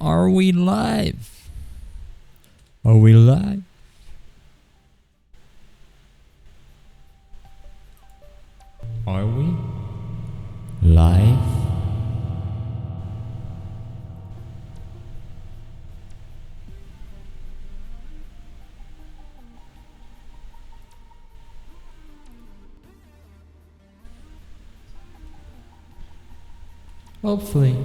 Are we live? Are we live? Are we live? Hopefully.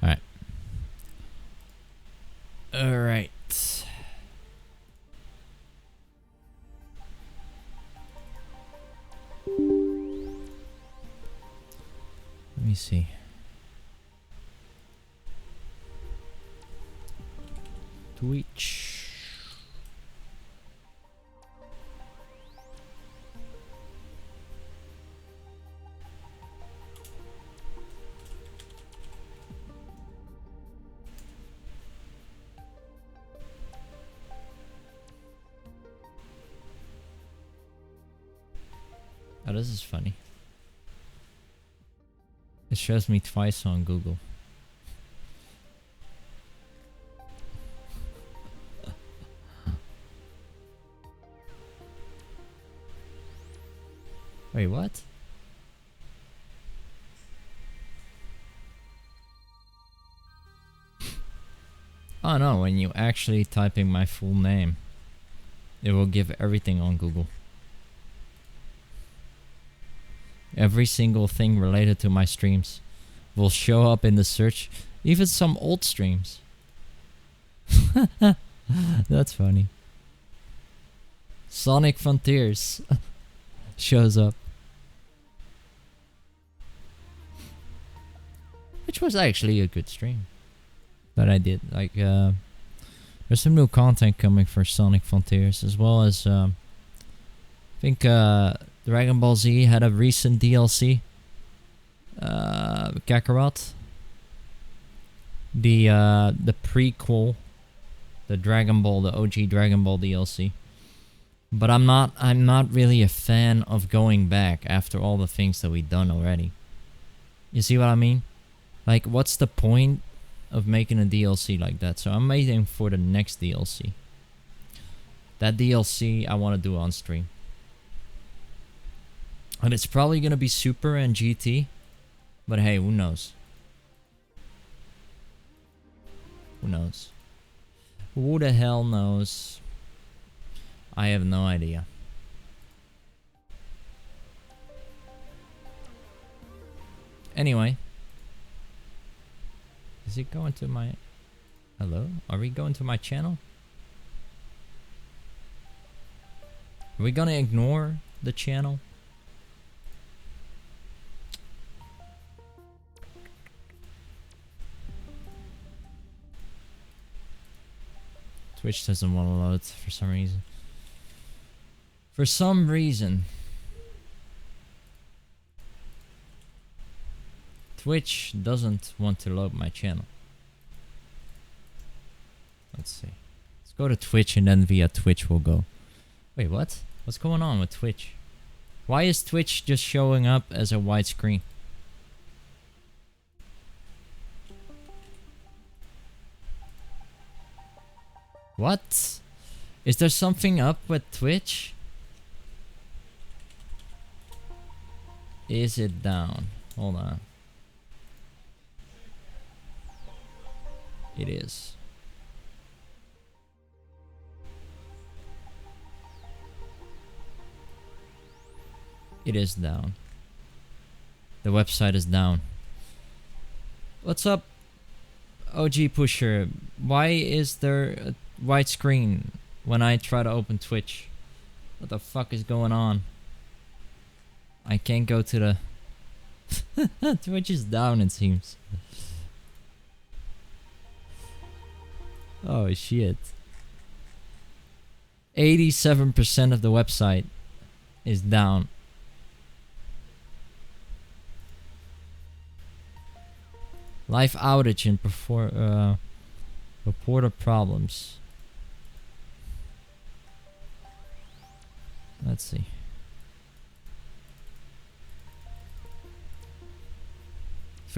Alright. Alright. Let me see. Twitch. Oh, this is funny. It shows me twice on Google. Wait, what? Oh no, when you actually type in my full name, it will give everything on Google. Every single thing related to my streams will show up in the search, even some old streams. That's funny. Sonic Frontiers shows up. Which was actually a good stream that I did. Like, there's some new content coming for Sonic Frontiers, as well as, I think, Dragon Ball Z had a recent DLC. Kakarot. The prequel. The OG Dragon Ball DLC. But I'm not really a fan of going back after all the things that we've done already. You see what I mean? Like, what's the point of making a DLC like that? So I'm waiting for the next DLC. That DLC I want to do on stream. And it's probably gonna be Super and GT. But hey, who knows? Who knows? Who the hell knows? I have no idea. Anyway. Is it going to my... Hello? Are we going to my channel? Are we gonna ignore the channel? Twitch doesn't want to load for some reason. For some reason. Twitch doesn't want to load my channel. Let's see. Let's go to Twitch and then via Twitch we'll go. Wait, what? What's going on with Twitch? Why is Twitch just showing up as a white screen? What? Is there something up with Twitch? Is it down? Hold on. It is. It is down. The website is down. What's up, OG Pusher? Why is there a white screen when I try to open Twitch? What the fuck is going on? I can't go to the... Twitch is down, it seems. Oh shit. 87% of the website is down. Live outage and reporter problems. Let's see.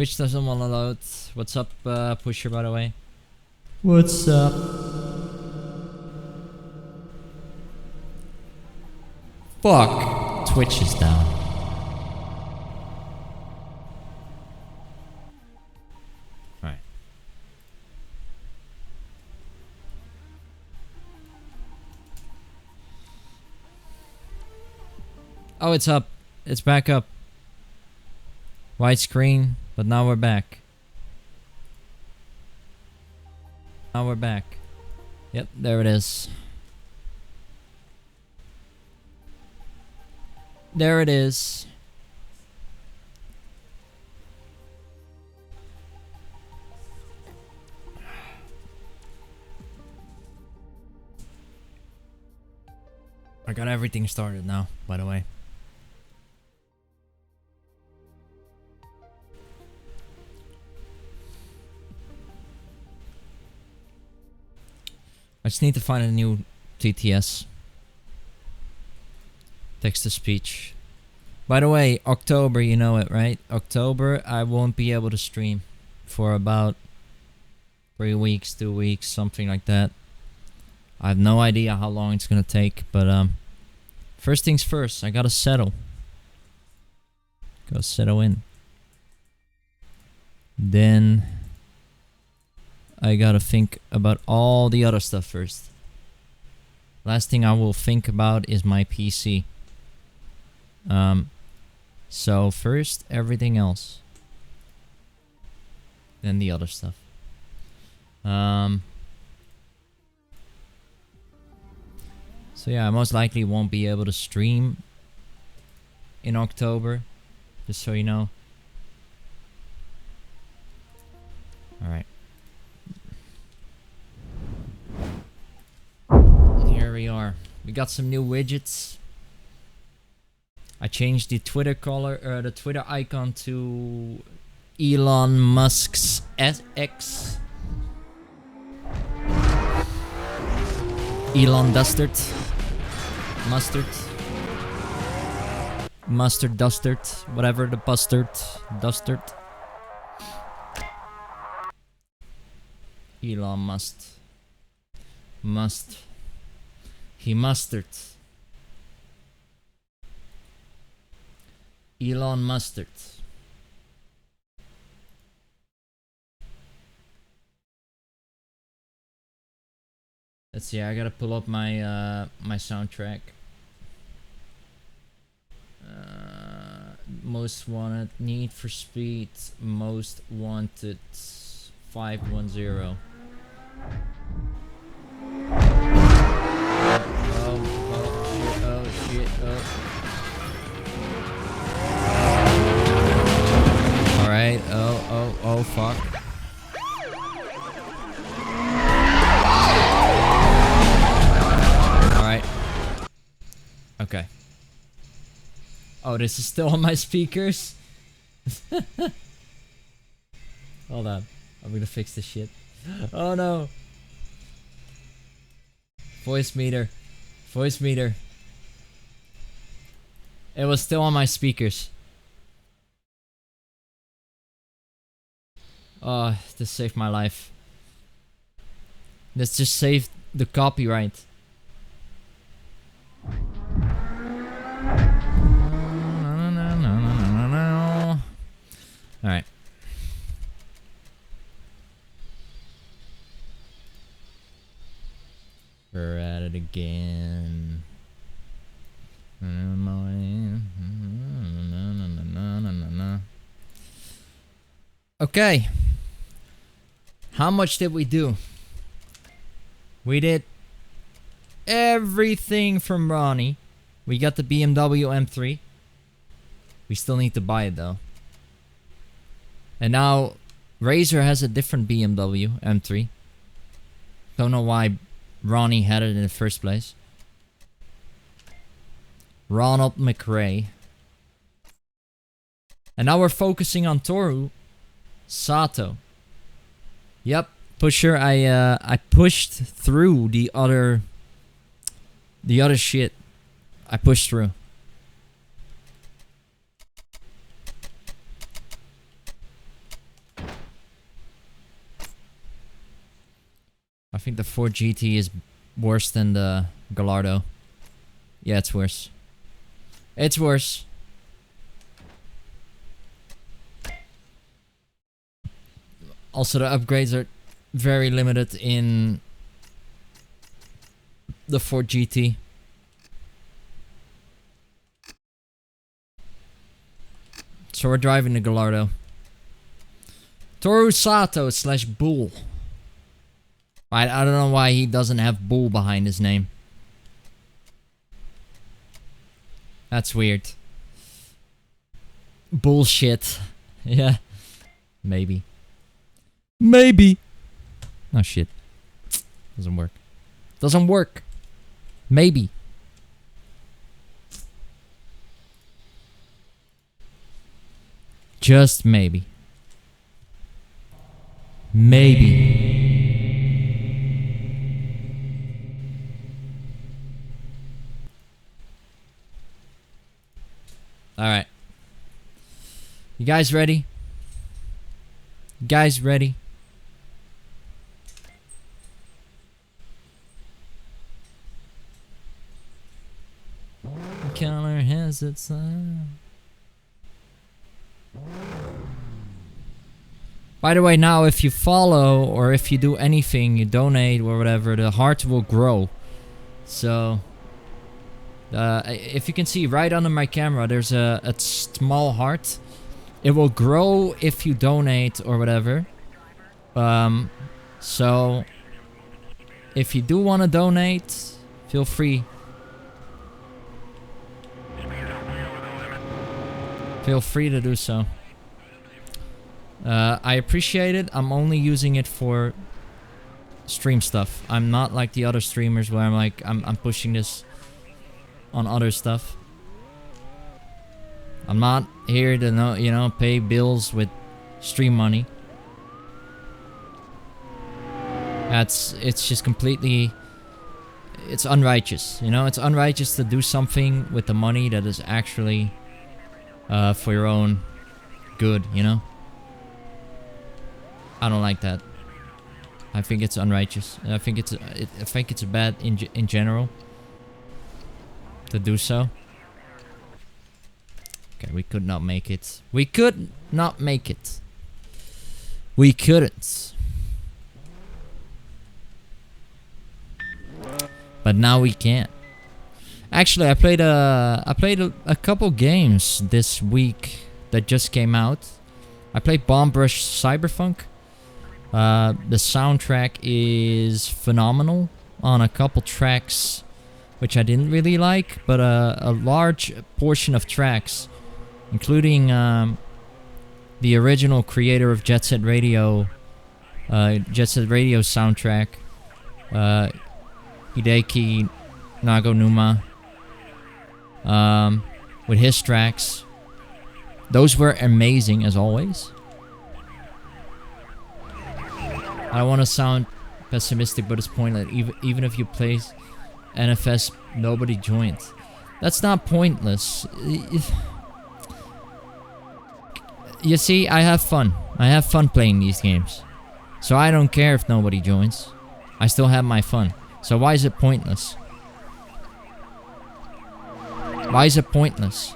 Twitch doesn't want to load. What's up, Pusher, by the way? What's up? Fuck. Twitch is down. Alright. Oh, it's up. It's back up. Widescreen, but now we're back. Now we're back. Yep, there it is. There it is. I got everything started now, by the way. I just need to find a new TTS. Text to speech. By the way, October, you know it, right? October, I won't be able to stream for about 3 weeks, 2 weeks, something like that. I have no idea how long it's gonna take, but first things first, I gotta settle. Gotta settle in. Then I gotta think about all the other stuff first. Last thing I will think about is my PC. So first everything else. Then the other stuff. So yeah, I most likely won't be able to stream in October. Just so you know. Alright. Here we are. We got some new widgets. I changed the Twitter color, the Twitter icon to Elon Musk's X. Elon Dustard. Mustard. Mustard Dustard. Whatever the bustard. Dustard. Elon must. He mustard. Elon Mustard. Let's see, I gotta pull up my my soundtrack. Most Wanted, Need for Speed, Most Wanted 510. Oh shit. Alright, oh fuck. Alright. Okay. Oh, this is still on my speakers? Hold on. I'm gonna fix this shit. Oh no. Voice meter. It was still on my speakers. Oh, this saved my life. This just saved the copyright. Alright. We're at it again. Okay. How much did we do? We did everything from Ronnie. We got the BMW M3. We still need to buy it though. And now Razer has a different BMW M3. Don't know why Ronnie had it in the first place. Ronald McRae. And now we're focusing on Toru Sato. Yep, Pusher, I pushed through the other shit. I pushed through. think the Ford GT is worse than the Gallardo. Yeah, it's worse. It's worse. Also, the upgrades are very limited in the Ford GT. So we're driving the Gallardo. Toru Sato / Bull. I don't know why he doesn't have Bull behind his name. That's weird. Bullshit. Yeah. Maybe. Maybe. Oh shit. Doesn't work. Doesn't work. Maybe. Just maybe. Maybe. Alright. You guys ready? You guys ready? The color has its By the way, now if you follow or if you do anything, you donate or whatever, the heart will grow. So, if you can see right under my camera, there's a small heart. It will grow if you donate or whatever. So, if you do want to donate, feel free. Feel free to do so. I appreciate it. I'm only using it for stream stuff. I'm not like the other streamers where I'm like, I'm pushing this on other stuff. I'm not here to pay bills with stream money. It's just completely, it's unrighteous, it's unrighteous to do something with the money that is actually for your own good, I don't like that. I think it's unrighteous. I think it's bad in general to do so. Okay, we could not make it. We could not make it. We couldn't. But now we can. Actually, I played a couple games this week that just came out. I played Bomb Rush Cyberpunk. The soundtrack is phenomenal on a couple tracks, which I didn't really like, but a large portion of tracks, including the original creator of Jet Set Radio soundtrack, Hideki Nagonuma, with his tracks. Those were amazing as always. I don't want to sound pessimistic, but it's pointless. Even if you play NFS, nobody joins. That's not pointless. You see, I have fun. I have fun playing these games. So I don't care if nobody joins. I still have my fun. So why is it pointless? Why is it pointless?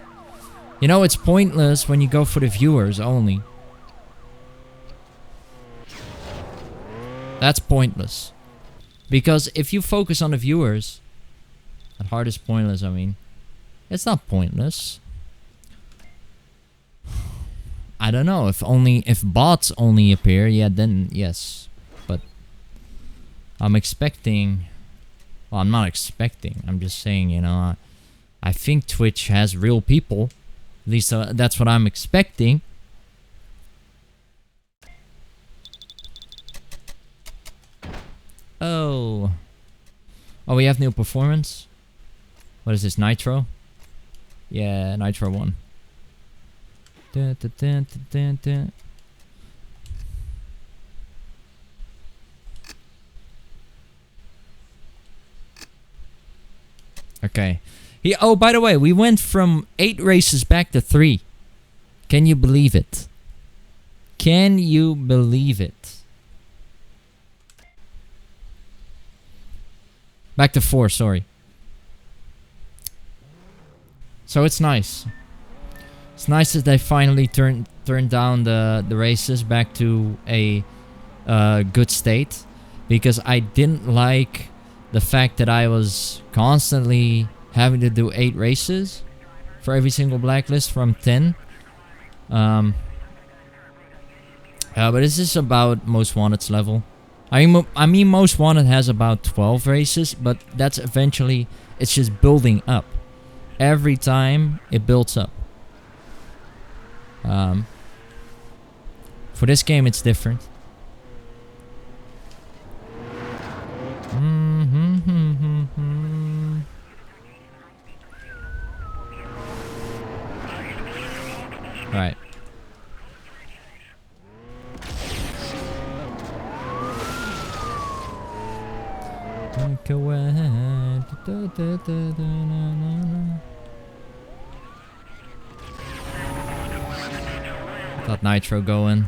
It's pointless when you go for the viewers only. That's pointless. Because if you focus on the viewers, that heart is pointless, I mean. It's not pointless. I don't know, if bots only appear, yeah, then yes. But I'm expecting, well, I'm not expecting, I'm just saying, I think Twitch has real people. At least that's what I'm expecting. Oh, we have new performance. What is this, Nitro? Yeah, Nitro 1. Dun, dun, dun, dun, dun, dun. Okay. Oh, by the way, we went from 8 races back to 3. Can you believe it? Can you believe it? Back to 4, sorry. So it's nice. It's nice that they finally turned down the races back to a good state. Because I didn't like the fact that I was constantly having to do 8 races for every single blacklist from 10. But this is about Most Wanted's level. I mean, Most Wanted has about 12 races, but that's eventually, it's just building up. Every time it builds up. For this game, it's different. Alright. Go ahead. Got Nitro going.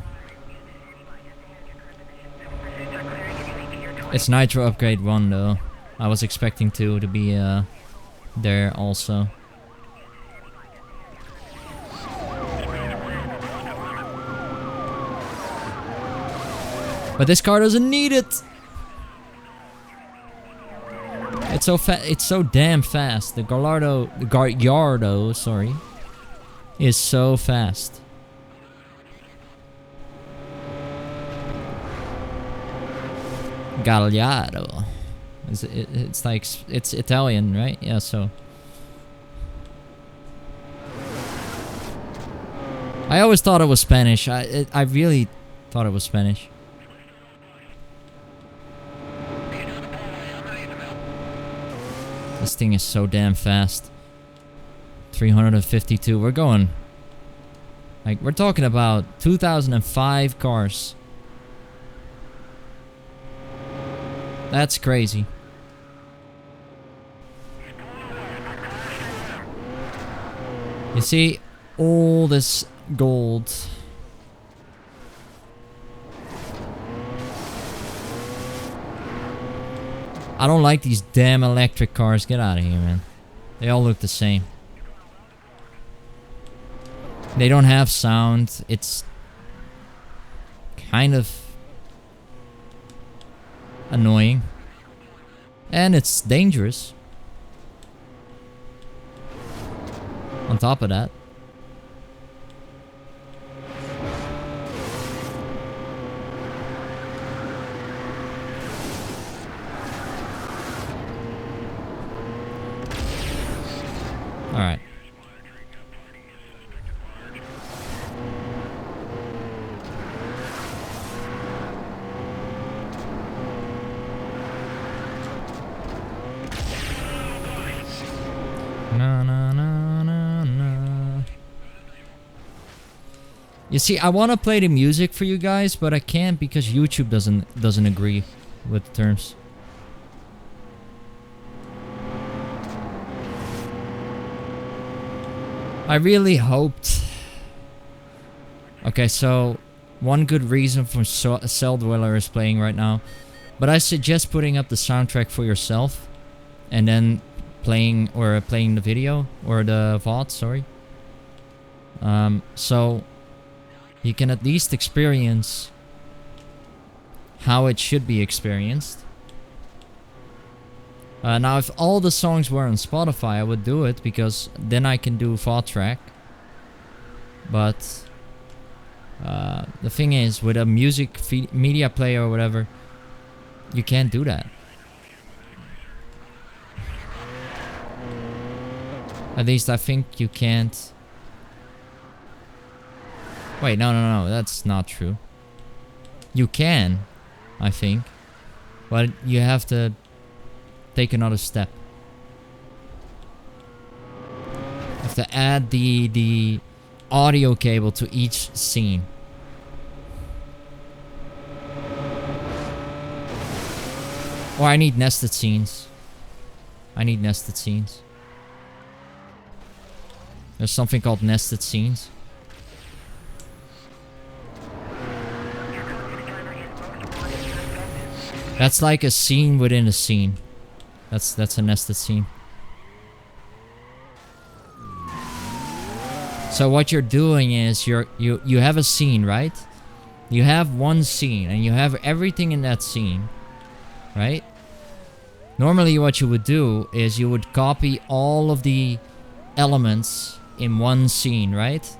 It's Nitro upgrade 1 though. I was expecting to be there also. But this car doesn't need it. It's so damn fast. The Gallardo, sorry, is so fast. Gallardo. It's like, it's Italian, right? Yeah, so. I always thought it was Spanish. I really thought it was Spanish. This thing is so damn fast. 352. We're going. Like, we're talking about 2005 cars. That's crazy. You see all this gold. I don't like these damn electric cars. Get out of here, man. They all look the same. They don't have sound. It's kind of annoying. And it's dangerous. On top of that. Alright. Na na na na na. You see, I want to play the music for you guys, but I can't because YouTube doesn't agree with the terms. I really hoped. Okay, so one good reason for Cell Dweller is playing right now, but I suggest putting up the soundtrack for yourself, and then playing the video or the VOD. Sorry. So you can at least experience how it should be experienced. Now, if all the songs were on Spotify, I would do it, because then I can do VOD track. But the thing is, with a music media player or whatever, you can't do that. At least I think you can't. Wait, no, that's not true. You can, I think, but you have to take another step. You have to add the audio cable to each scene. Or I need nested scenes. There's something called nested scenes. That's like a scene within a scene. That's a nested scene. So what you're doing is you have a scene, right? You have one scene and you have everything in that scene, right? Normally what you would do is you would copy all of the elements in one scene, right?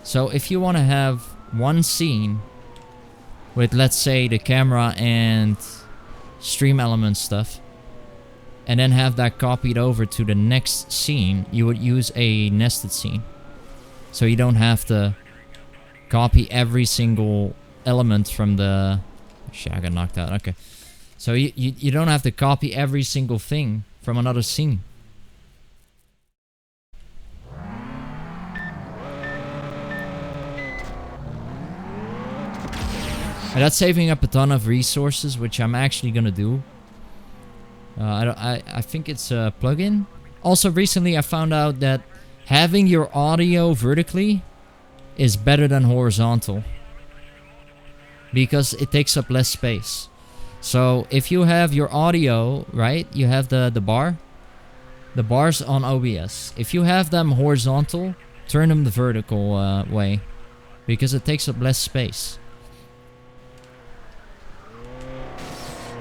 So if you want to have one scene with, let's say, the camera and stream element stuff, and then have that copied over to the next scene, you would use a nested scene. So you don't have to copy every single element from the... Shit, I got knocked out. Okay. So you don't have to copy every single thing from another scene. And that's saving up a ton of resources, which I'm actually gonna do. I think it's a plugin. Also, recently I found out that having your audio vertically is better than horizontal, because it takes up less space. So if you have your audio, right, you have the bars on OBS. If you have them horizontal, turn them the vertical way, because it takes up less space.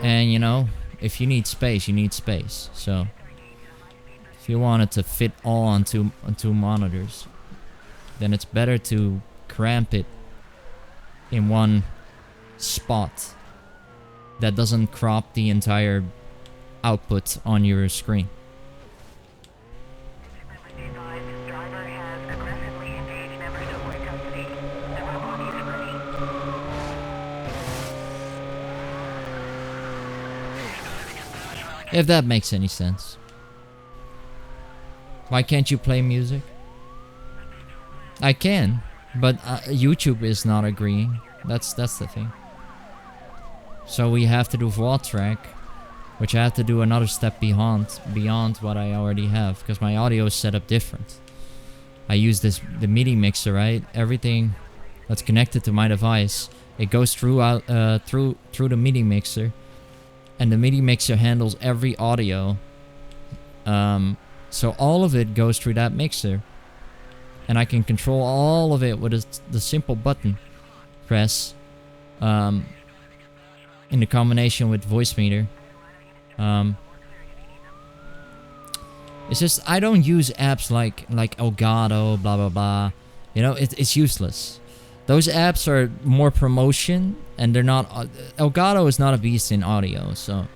And you know, if you need space, you need space. So if you want it to fit all on two monitors, then it's better to cramp it in one spot that doesn't crop the entire output on your screen. If that makes any sense. Why can't you play music? I can, but YouTube is not agreeing. That's the thing. So we have to do VOD track, which I have to do another step beyond what I already have, because my audio is set up different. I use the MIDI mixer, right? Everything that's connected to my device, it goes through the MIDI mixer. And the MIDI mixer handles every audio. So all of it goes through that mixer. And I can control all of it with the simple button press. In the combination with Voicemeeter. It's just, I don't use apps like Elgato, blah blah blah. You know, it's useless. Those apps are more promotion, and they're not... Elgato is not a beast in audio, so...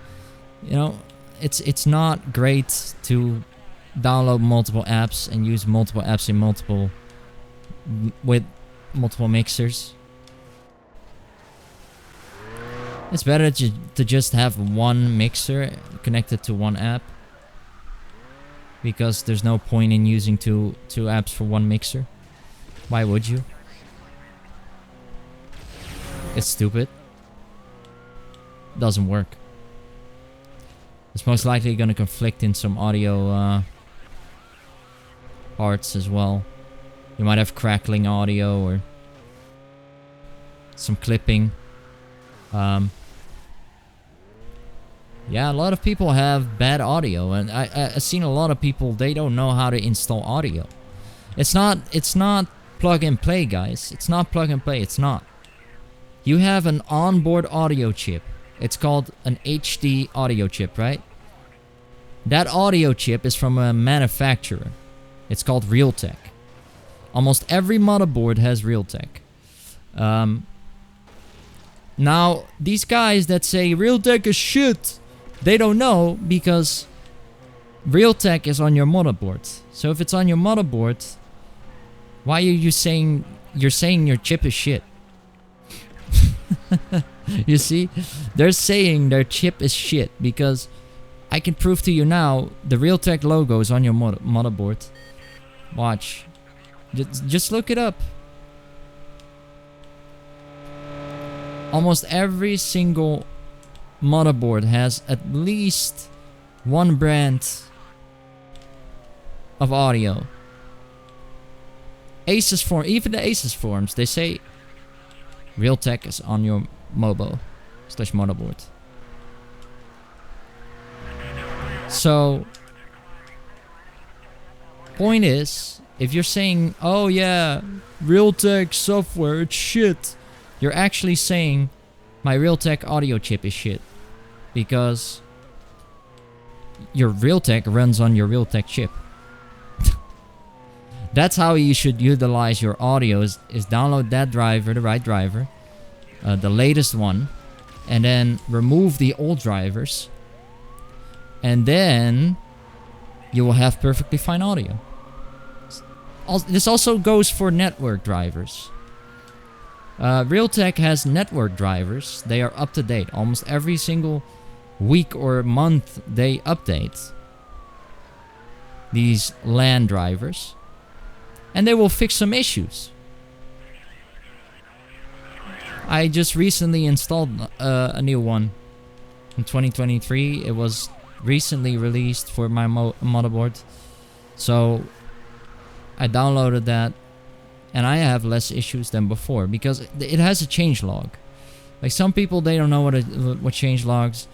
You know, it's not great to download multiple apps and use multiple apps in with multiple mixers. It's better to just have one mixer connected to one app, because there's no point in using two apps for one mixer. Why would you? It's stupid. Doesn't work. It's most likely going to conflict in some audio parts as well. You might have crackling audio or some clipping. Yeah, a lot of people have bad audio, and I've seen a lot of people, they don't know how to install audio. It's not plug and play, guys. It's not plug and play. It's not. You have an onboard audio chip. It's called an HD audio chip, right? That audio chip is from a manufacturer. It's called Realtek. Almost every motherboard has Realtek. Now, these guys that say Realtek is shit, they don't know, because Realtek is on your motherboard. So if it's on your motherboard, why are you saying your chip is shit? You see, they're saying their chip is shit because I can prove to you now the Realtek logo is on your motherboard. Watch, just look it up. Almost every single motherboard has at least one brand of audio. Asus form, even the Asus forums, they say Realtek is on your mobo / motherboard. So, point is, if you're saying, oh yeah, Realtek software, it's shit, you're actually saying my Realtek audio chip is shit. Because your Realtek runs on your Realtek chip. That's how you should utilize your audio, is download that driver, the right driver, the latest one, and then remove the old drivers. And then you will have perfectly fine audio. This also goes for network drivers. Realtek has network drivers. They are up to date. Almost every single week or month they update these LAN drivers. And they will fix some issues. I just recently installed a new one in 2023. It was recently released for my motherboard. So I downloaded that, and I have less issues than before because it has a change log. Like some people, they don't know what change logs.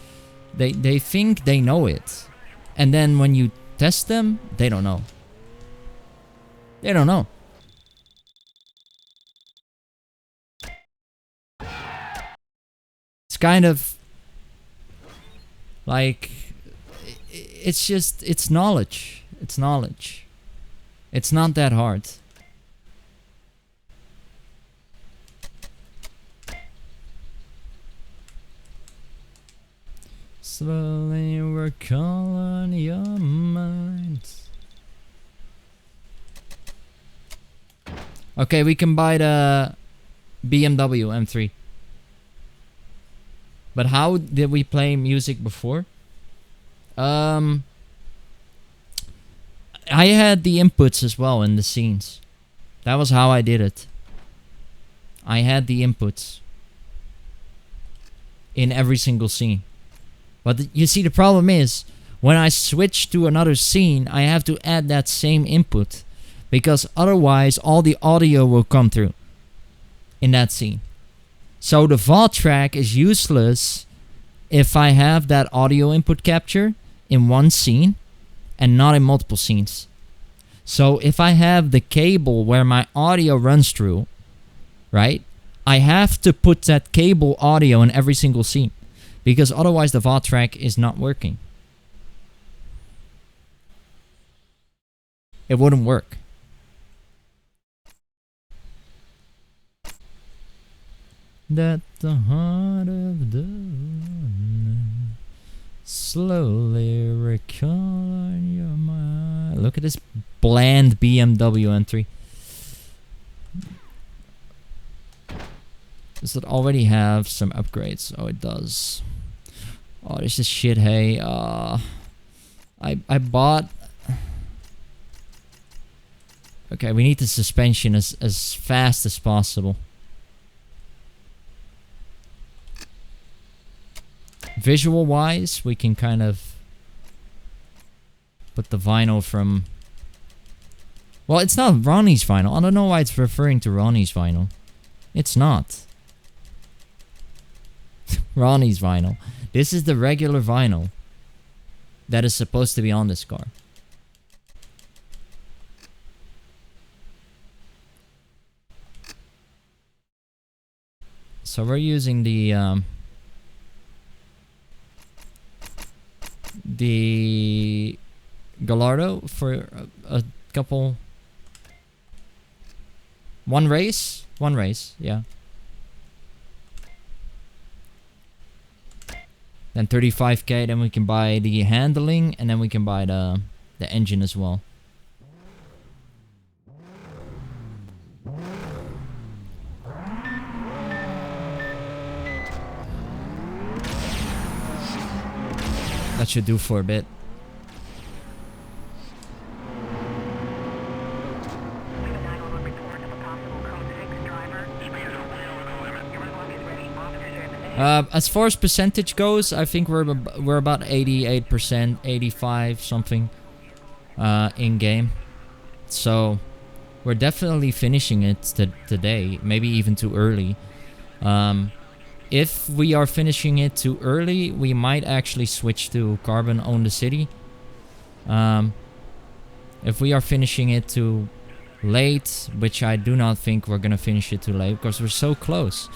They think they know it, and then when you test them, they don't know. They don't know. It's kind of like it's knowledge. It's knowledge. It's not that hard. Slowly work on your mind. Okay, we can buy the BMW M3. But how did we play music before? I had the inputs as well in the scenes. That was how I did it. I had the inputs in every single scene. But you see, the problem is, when I switch to another scene, I have to add that same input. Because otherwise, all the audio will come through in that scene. So the VAW track is useless if I have that audio input capture in one scene and not in multiple scenes. So if I have the cable where my audio runs through, right, I have to put that cable audio in every single scene. Because otherwise the VAW track is not working. It wouldn't work. That the heart of dawn slowly recall your mind. Look at this bland BMW M3. Does it already have some upgrades? Oh, it does. Oh, this is shit, hey. I bought... Okay, we need the suspension as fast as possible. Visual wise, we can kind of put the vinyl from... Well, it's not Ronnie's vinyl. I don't know why it's referring to Ronnie's vinyl. It's not. Ronnie's vinyl. This is the regular vinyl that is supposed to be on this car. So we're using the Gallardo for a couple... One race, yeah. Then 35k, then we can buy the handling, and then we can buy the engine as well. That should do for a bit. As far as percentage goes, I think we're about 88%, 85 something in game. So we're definitely finishing it today, maybe even too early. If we are finishing it too early, we might actually switch to Carbon Own the City If we are finishing it too late, which I do not think we're gonna finish it too late because we're so close.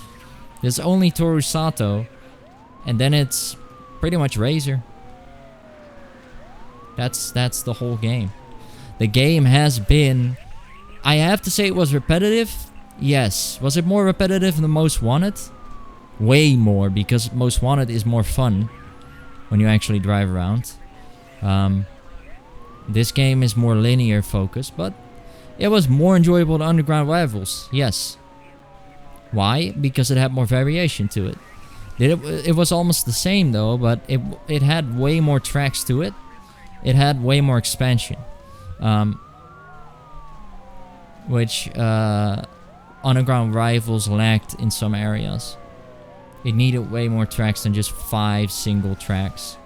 There's only Toru Sato, and then it's pretty much Razor. That's the whole game. The game has been... I have to say it was repetitive. Yes. Was it more repetitive than Most Wanted? Way more, because Most Wanted is more fun when you actually drive around. This game is more linear focused, but it was more enjoyable than Underground Rivals. Yes. Why? Because it had more variation to it. It was almost the same though, but it had way more tracks to it. It had way more expansion. Which Underground Rivals lacked in some areas. It needed way more tracks than just 5 single tracks.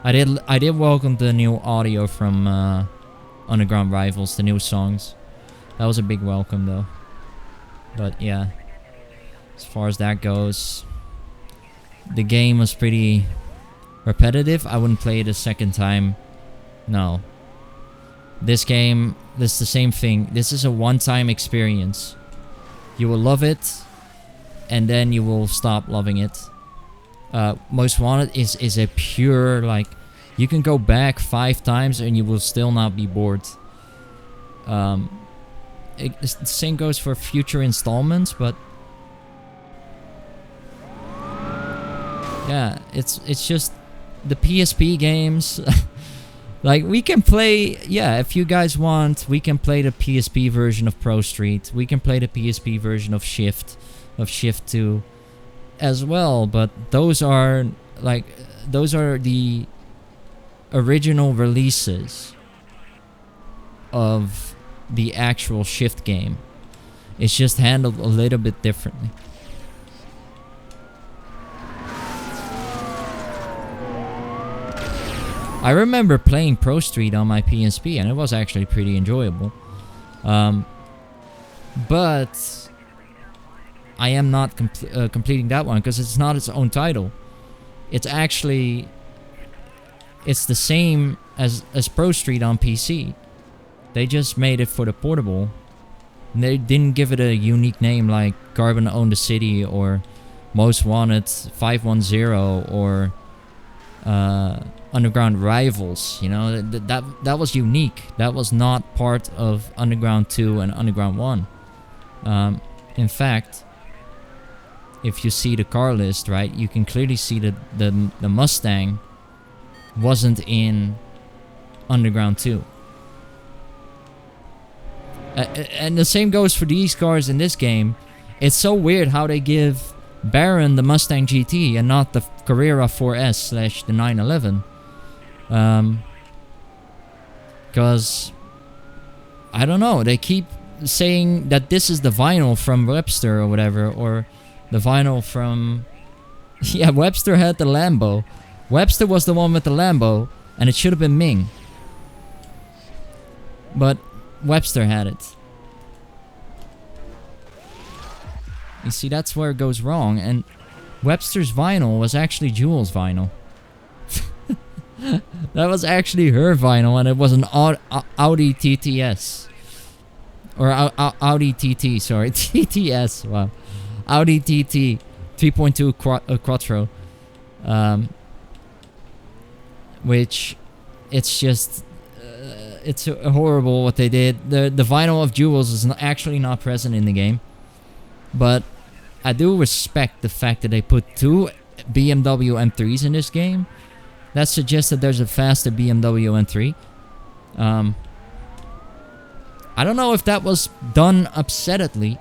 I did welcome the new audio from Underground Rivals, the new songs. That was a big welcome though. But yeah, as far as that goes, the game was pretty repetitive. I wouldn't play it a second time. No. This game, this is the same thing. This is a one-time experience. You will love it, and then you will stop loving it. Most Wanted is a pure, like, you can go back 5 times and you will still not be bored. The same goes for future installments, but yeah, it's just the PSP games. Like, we can play, yeah, if you guys want, we can play the PSP version of Pro Street. We can play the PSP version of Shift 2 as well, but those are the original releases of the actual Shift game. It's just handled a little bit differently. I remember playing Pro Street on my PSP, and it was actually pretty enjoyable. But I am not completing that one because it's not its own title. It's actually... It's the same as Pro Street on PC. They just made it for the portable. And they didn't give it a unique name like Carbon Own the City or Most Wanted 510 or Underground Rivals. You know, that was unique. That was not part of Underground 2 and Underground 1. In fact, if you see the car list, right, you can clearly see that the Mustang wasn't in Underground 2. And the same goes for these cars in this game. It's so weird how they give Baron the Mustang GT and not the Carrera 4S / the 911. Because, I don't know, they keep saying that this is the vinyl from Webster or whatever, or the vinyl from... Yeah, Webster had the Lambo. Webster was the one with the Lambo, and it should have been Ming. But Webster had it. You see, that's where it goes wrong, and Webster's vinyl was actually Jules' vinyl. That was actually her vinyl, and it was an Audi TTS. Or Audi TT, sorry. TTS, wow. Audi TT 3.2 Quattro. Which, it's just... it's horrible what they did. The vinyl of Jules is actually not present in the game. But I do respect the fact that they put 2 BMW M3s in this game. That suggests that there's a faster BMW M3. I don't know if that was done upsettedly.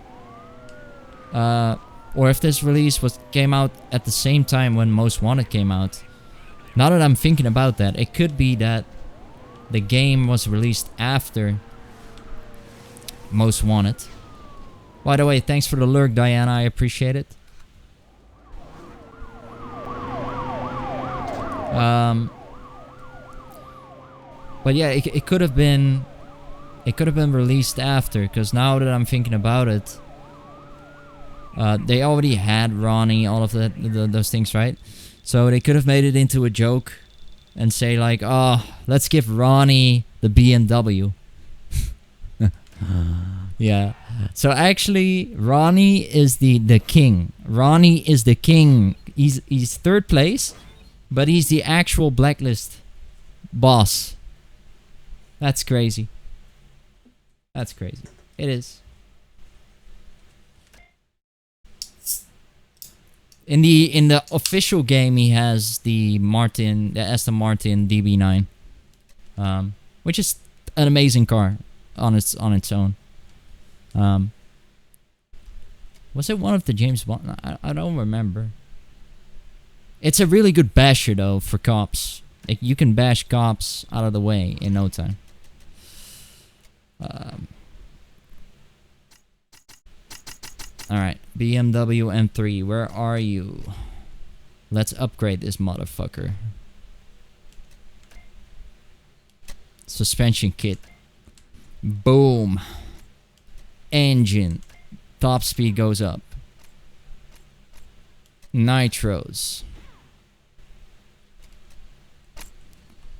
Or if this release came out at the same time when Most Wanted came out. Now that I'm thinking about that, it could be that the game was released after Most Wanted. By the way, thanks for the lurk, Diana. I appreciate it. But yeah, it could have been... It could have been released after, because now that I'm thinking about it... they already had Ronnie, all of those things, right? So they could have made it into a joke and say like, oh, let's give Ronnie the BMW. Yeah. So actually, Ronnie is the king. Ronnie is the king. He's third place, but he's the actual Blacklist boss. That's crazy. That's crazy. It is. In the official game, he has the Aston Martin DB9, which is an amazing car on its own. Was it one of the James Bond? I don't remember. It's a really good basher though for cops. Like, you can bash cops out of the way in no time. Alright, BMW M3, where are you? Let's upgrade this motherfucker. Suspension kit. Boom. Engine. Top speed goes up. Nitros.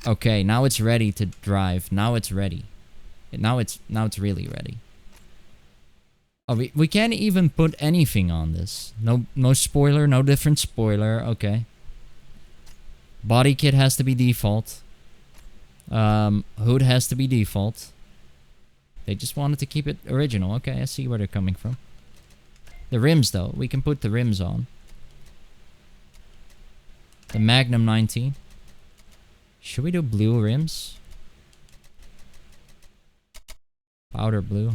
Okay, now it's ready to drive. Now it's ready. Now it's really ready. Oh, we can't even put anything on this. No spoiler, no different spoiler. Okay. Body kit has to be default. Hood has to be default. They just wanted to keep it original. Okay, I see where they're coming from. The rims though, we can put the rims on. The Magnum 19. Should we do blue rims? Powder blue.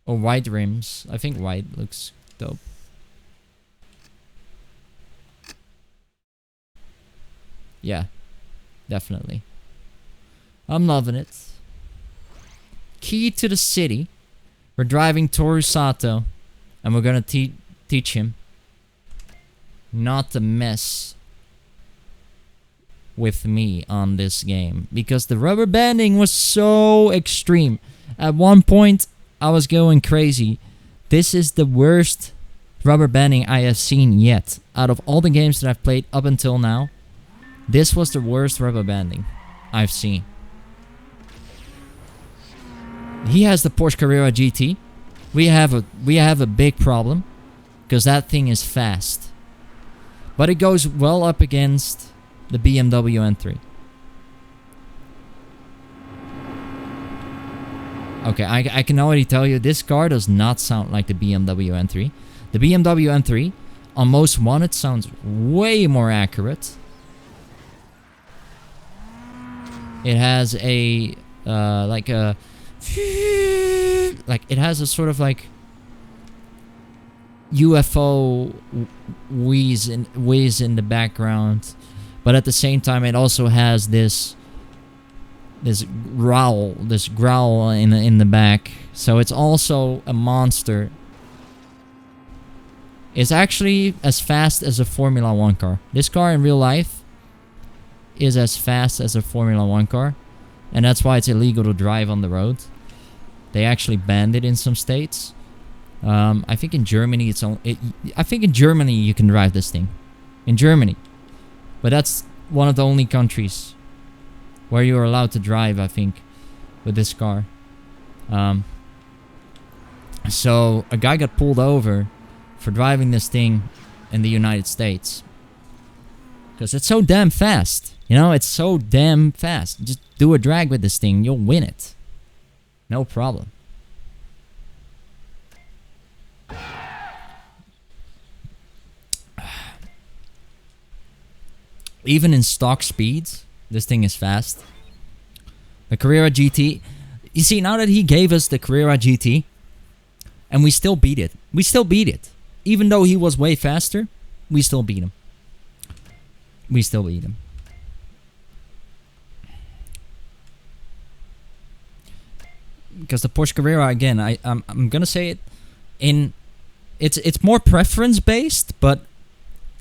Or white rims. I think white looks dope. Yeah, definitely. I'm loving it. Key to the city. We're driving Toru Sato, and we're gonna teach him not to mess with me on this game, because the rubber banding was so extreme. At one point, I was going crazy. This is the worst rubber banding I have seen yet. Out of all the games that I've played up until now, this was the worst rubber banding I've seen. He has the Porsche Carrera GT. We have a big problem, because that thing is fast. But it goes well up against the BMW M3. Okay, I can already tell you, this car does not sound like the BMW M3. The BMW M3 on Most Wanted sounds way more accurate. It has a like it has a sort of like UFO wheeze in the background, but at the same time it also has this growl in the back. So it's also a monster. It's actually as fast as a Formula 1 car. This car in real life is as fast as a Formula 1 car, and that's why it's illegal to drive on the road. They actually banned it in some states. I think in Germany I think in Germany you can drive this thing. In Germany. But that's one of the only countries where you're allowed to drive, I think, with this car. So a guy got pulled over for driving this thing in the United States. Because it's so damn fast. You know, it's so damn fast. Just do a drag with this thing, you'll win it. No problem. Even in stock speeds, this thing is fast. The Carrera GT. You see, now that he gave us the Carrera GT, and we still beat it. We still beat it. Even though he was way faster, we still beat him. We still beat him. Because the Porsche Carrera, again, I'm gonna say it, it's more preference based, but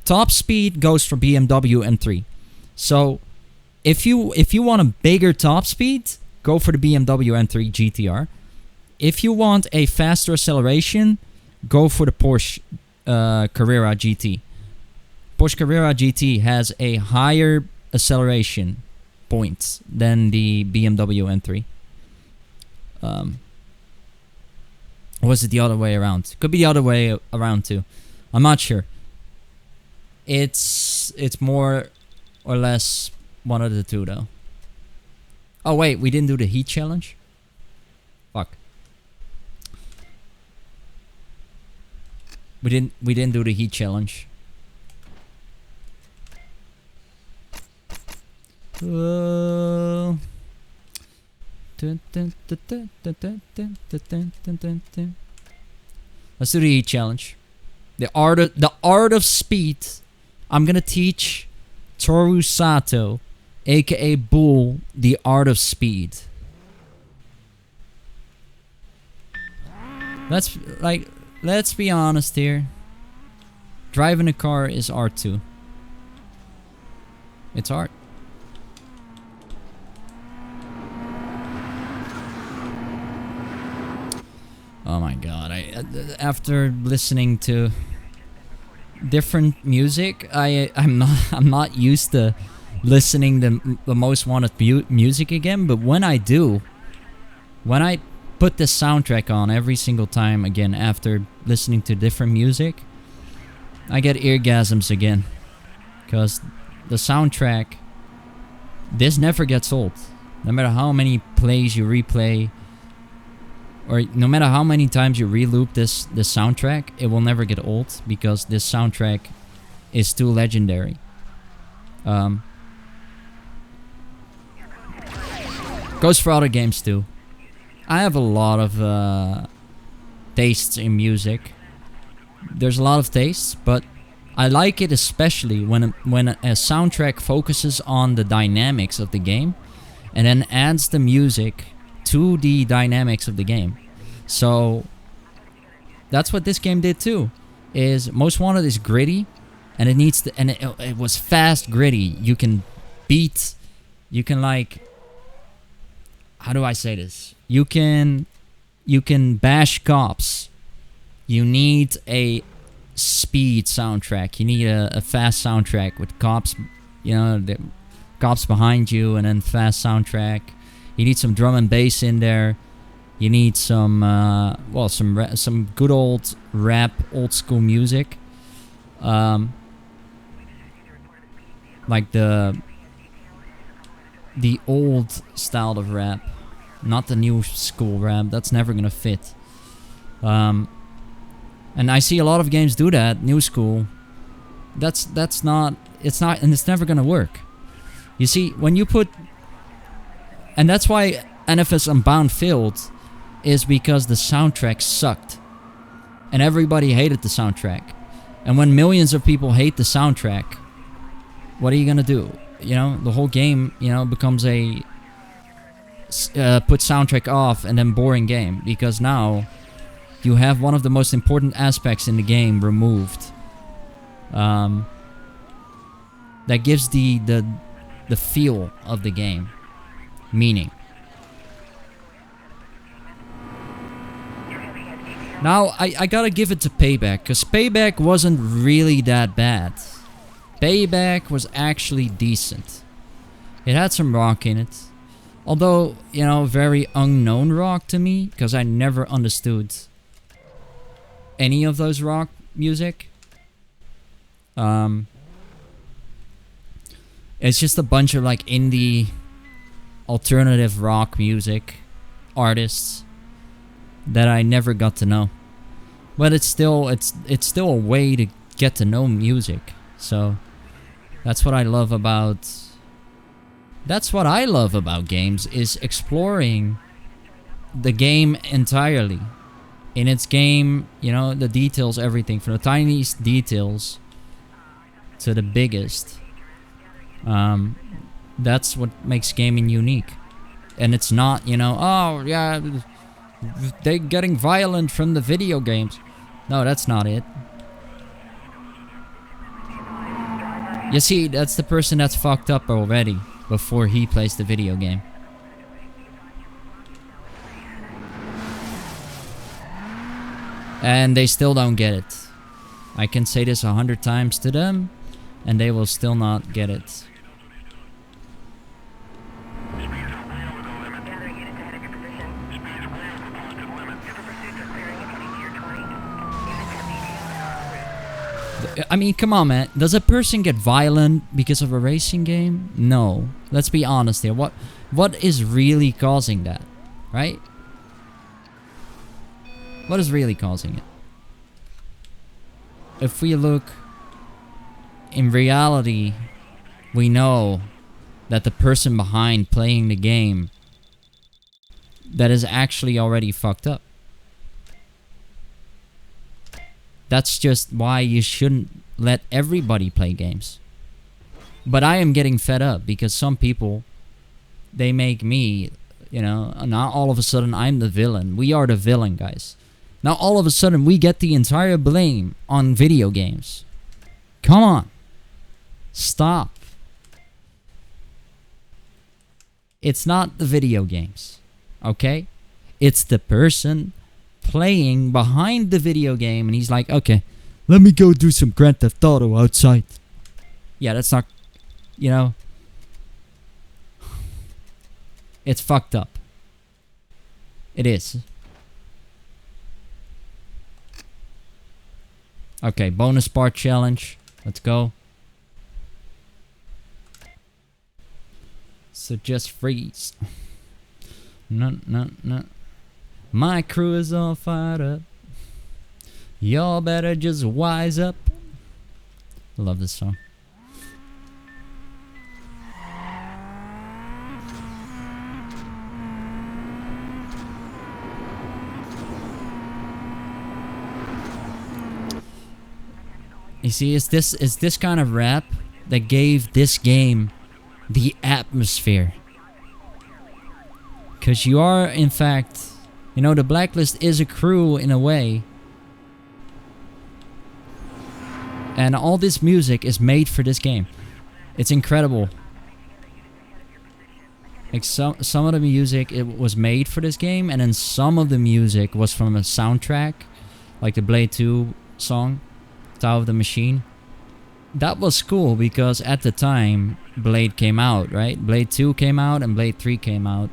top speed goes for BMW M3. So if you want a bigger top speed, go for the BMW M3 GTR. If you want a faster acceleration, go for the Porsche Carrera GT. Porsche Carrera GT has a higher acceleration points than the BMW M3. Or was it the other way around? Could be the other way around too. I'm not sure. It's more or less one of the two though. Oh wait, we didn't do the heat challenge? Fuck. We didn't do the heat challenge. Let's do the heat challenge. The art of speed. I'm gonna teach Toru Sato, aka Bull, the art of speed. Let's be honest here. Driving a car is art too. It's art. Oh my god! After listening to different music, I'm not used to listening to the Most Wanted music again. But when I do, when I put the soundtrack on every single time again after listening to different music, I get eargasms again. Because the soundtrack, this never gets old. No matter how many plays you replay, or no matter how many times you reloop this soundtrack, it will never get old because this soundtrack is too legendary. Goes for other games too. I have a lot of tastes in music. There's a lot of tastes, but I like it especially when a soundtrack focuses on the dynamics of the game and then adds the music to the dynamics of the game. So that's what this game did too. Is Most Wanted is gritty, and it needs to, and it was fast gritty. You can like, how do I say this? You can bash cops. You need a speed soundtrack. You need a fast soundtrack with cops, the cops behind you, and then fast soundtrack. You need some drum and bass in there. You need some some good old rap, old school music. Like the old style of rap, not the new school rap. That's never gonna fit. And I see a lot of games do that, new school. It's not, and it's never gonna work. You see, when you put, and that's why NFS Unbound failed, is because the soundtrack sucked. And everybody hated the soundtrack. And when millions of people hate the soundtrack, what are you gonna do? The whole game, becomes a put soundtrack off and then boring game. Because now you have one of the most important aspects in the game removed. That gives the feel of the game meaning. Now, I gotta give it to Payback, because Payback wasn't really that bad. Payback was actually decent. It had some rock in it. Although, very unknown rock to me, because I never understood any of those rock music. It's just a bunch of like indie alternative rock music artists that I never got to know. But it's still a way to get to know music. So that's what I love about games, is exploring the game entirely. In its game, the details, everything from the tiniest details to the biggest. That's what makes gaming unique. And it's not, oh yeah, they're getting violent from the video games. No, that's not it. You see, that's the person that's fucked up already before he plays the video game. And they still don't get it. I can say this 100 times to them, and they will still not get it. I mean, come on, man. Does a person get violent because of a racing game? No. Let's be honest here. What is really causing that? Right? What is really causing it? If we look in reality, we know that the person behind playing the game that is actually already fucked up. That's just why you shouldn't let everybody play games. But I am getting fed up because some people, they make me, you know, now all of a sudden I'm the villain. We are the villain, guys. Now all of a sudden we get the entire blame on video games. Come on. Stop. It's not the video games, okay? It's the person playing behind the video game, and he's like, okay, let me go do some Grand Theft Auto outside. Yeah, that's not, you know, it's fucked up. It is. Okay, bonus part challenge. Let's go. So just freeze. No. My crew is all fired up. Y'all better just wise up. I love this song. You see, it's this kind of rap that gave this game the atmosphere. 'Cause you are, in fact, you know, the Blacklist is a crew in a way. And all this music is made for this game. It's incredible. Like some of the music, it was made for this game, and then some of the music was from a soundtrack, like the Blade 2 song, Tower of the Machine. That was cool because at the time Blade came out, right? Blade 2 came out and Blade 3 came out.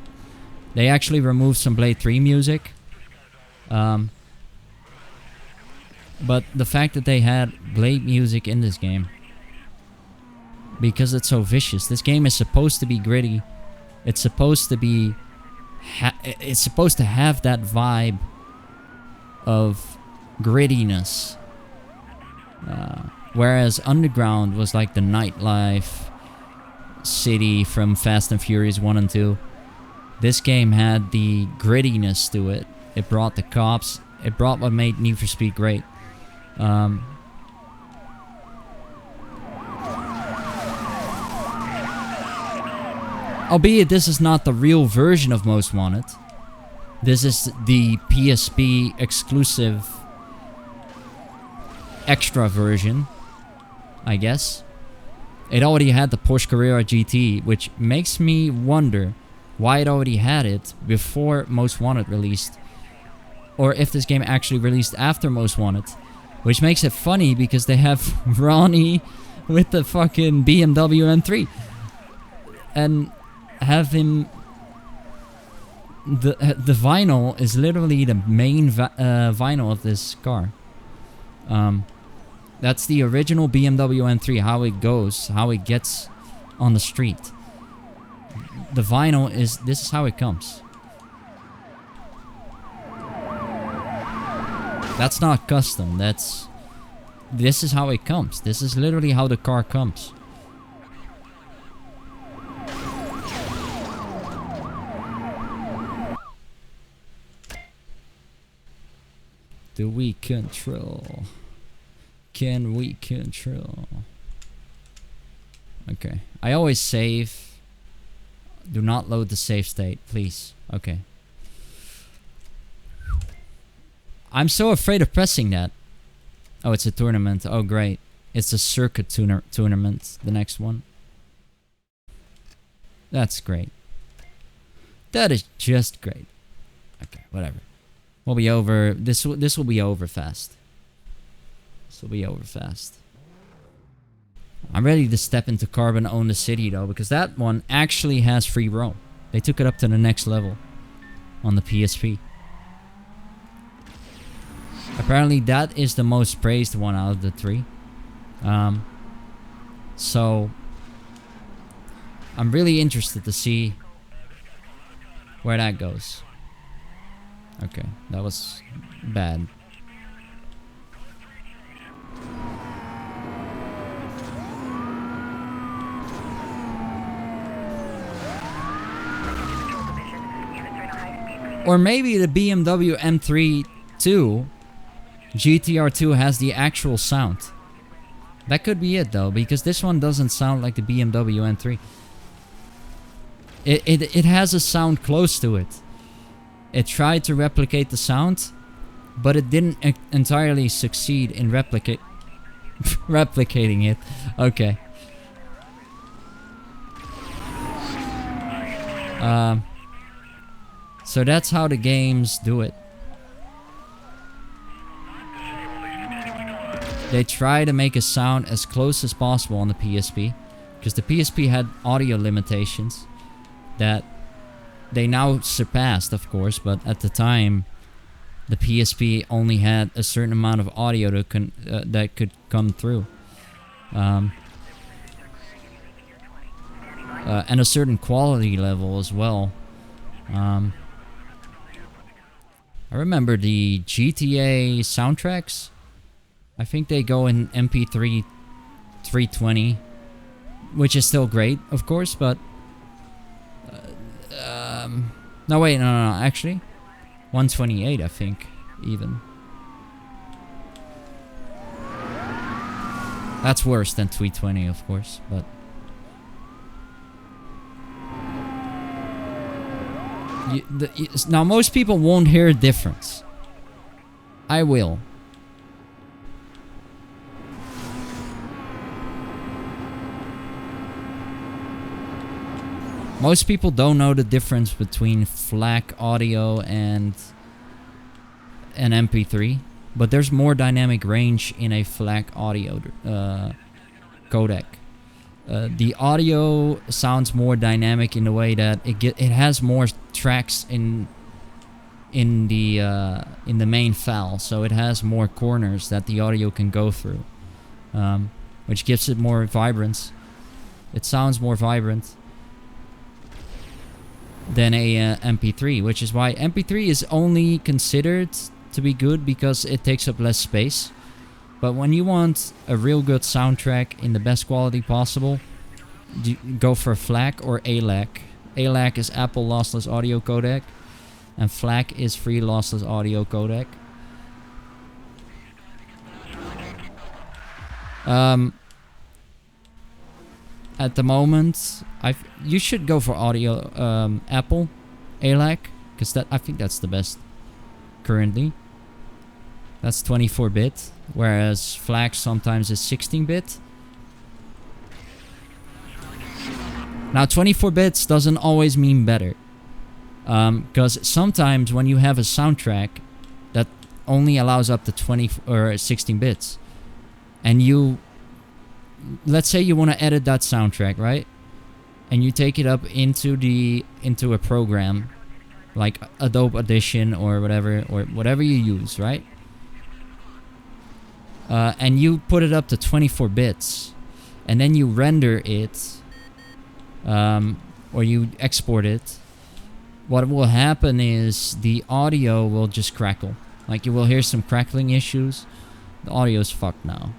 They actually removed some Blade 3 music. But the fact that they had Blade music in this game, because it's so vicious. This game is supposed to be gritty. It's supposed to be... it's supposed to have that vibe of grittiness. Whereas Underground was like the nightlife city from Fast and Furious 1 and 2. This game had the grittiness to it. It brought the cops. It brought what made Need for Speed great. Albeit this is not the real version of Most Wanted. This is the PSP exclusive extra version, I guess. It already had the Porsche Carrera GT, which makes me wonder why it already had it before Most Wanted released. Or if this game actually released after Most Wanted. Which makes it funny because they have Ronnie with the fucking BMW M3. And have him... The vinyl is literally the main vinyl of this car. That's the original BMW M3, how it goes, how it gets on the street. The vinyl is... This is how it comes. That's not custom, that's... This is how it comes. This is literally how the car comes. Do we control? Can we control? Okay. I always save. Do not load the save state, please. Okay. I'm so afraid of pressing that. Oh, it's a tournament. Oh, great. It's a circuit tournament, the next one. That's great. That is just great. Okay, whatever. We'll be over. This will be over fast. This will be over fast. I'm ready to step into Carbon Own the City though, because that one actually has free roam. They took it up to the next level on the PSP. Apparently that is the most praised one out of the 3. So I'm really interested to see where that goes. Okay, that was bad. Or maybe the BMW M3 2, GTR 2 has the actual sound. That could be it though, because this one doesn't sound like the BMW M3. It has a sound close to it. It tried to replicate the sound, but it didn't entirely succeed in replicating it. Okay. So that's how the games do it. They try to make a sound as close as possible on the PSP, because the PSP had audio limitations that they now surpassed, of course, but at the time the PSP only had a certain amount of audio that could come through, and a certain quality level as well. I remember the GTA soundtracks. I think they go in MP3 320, which is still great, of course, but no wait, no, actually 128, I think, even. That's worse than 320, of course, but now most people won't hear a difference. I will. Most people don't know the difference between FLAC audio and an MP3, but there's more dynamic range in a FLAC audio codec. The audio sounds more dynamic in the way that it has more tracks in the main file, so it has more corners that the audio can go through, which gives it more vibrance. It sounds more vibrant than a MP3, which is why MP3 is only considered to be good because it takes up less space. But when you want a real good soundtrack in the best quality possible, go for FLAC or ALAC. ALAC is Apple Lossless Audio Codec, and FLAC is Free Lossless Audio Codec. At the moment, you should go for audio Apple ALAC, because I think that's the best currently. That's 24-bit, whereas FLAC sometimes is 16-bit. Now 24 bits doesn't always mean better, because sometimes when you have a soundtrack that only allows up to 20 or 16 bits, and let's say you want to edit that soundtrack, right? And you take it up into a program like Adobe Audition or whatever you use, right? And you put it up to 24 bits, and then you render it, or you export it. What will happen is the audio will just crackle. Like, you will hear some crackling issues. The audio is fucked now,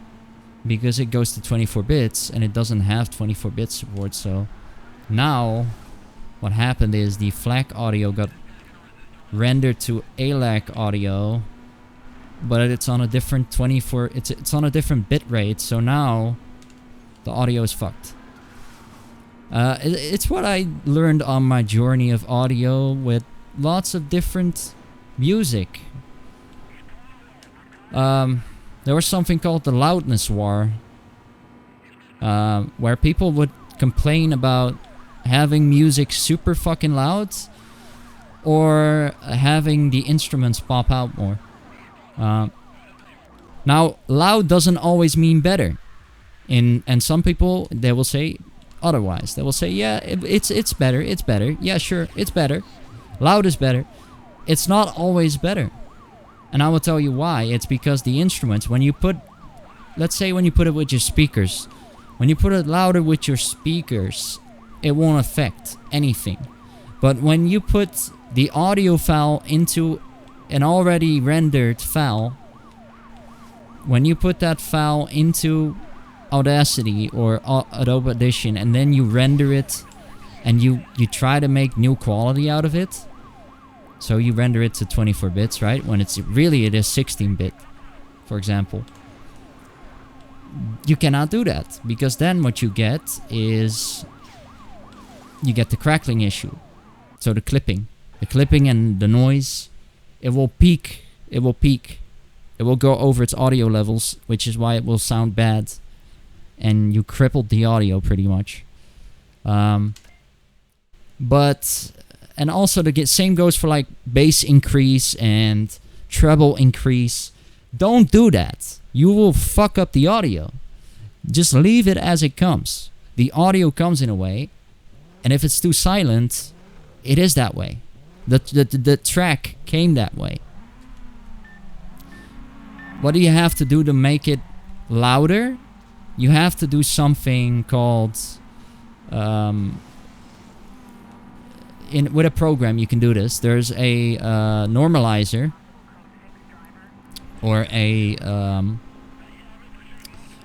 because it goes to 24 bits and it doesn't have 24 bit support. So now what happened is the FLAC audio got rendered to ALAC audio, but it's on a different it's on a different bit rate. So now the audio is fucked. It's what I learned on my journey of audio with lots of different music. There was something called the loudness war, where people would complain about having music super fucking loud or having the instruments pop out more. Now, loud doesn't always mean better. And some people, they will say otherwise. They will say, yeah, it's better. It's better. Yeah, sure, it's better. Loud is better. It's not always better. And I will tell you why. It's because the instruments, when you put, let's say when you put it with your speakers, when you put it louder with your speakers, it won't affect anything. But when you put the audio file into an already rendered file, when you put that file into Audacity or Adobe Audition and then you render it and you try to make new quality out of it, so you render it to 24 bits, right? When it is 16 bit, for example. You cannot do that, because then what you get is you get the crackling issue. So the clipping and the noise, it will peak. It will go over its audio levels, which is why it will sound bad. And you crippled the audio pretty much. And also the same goes for like bass increase and treble increase. Don't do that. You will fuck up the audio. Just leave it as it comes. The audio comes in a way, and if it's too silent, it is that way. The track came that way. What do you have to do to make it louder? You have to do something called with a program you can do this. There's a normalizer, or a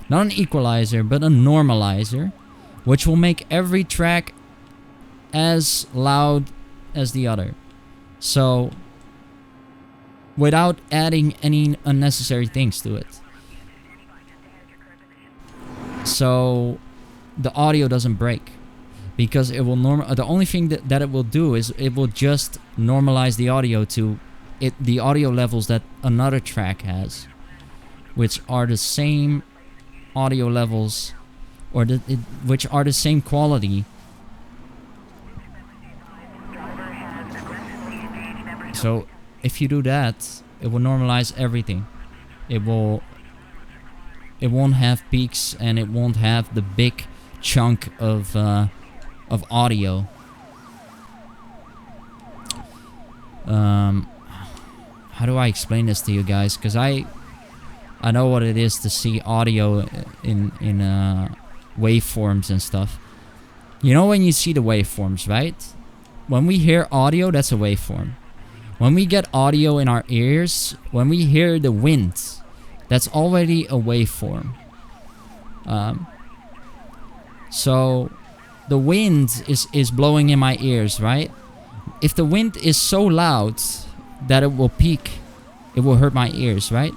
not an equalizer but a normalizer, which will make every track as loud as the other, so without adding any unnecessary things to it, so the audio doesn't break. Because it will the only thing that it will do is it will just normalize the audio to the audio levels that another track has, which are the same audio levels, or which are the same quality. So if you do that, it will normalize everything. It won't have peaks, and it won't have the big chunk of audio. How do I explain this to you guys? Because I know what it is to see audio in waveforms and stuff. You know when you see the waveforms, right? When we hear audio, that's a waveform. When we get audio in our ears, when we hear the wind, that's already a waveform. So the wind is blowing in my ears, right? If the wind is so loud that it will peak, it will hurt my ears, right?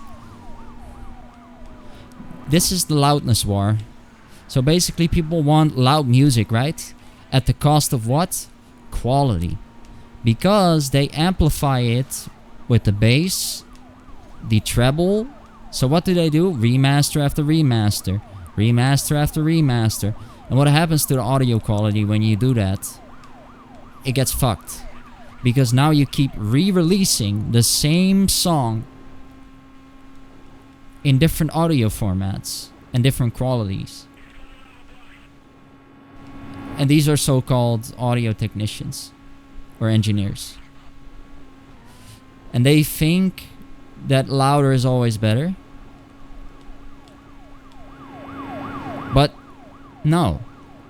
This is the loudness war. So basically people want loud music, right? At the cost of what? Quality. Because they amplify it with the bass, the treble. So what do? Remaster after remaster. Remaster after remaster. And what happens to the audio quality when you do that? It gets fucked. Because now you keep re-releasing the same song in different audio formats and different qualities. And these are so-called audio technicians or engineers. And they think that louder is always better. But no,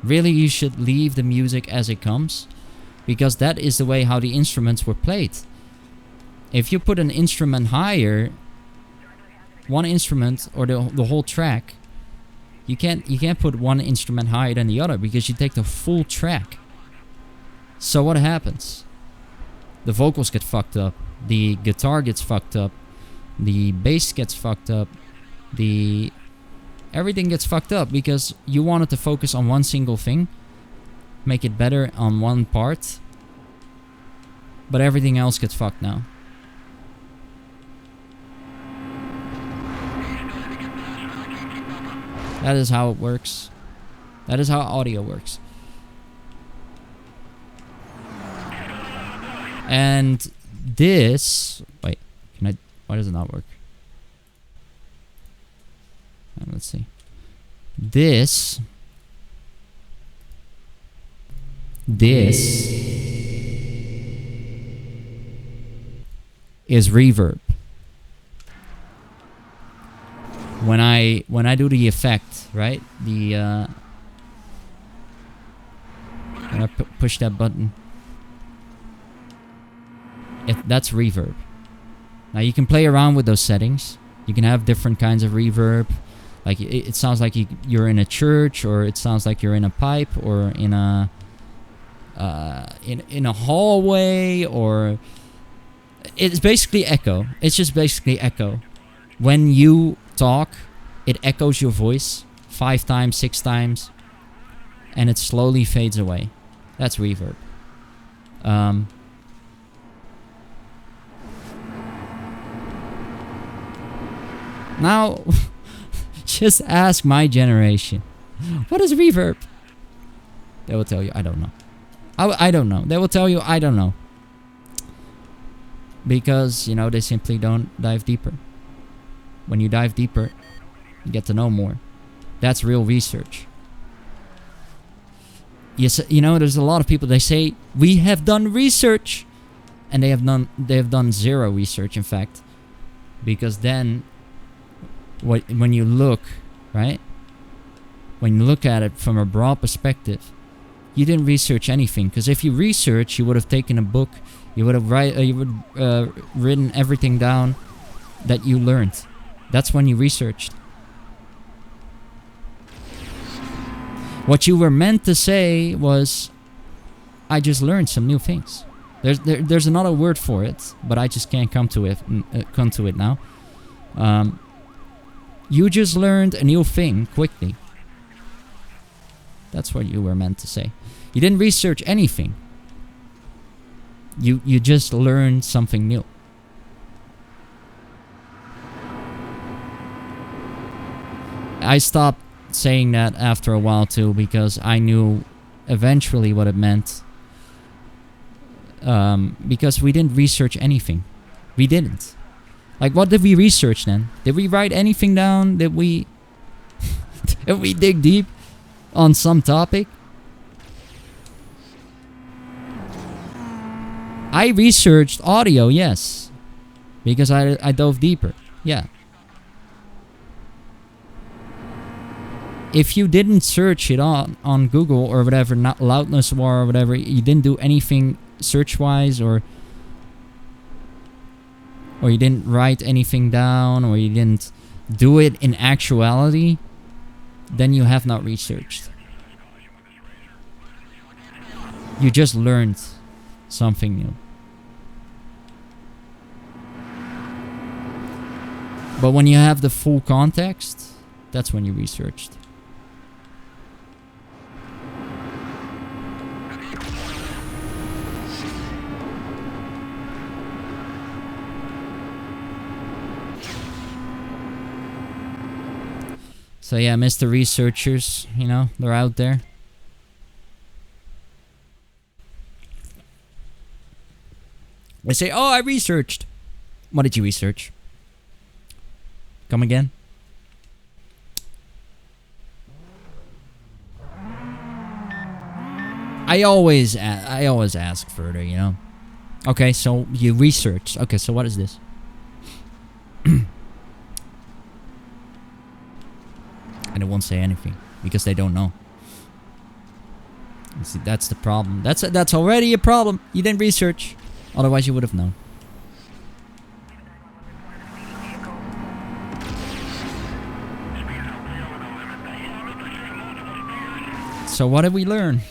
really you should leave the music as it comes, because that is the way how the instruments were played. If you put an instrument higher, one instrument or the whole track, you can't put one instrument higher than the other, because you take the full track. So what happens? The vocals get fucked up, the guitar gets fucked up, the bass gets fucked up, everything gets fucked up, because you wanted to focus on one single thing, make it better on one part, but everything else gets fucked now. That is how it works. That is how audio works. And this... Wait, why does it not work? Let's see. This is reverb. When I do the effect, right? When I push that button, that's reverb. Now you can play around with those settings. You can have different kinds of reverb. Like it sounds like you're in a church, or it sounds like you're in a pipe, or in a in a hallway, or it's basically echo. It's just basically echo. When you talk, it echoes your voice 5 times, 6 times, and it slowly fades away. That's reverb. Now, just ask my generation. What is reverb? They will tell you, I don't know. I don't know. They will tell you, I don't know. Because, you know, they simply don't dive deeper. When you dive deeper, you get to know more. That's real research. Yes, you know, there's a lot of people, they say, we have done research. And they have done zero research, in fact. Because then, when you look, right? When you look at it from a broad perspective, you didn't research anything. Because if you research, you would have taken a book, you would have written everything down that you learned. That's when you researched. What you were meant to say was, I just learned some new things. There's another word for it, but I just can't come to it now. You just learned a new thing quickly. That's what you were meant to say. You didn't research anything. You just learned something new. I stopped saying that after a while too, because I knew eventually what it meant. Because we didn't research anything. We didn't. Like, what did we research then? Did we write anything down? Did we did we dig deep on some topic? I researched audio, yes. Because I dove deeper. Yeah. If you didn't search it on Google or whatever, not Loudness War or whatever, you didn't do anything search-wise, or you didn't write anything down, or you didn't do it in actuality, then you have not researched. You just learned something new. But when you have the full context, that's when you researched. So yeah, Mr. Researchers, you know, they're out there. They say, oh, I researched. What did you research? Come again? I always ask further, you know. Okay, so you researched. Okay, so what is this? And they won't say anything because they don't know. You see, that's the problem. That's already a problem. You didn't research. Otherwise, you would have known. So what did we learn?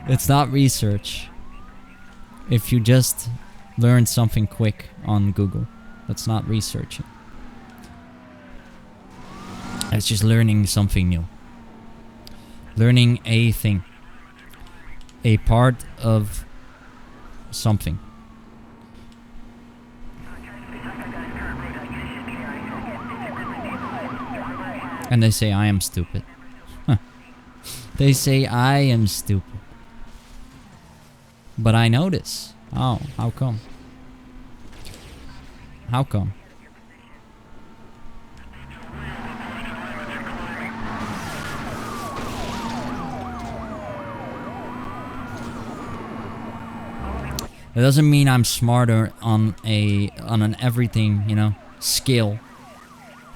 It's not research. If you just learned something quick on Google, that's not researching. It's just learning something new. Learning a thing. A part of something. And they say I am stupid. They say I am stupid. But I know this. Oh, how come? How come? It doesn't mean I'm smarter on an everything, you know, skill.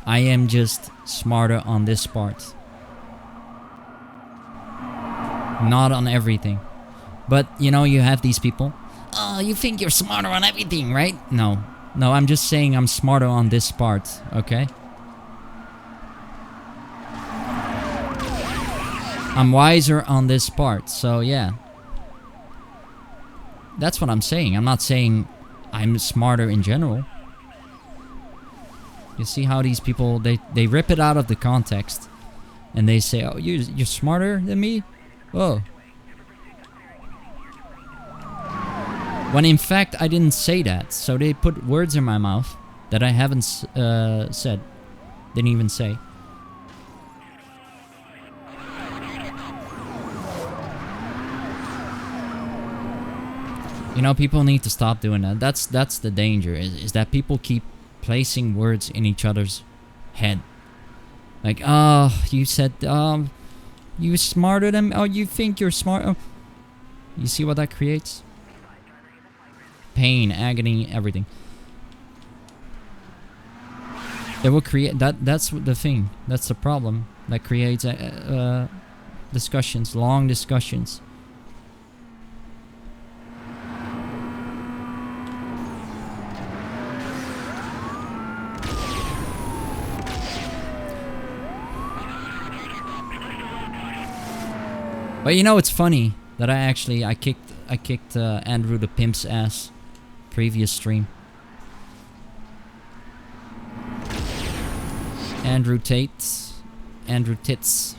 I am just smarter on this part. Not on everything. But, you know, you have these people. Oh, you think you're smarter on everything, right? No. No, I'm just saying I'm smarter on this part, okay? I'm wiser on this part, so yeah. That's what I'm saying. I'm not saying I'm smarter in general. You see how these people, they rip it out of the context. And they say, oh, you're smarter than me? Oh. When in fact, I didn't say that. So they put words in my mouth that I haven't said. Didn't even say. You know, people need to stop doing that. That's the danger, is that people keep placing words in each other's head. Like, oh, you said, you smarter than, oh, you think you're smart. Oh. You see what that creates? Pain, agony, everything. It will create, that's the thing. That's the problem. That creates discussions, long discussions. But you know, it's funny that I kicked Andrew the Pimp's ass previous stream. Andrew Tate, Andrew Tits.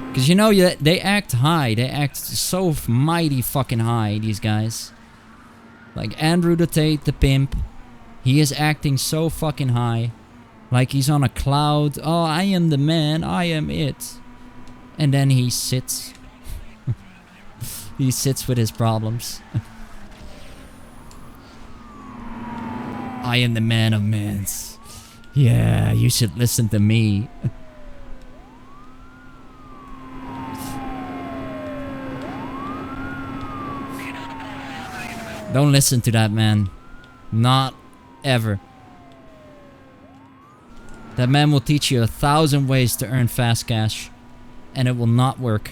Because you know, they act high. They act so mighty fucking high, these guys. Like Andrew the Tate, the pimp. He is acting so fucking high. Like he's on a cloud. Oh, I am the man. I am it. And then he sits. He sits with his problems. I am the man of mans. Yeah, you should listen to me. Don't listen to that man. Not ever. That man will teach you 1,000 ways to earn fast cash. And it will not work.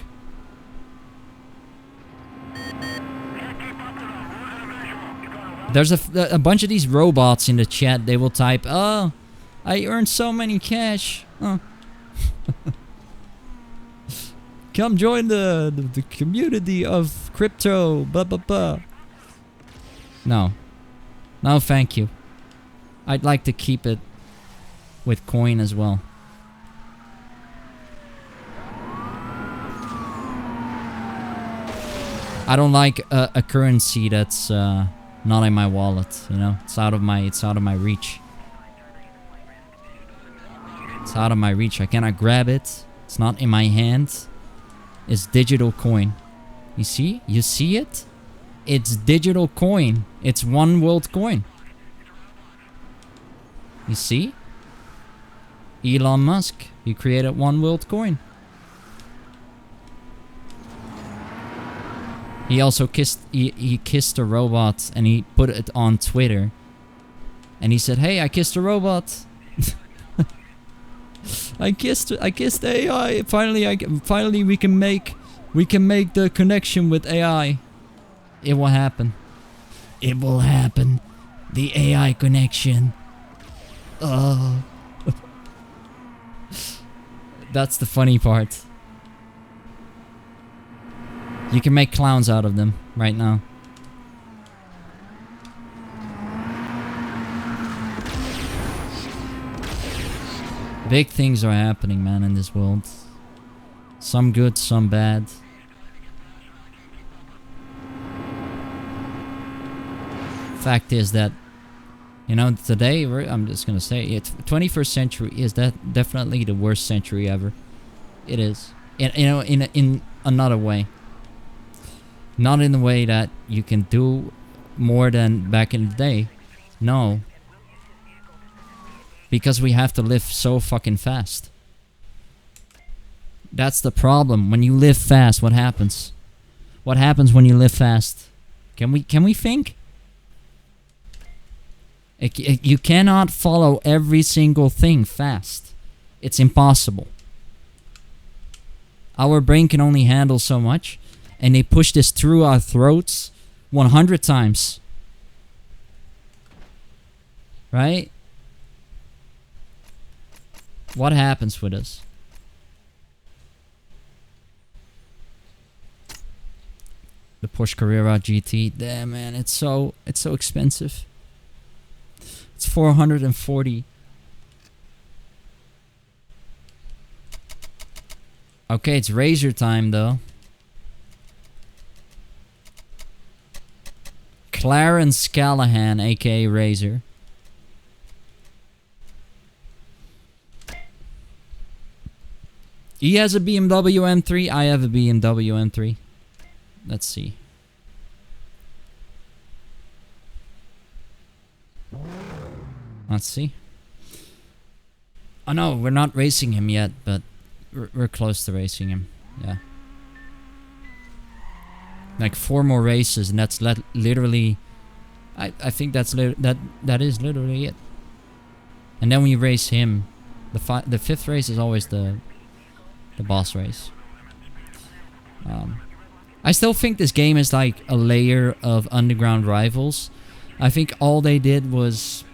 There's a bunch of these robots in the chat. They will type, oh, I earned so many cash. Oh. Come join the community of crypto. Blah, blah, blah. No. No, thank you. I'd like to keep it with coin as well. I don't like a currency that's not in my wallet, you know? It's out of my reach. It's out of my reach. I cannot grab it. It's not in my hand. It's digital coin. You see? You see it? It's digital coin. It's one world coin. You see? Elon Musk, he created one world coin. He also kissed he kissed a robot and he put it on Twitter. And he said, "Hey, I kissed a robot." I kissed AI. Finally we can make the connection with AI. It will happen. It will happen. The AI connection. Oh. That's the funny part. You can make clowns out of them right now. Big things are happening, man, in this world. Some good, some bad. Fact is that, you know, today I'm just gonna say it. 21st century is definitely the worst century ever. It is, in another way. Not in the way that you can do more than back in the day. No. because we have to live so fucking fast. That's the problem. When you live fast, what happens? What happens when you live fast? Can we think? You cannot follow every single thing fast. It's impossible. Our brain can only handle so much, and they push this through our throats 100 times. Right? What happens with us? The Porsche Carrera GT. Damn, man, it's so expensive. It's 440. Okay, it's Razor time though. Clarence Callahan, aka Razor. He has a BMW M3. I have a BMW M3. Let's see. Let's see. Oh no, we're not racing him yet, but we're close to racing him. Yeah. Like 4 more races, and that's literally. I think that is literally it. And then when you race him, the 5th race is always the boss race. I still think this game is like a layer of Underground Rivals. I think all they did was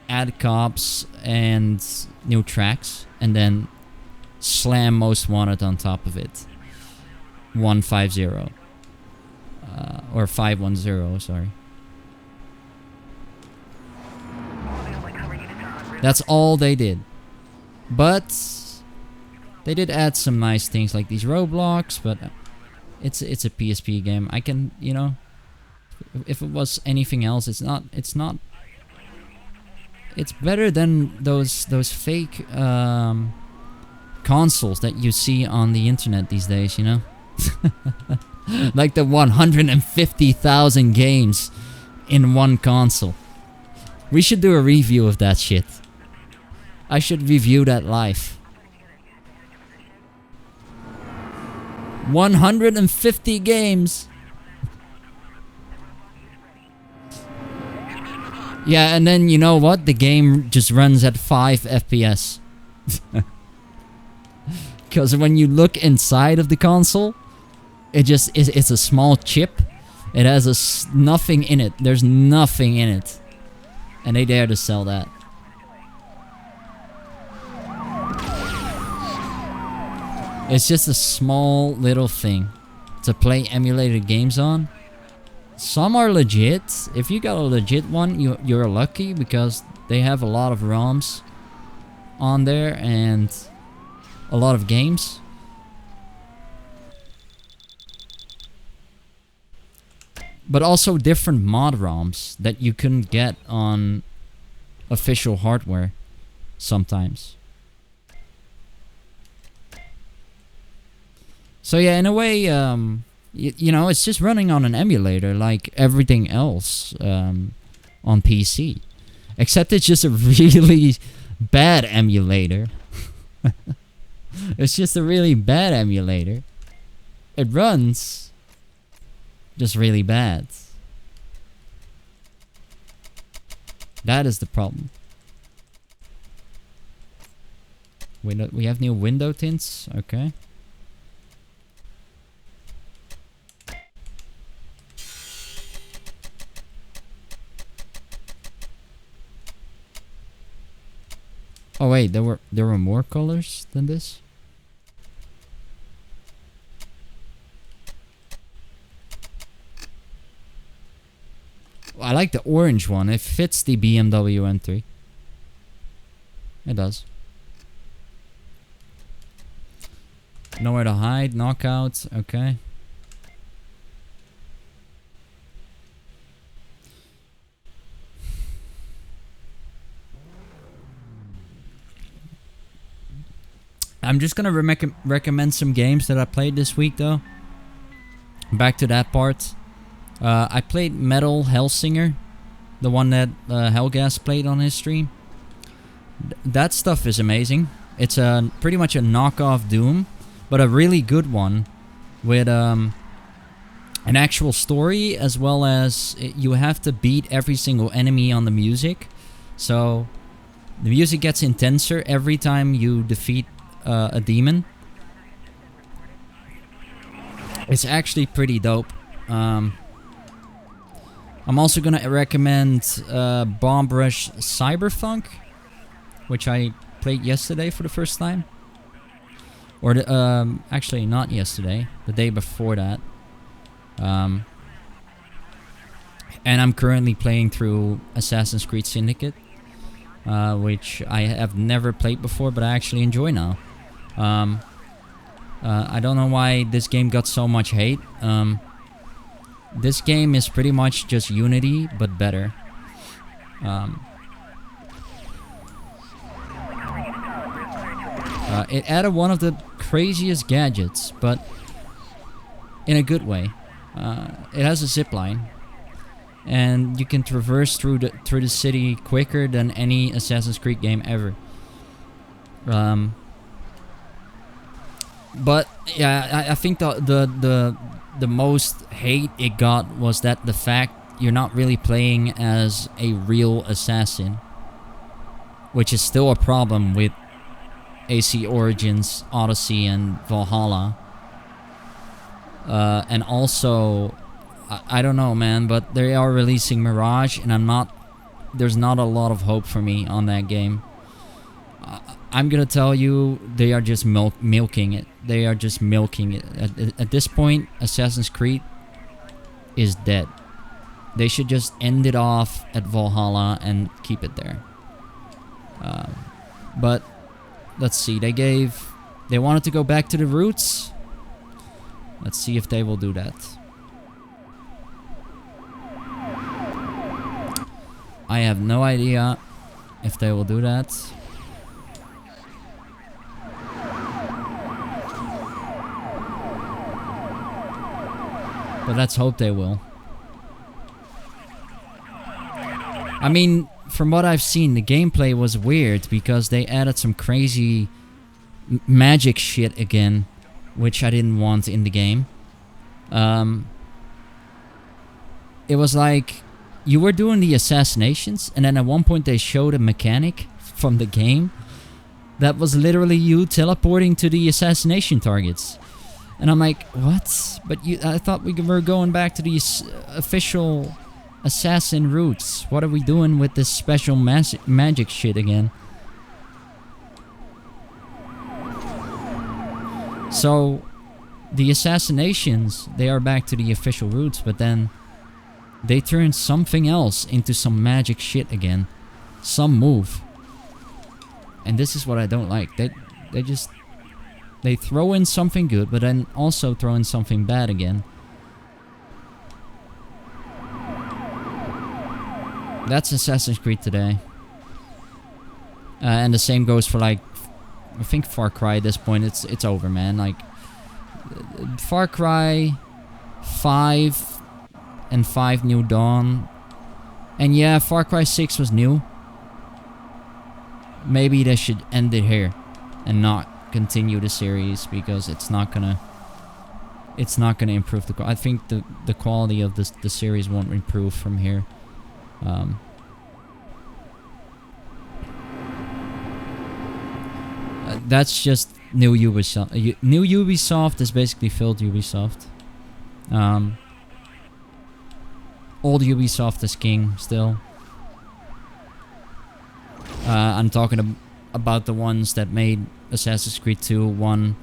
add cops and new tracks, and then slam Most Wanted on top of it. 150. Or 510, sorry. That's all they did. But they did add some nice things like these roadblocks, but it's a PSP game. I can, you know, if it was anything else, it's not. It's better than those fake consoles that you see on the internet these days, you know? Like the 150,000 games in one console. We should do a review of that shit. I should review that live. 150 games. Yeah, and then you know what? The game just runs at 5 FPS. Because when you look inside of the console, it's a small chip. It has nothing in it. There's nothing in it. And they dare to sell that. It's just a small little thing to play emulated games on. Some are legit. If you got a legit one, you're lucky because they have a lot of ROMs on there and a lot of games. But also different mod ROMs that you couldn't get on official hardware sometimes. So yeah, in a way, you know, it's just running on an emulator like everything else on PC. Except it's just a really bad emulator. It's just a really bad emulator. It runs just really bad. That is the problem. We have new window tints, okay. Oh wait, there were more colors than this? I like the orange one. It fits the BMW M3. It does. Nowhere to hide, knockouts, okay. I'm just gonna recommend some games that I played this week though. Back to that part. I played Metal Hellsinger, the one that Helgas played on his stream. That stuff is amazing. It's a pretty much a knockoff Doom, but a really good one with an actual story, as well as you have to beat every single enemy on the music. So the music gets intenser every time you defeat a demon. It's actually pretty dope. I'm also gonna recommend Bomb Rush Cyberpunk, which I played yesterday for the first time. Or actually not yesterday, the day before that. And I'm currently playing through Assassin's Creed Syndicate, which I have never played before, but I actually enjoy now. I don't know why this game got so much hate. This game is pretty much just Unity, but better. It added one of the craziest gadgets, but in a good way. It has a zipline, and you can traverse through the city quicker than any Assassin's Creed game ever. But yeah, I think the most hate it got was that the fact you're not really playing as a real assassin, which is still a problem with AC Origins, Odyssey, and Valhalla. And also, I don't know, man, but they are releasing Mirage, and there's not a lot of hope for me on that game. I'm gonna tell you, they are just milking it. They are just milking it. At this point, Assassin's Creed is dead. They should just end it off at Valhalla and keep it there. But let's see. They wanted to go back to the roots. Let's see if they will do that. I have no idea if they will do that. But let's hope they will. I mean, from what I've seen, the gameplay was weird because they added some crazy magic shit again, which I didn't want in the game. It was like you were doing the assassinations, and then at one point they showed a mechanic from the game that was literally you teleporting to the assassination targets. And I'm like, what? But I thought we were going back to these official assassin roots. What are we doing with this special magic shit again? So, the assassinations, they are back to the official roots, but then they turn something else into some magic shit again. Some move. And this is what I don't like. They throw in something good, but then also throw in something bad again. That's Assassin's Creed today. And the same goes for, like, I think Far Cry at this point. It's over, man. Like, Far Cry 5 and 5 New Dawn. And yeah, Far Cry 6 was new. Maybe they should end it here and not continue the series, because it's not gonna improve the quality. I think the quality of the series won't improve from here. That's just new Ubisoft. New Ubisoft is basically filled Ubisoft. Old Ubisoft is king still. I'm talking about the ones that made Assassin's Creed 2, 1,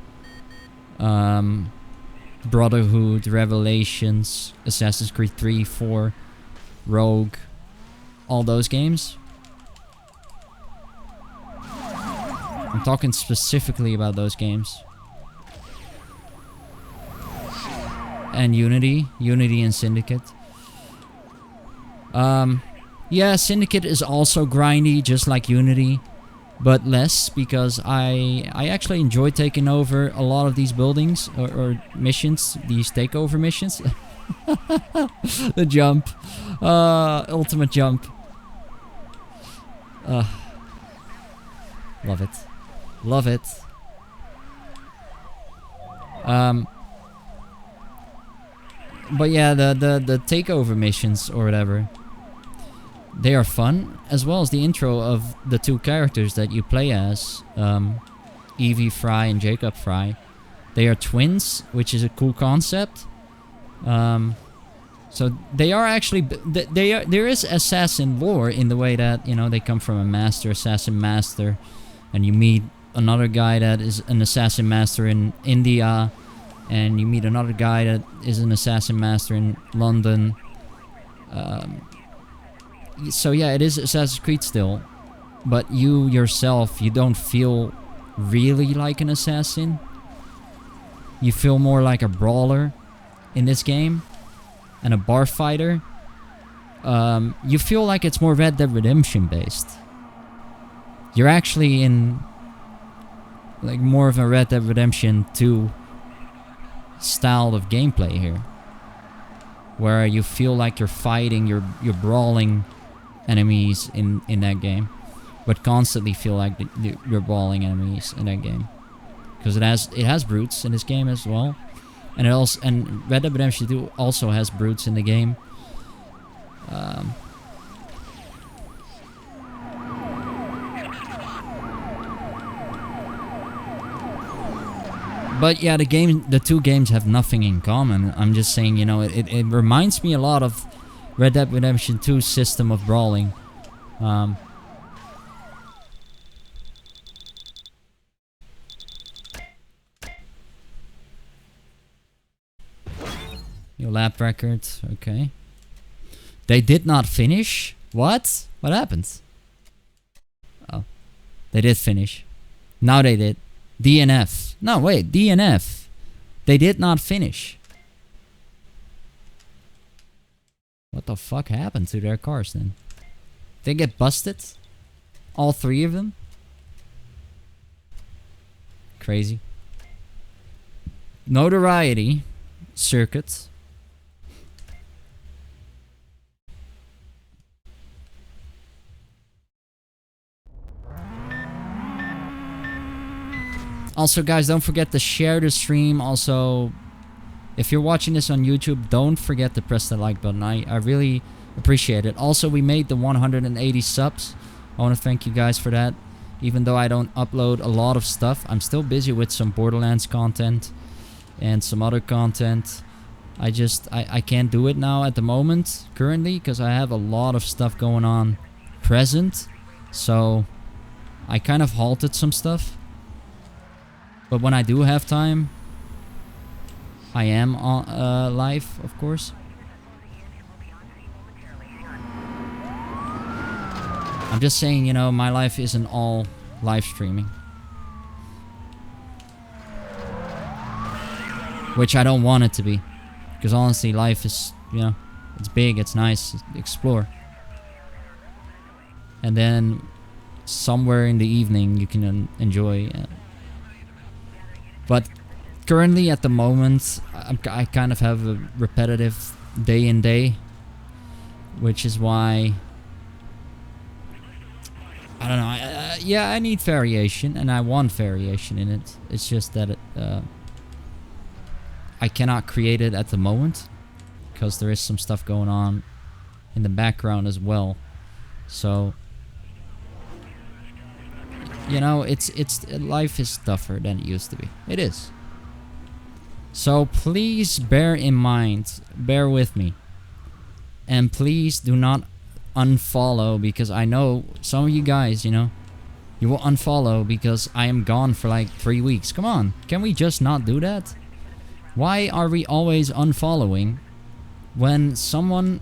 Brotherhood, Revelations, Assassin's Creed 3, 4, Rogue, all those games. I'm talking specifically about those games. And Unity and Syndicate. Yeah, Syndicate is also grindy, just like Unity, but less, because I actually enjoy taking over a lot of these buildings or missions, these takeover missions. The jump, ultimate jump. Love it. Love it. But yeah, the takeover missions or whatever, they are fun, as well as the intro of the two characters that you play as, Evie Fry and Jacob Fry. They are twins, which is a cool concept. So they are actually, there is assassin lore in the way that, you know, they come from a master, assassin master, and you meet another guy that is an assassin master in India, and you meet another guy that is an assassin master in London. So yeah, it is Assassin's Creed still, but you yourself, you don't feel really like an assassin. You feel more like a brawler in this game, and a bar fighter. You feel like it's more Red Dead Redemption based. You're actually in like more of a Red Dead Redemption 2 style of gameplay here, where you feel like you're fighting, you're brawling enemies in that game, but constantly feel like you're brawling enemies in that game, because it has brutes in this game as well, and Red Dead Redemption 2 also has brutes in the game. But yeah, the two games have nothing in common. I'm just saying, you know, it reminds me a lot of Red Dead Redemption 2's system of brawling. Your lap record, okay. They did not finish? What? What happened? Oh. They did finish. Now they did. DNF. No, wait, DNF. They did not finish. What the fuck happened to their cars then? They get busted? All three of them? Crazy. Notoriety. Circuit. Also, guys, don't forget to share the stream. Also, if you're watching this on YouTube, don't forget to press the like button. I really appreciate it. Also, we made the 180 subs. I want to thank you guys for that. Even though I don't upload a lot of stuff, I'm still busy with some Borderlands content and some other content. I can't do it now at the moment, currently, because I have a lot of stuff going on present. So, I kind of halted some stuff. But when I do have time, I am on live, of course. I'm just saying, you know, my life isn't all live streaming. Which I don't want it to be. Because honestly, life is, you know, it's big, it's nice, explore. And then somewhere in the evening you can enjoy. But currently, at the moment, I kind of have a repetitive day in day, which is why I don't know. Yeah, I need variation, and I want variation in it. It's just that I cannot create it at the moment because there is some stuff going on in the background as well. So, you know, life is tougher than it used to be. It is. So please bear in mind, bear with me. And please do not unfollow, because I know some of you guys, you know, you will unfollow because I am gone for like 3 weeks. Come on, can we just not do that? Why are we always unfollowing when someone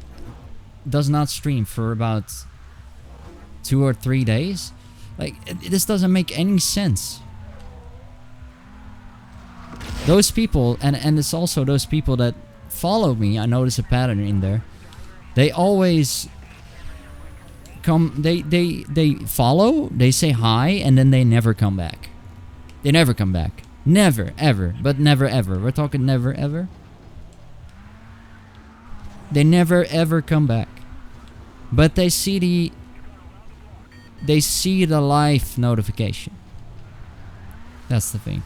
does not stream for about 2 or 3 days? Like, this doesn't make any sense. Those people, and it's also those people that follow me, I notice a pattern in there. They always come, they follow, they say hi, and then they never come back. They never come back. Never, ever. But never, ever. We're talking never, ever. They never, ever come back. But they see they see the live notification. That's the thing.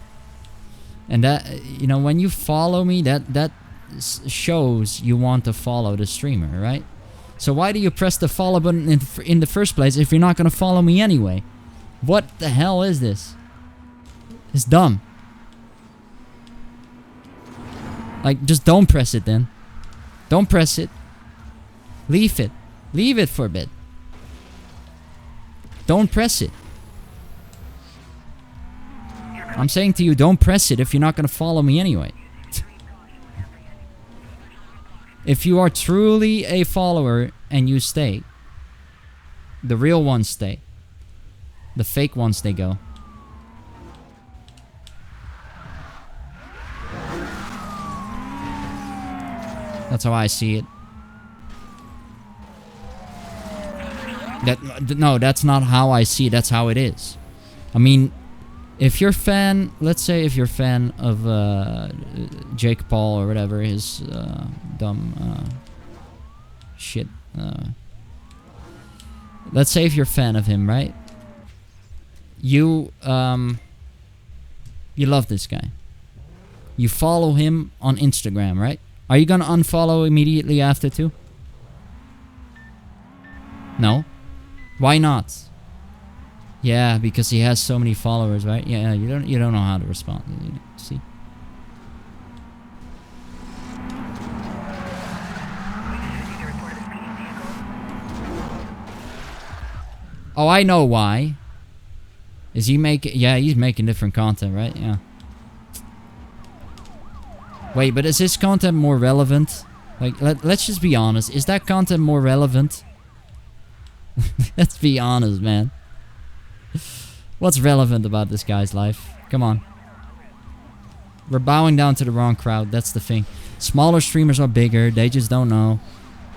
And that, you know, when you follow me, that shows you want to follow the streamer, right? So why do you press the follow button in the first place if you're not gonna follow me anyway? What the hell is this? It's dumb. Like, just don't press it then. Don't press it. Leave it. Leave it for a bit. Don't press it. I'm saying to you, don't press it if you're not gonna follow me anyway. If you are truly a follower and you stay, the real ones stay. The fake ones, they go. That's how I see it. No, that's not how I see it. That's how it is. I mean, if you're a fan, let's say if you're a fan of Jake Paul or whatever, his dumb shit. Let's say if you're a fan of him, right? You love this guy. You follow him on Instagram, right? Are you gonna unfollow immediately after too? No? Why not? Yeah, because he has so many followers, right? Yeah, you don't know how to respond. See? Oh, I know why. Is he making... Yeah, he's making different content, right? Yeah. Wait, but is his content more relevant? Like, let's just be honest. Is that content more relevant? Let's be honest, man. What's relevant about this guy's life? Come on. We're bowing down to the wrong crowd. That's the thing. Smaller streamers are bigger. They just don't know.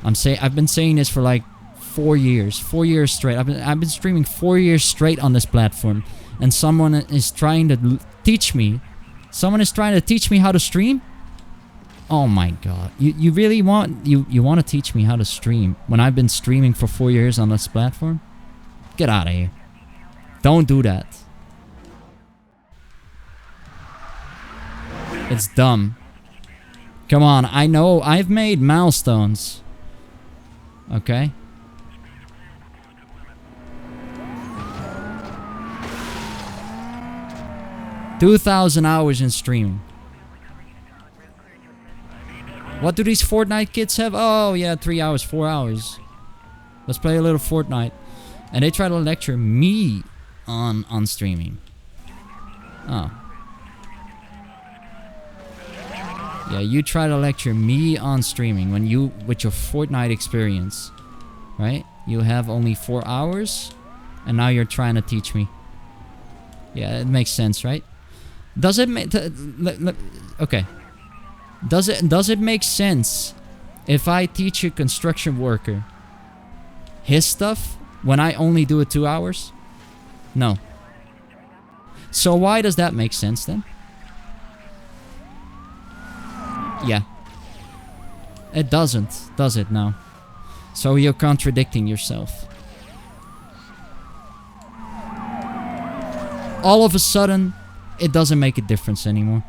I've been saying this for like 4 years. 4 years straight. I've been streaming 4 years straight on this platform. And someone is trying to teach me. Someone is trying to teach me how to stream? Oh my god. You really want... You want to teach me how to stream when I've been streaming for 4 years on this platform? Get out of here. Don't do that. It's dumb. Come on, I know I've made milestones. Okay? $2,000 hours in streaming. What do these Fortnite kids have? Oh yeah, 3 hours, 4 hours. Let's play a little Fortnite. And they try to lecture me on streaming. Oh. Yeah, you try to lecture me on streaming when you, with your Fortnite experience, right? You have only 4 hours, and now you're trying to teach me. Yeah, it makes sense, right? Does it make... Okay. Does it make sense if I teach a construction worker his stuff when I only do it 2 hours? No. So why does that make sense then? Yeah. It doesn't, does it now? So you're contradicting yourself. All of a sudden, it doesn't make a difference anymore.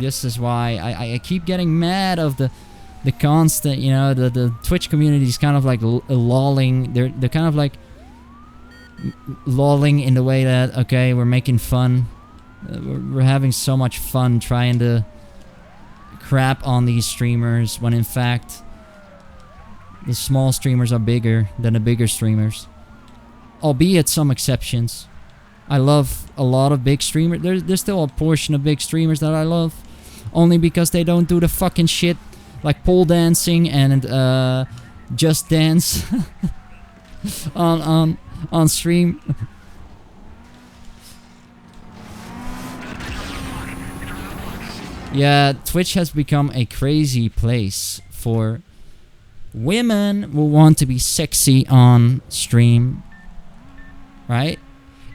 This is why I keep getting mad of the constant, you know, the Twitch community is kind of like lolling. They're kind of like lolling in the way that, okay, we're making fun. We're having so much fun trying to crap on these streamers when in fact the small streamers are bigger than the bigger streamers. Albeit some exceptions. I love a lot of big streamers. There's still a portion of big streamers that I love. Only because they don't do the fucking shit like pole dancing and Just Dance on stream. Yeah, Twitch has become a crazy place for women who want to be sexy on stream. Right?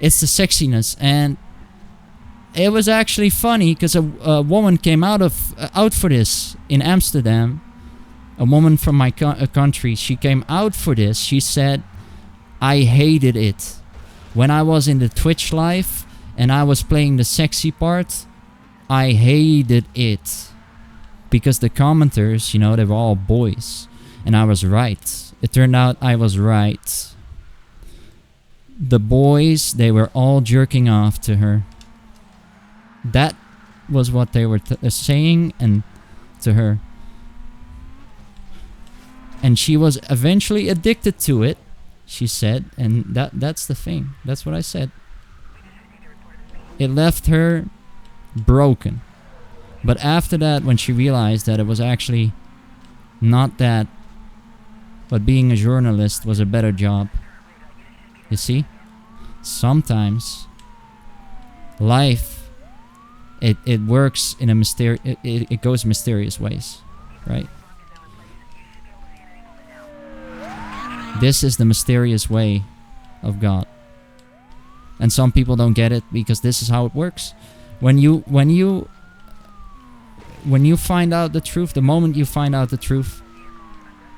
It's the sexiness, and It was actually funny because a woman came out for this in Amsterdam. A woman from my country. She came out for this. She said, "I hated it when I was in the Twitch live and I was playing the sexy part. I hated it because the commenters, you know, they were all boys, and I was right. It turned out I was right. The boys, they were all jerking off to her. That was what they were saying and to her. And she was eventually addicted to it, she said, and that's the thing. That's what I said. It left her broken. But after that, when she realized that it was actually not that, but being a journalist was a better job. You see? Sometimes life, it works in a it goes mysterious ways, right? This is the mysterious way of God. And some people don't get it because this is how it works. When you find out the truth, the moment you find out the truth,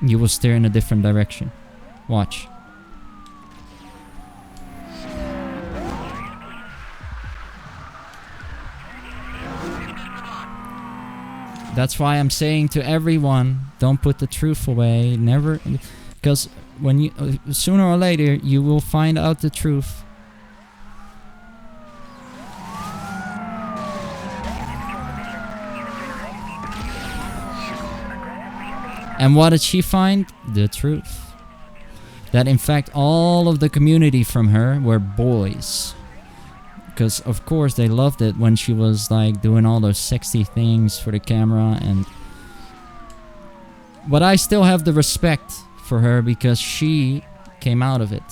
you will steer in a different direction. Watch. That's why I'm saying to everyone, don't put the truth away. Never, because when you sooner or later you will find out the truth. And what did she find? The truth. That in fact all of the community from her were boys. Because of course they loved it when she was like doing all those sexy things for the camera. But I still have the respect for her because she came out of it.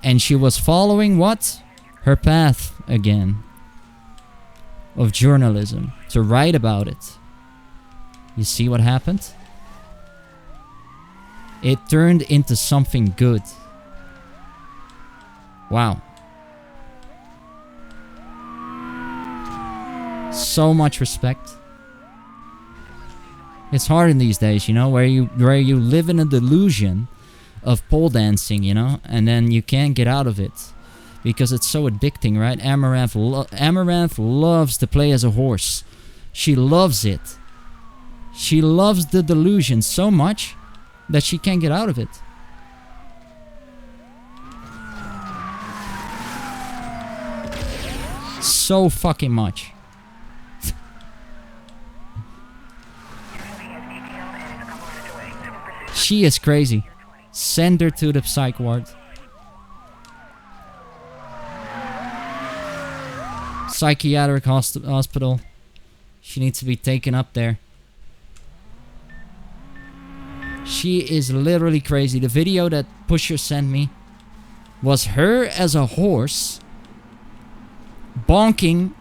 And she was following what? Her path again. Of journalism. To write about it. You see what happened? It turned into something good. Wow. So much respect. It's hard in these days, you know, where you live in a delusion of pole dancing, you know, and then you can't get out of it because it's so addicting, right? Amaranth loves to play as a horse. She loves it. She loves the delusion so much that she can't get out of it. So fucking much. She is crazy. Send her to the psych ward. Psychiatric hospital. She needs to be taken up there. She is literally crazy. The video that Pusher sent me was her as a horse bonking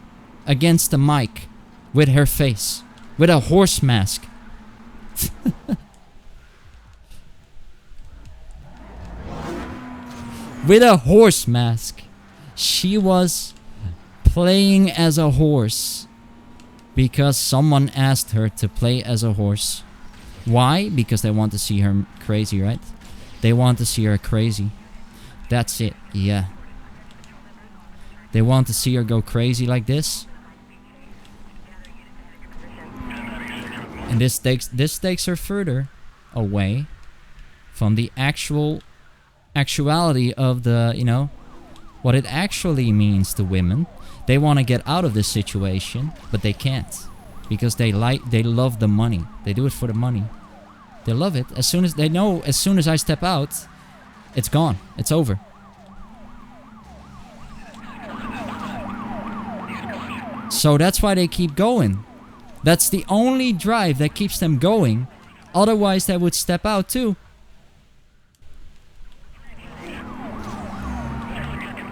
against the mic with her face. With a horse mask. With a horse mask. She was playing as a horse because someone asked her to play as a horse. Why? Because they want to see her crazy, right? They want to see her crazy. That's it, yeah. They want to see her go crazy like this. And this takes her further away from the actuality of the, you know, what it actually means to women. They want to get out of this situation, but they can't. Because they love the money. They do it for the money. They love it. As soon as they know, as soon as I step out, it's gone. It's over. So that's why they keep going. That's the only drive that keeps them going. Otherwise, they would step out too.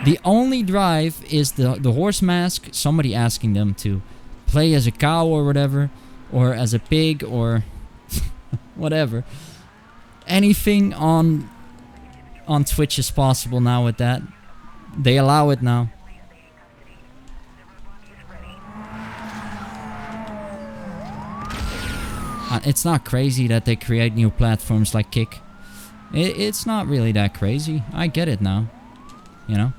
The only drive is the horse mask. Somebody asking them to play as a cow or whatever, or as a pig or whatever. Anything on Twitch is possible now with that. They allow it now. It's not crazy that they create new platforms like Kick. It's not really that crazy. I get it now. You know?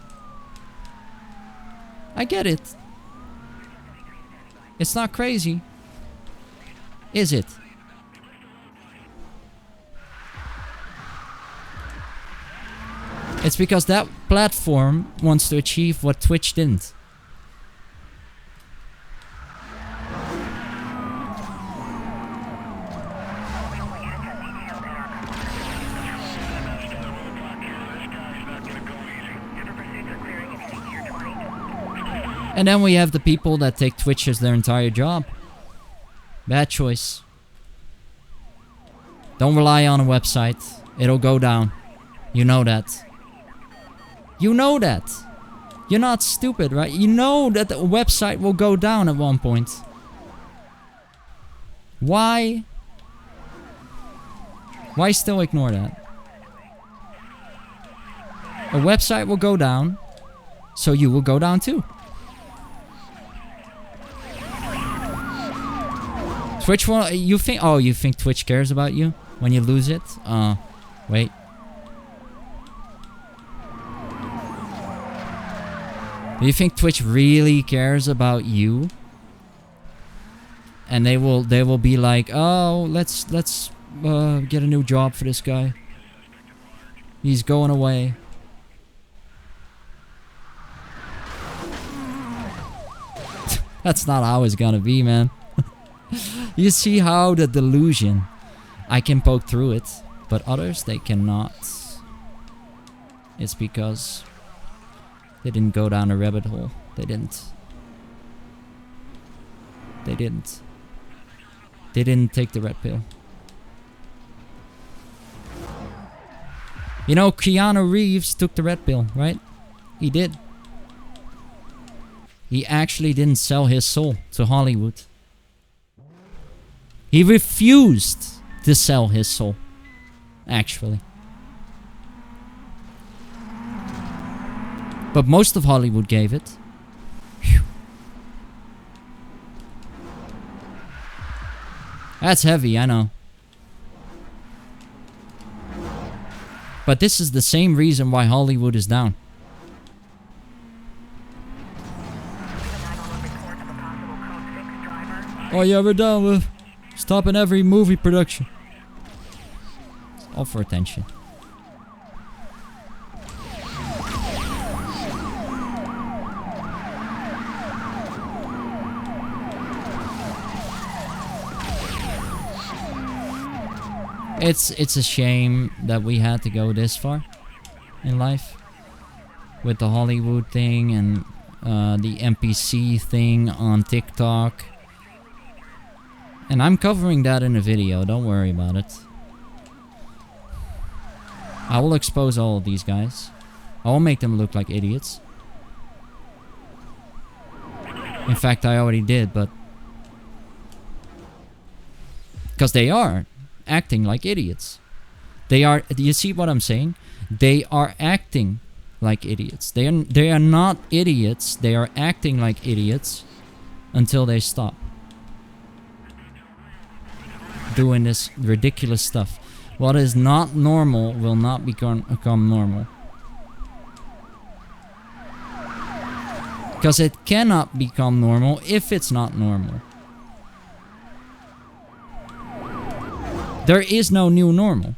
I get it. It's not crazy. Is it? It's because that platform wants to achieve what Twitch didn't. And then we have the people that take Twitch as their entire job. Bad choice. Don't rely on a website. It'll go down. You know that. You know that. You're not stupid, right? You know that the website will go down at one point. Why? Why still ignore that? A website will go down, so you will go down too. Twitch will, you think Twitch cares about you when you lose it? Wait. Do you think Twitch really cares about you? And they will be like, oh, let's get a new job for this guy. He's going away. That's not how it's gonna be, man. You see how the delusion, I can poke through it, but others, they cannot. It's because they didn't go down a rabbit hole. They didn't. They didn't. They didn't take the red pill. You know, Keanu Reeves took the red pill, right? He did. He actually didn't sell his soul to Hollywood. He refused to sell his soul, actually. But most of Hollywood gave it. Whew. That's heavy, I know. But this is the same reason why Hollywood is down. Oh yeah, we're down with stopping every movie production. All for attention. It's a shame that we had to go this far in life with the Hollywood thing and the NPC thing on TikTok. And I'm covering that in a video, don't worry about it. I will expose all of these guys. I will make them look like idiots. In fact, I already did, but... because they are acting like idiots. They are... do you see what I'm saying? They are acting like idiots. They are not idiots. They are acting like idiots until they stop doing this ridiculous stuff. What is not normal will not become normal. Because it cannot become normal if it's not normal. There is no new normal.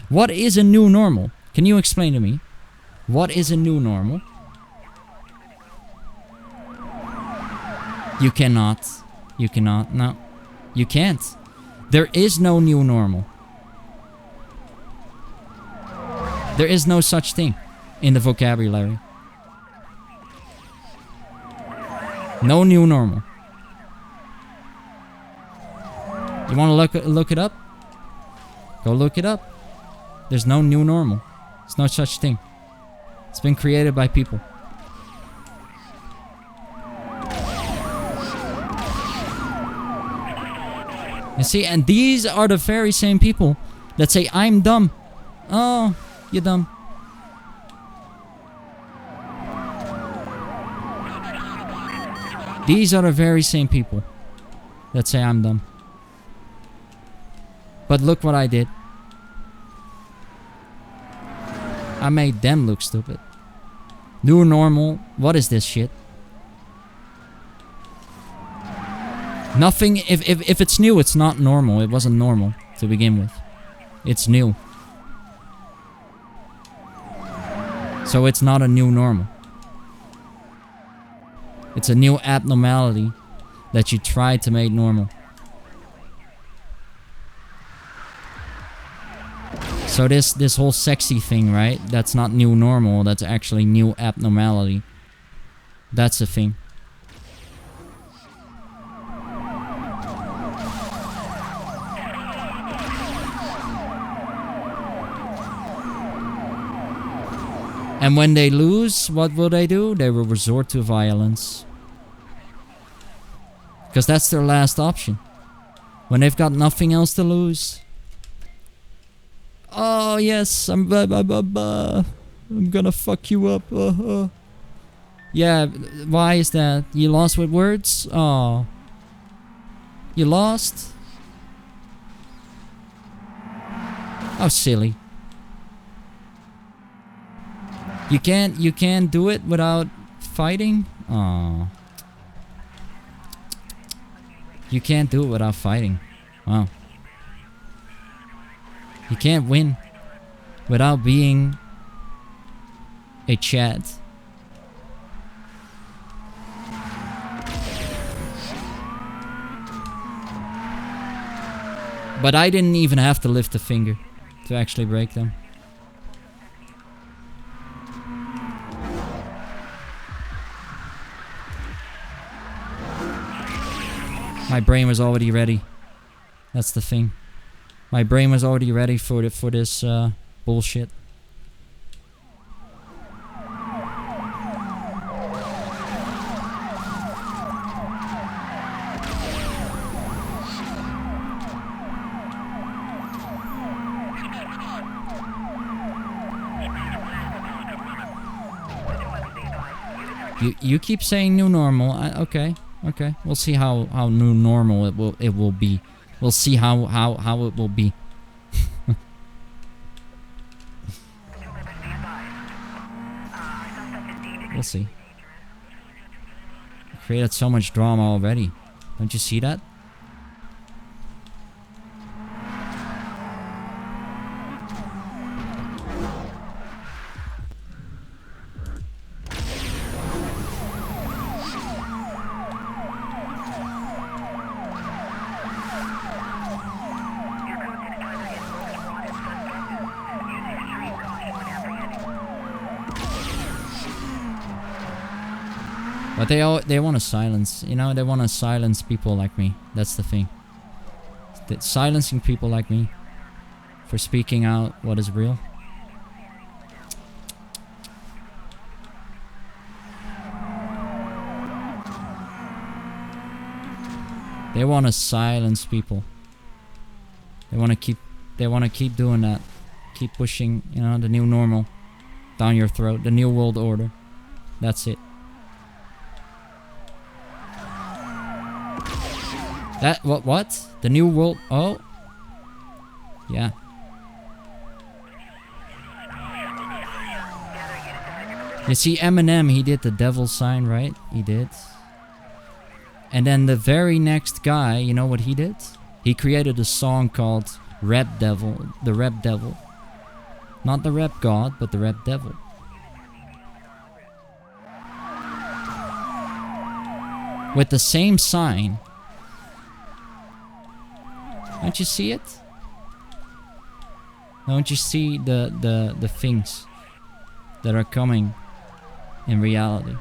What is a new normal? Can you explain to me? What is a new normal? You cannot. You cannot. No. You can't. There is no new normal. There is no such thing in the vocabulary. No new normal. You want to look it up? Go look it up. There's no new normal. There's no such thing. It's been created by people. You see, and these are the very same people that say, I'm dumb. Oh, you're dumb. These are the very same people that say I'm dumb. But look what I did. I made them look stupid. New normal. What is this shit? Nothing. If it's new, it's not normal. It wasn't normal to begin with. It's new. So it's not a new normal. It's a new abnormality that you try to make normal. So this whole sexy thing, right? That's not new normal. That's actually new abnormality. That's the thing. And when they lose, what will they do? They will resort to violence. Because that's their last option. When they've got nothing else to lose. Oh yes, I'm gonna fuck you up. Yeah, why is that? You lost with words? Oh. You lost? Oh, silly. You can't do it without fighting? Oh. You can't do it without fighting. Wow. You can't win without being a Chad. But I didn't even have to lift a finger to actually break them. My brain was already ready. That's the thing. My brain was already ready for this bullshit. You keep saying new normal. Okay. Okay, we'll see how new normal it will be. We'll see how it will be. We'll see. Created so much drama already. Don't you see that? But they want to silence, you know, they want to silence people like me. That's the thing. Silencing people like me for speaking out what is real. They want to silence people. They want to keep doing that. Keep pushing, you know, the new normal down your throat, the new world order. That's it. That what? The new world? Oh, yeah. You see, Eminem, he did the devil sign, right? He did. And then the very next guy, you know what he did? He created a song called Rap Devil, the Rap Devil. Not the Rap God, but the Rap Devil. With the same sign. Don't you see it? Don't you see the things that are coming in reality?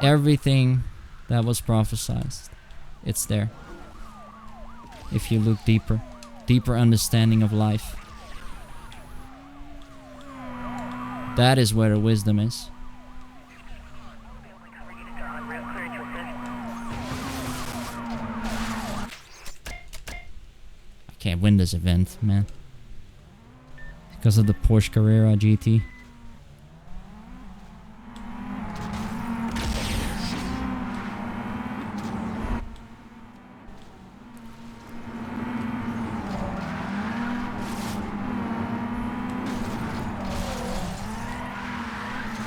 Everything that was prophesied, it's there. If you look deeper, deeper understanding of life. That is where the wisdom is. Can't win this event, man. Because of the Porsche Carrera GT.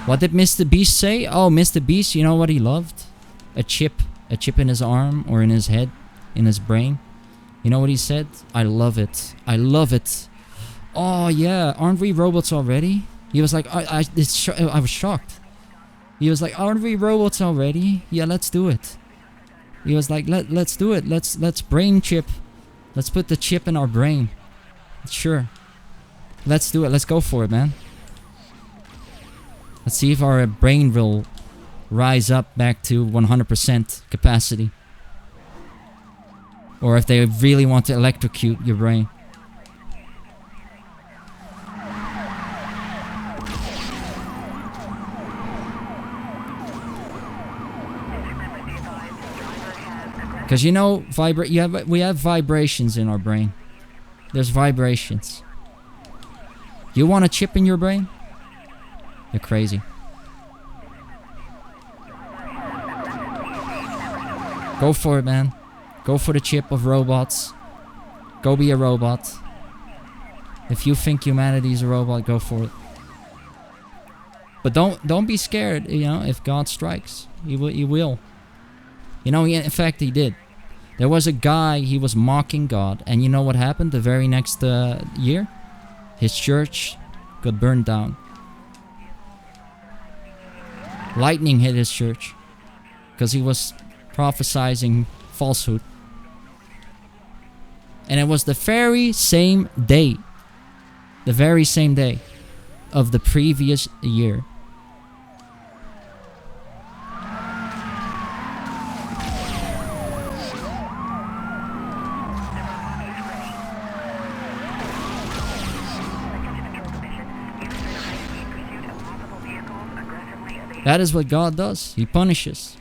What did Mr. Beast say? Oh, Mr. Beast, you know what he loved? A chip in his arm or in his head, in his brain. You know what he said? I love it. I love it. Oh yeah, aren't we robots already? He was like, I was shocked. He was like, aren't we robots already? Yeah, let's do it. He was like, let's do it. Let's brain chip. Let's put the chip in our brain. Sure. Let's do it. Let's go for it, man. Let's see if our brain will rise up back to 100% capacity. Or if they really want to electrocute your brain. Because you know, we have vibrations in our brain. There's vibrations. You want a chip in your brain? You're crazy. Go for it, man. Go for the chip of robots. Go be a robot. If you think humanity is a robot, go for it. But don't be scared, you know, if God strikes. He will. You know, in fact, he did. There was a guy, he was mocking God. And you know what happened the very next year? His church got burned down. Lightning hit his church. Because he was prophesying falsehood. And it was the very same day. The very same day of the previous year. That is what God does. He punishes.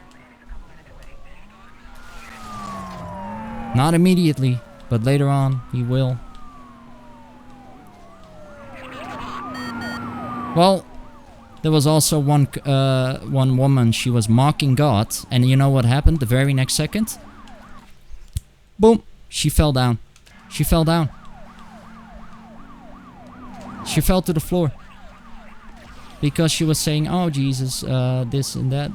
Not immediately, but later on, he will. Well, there was also one woman, she was mocking God, and you know what happened the very next second? Boom! She fell down. She fell down. She fell to the floor. Because she was saying, oh Jesus, this and that.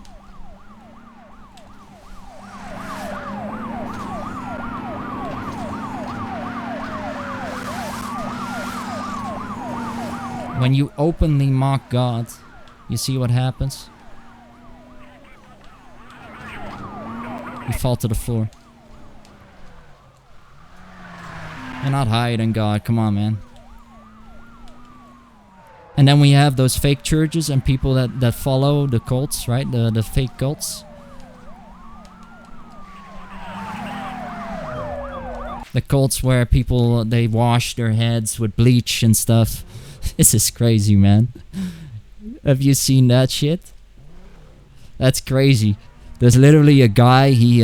When you openly mock God, you see what happens? You fall to the floor. You're not higher than God, come on, man. And then we have those fake churches and people that follow the cults, right? The fake cults. The cults where people, they wash their heads with bleach and stuff. This is crazy, man. Have you seen that shit? That's crazy. There's literally a guy, he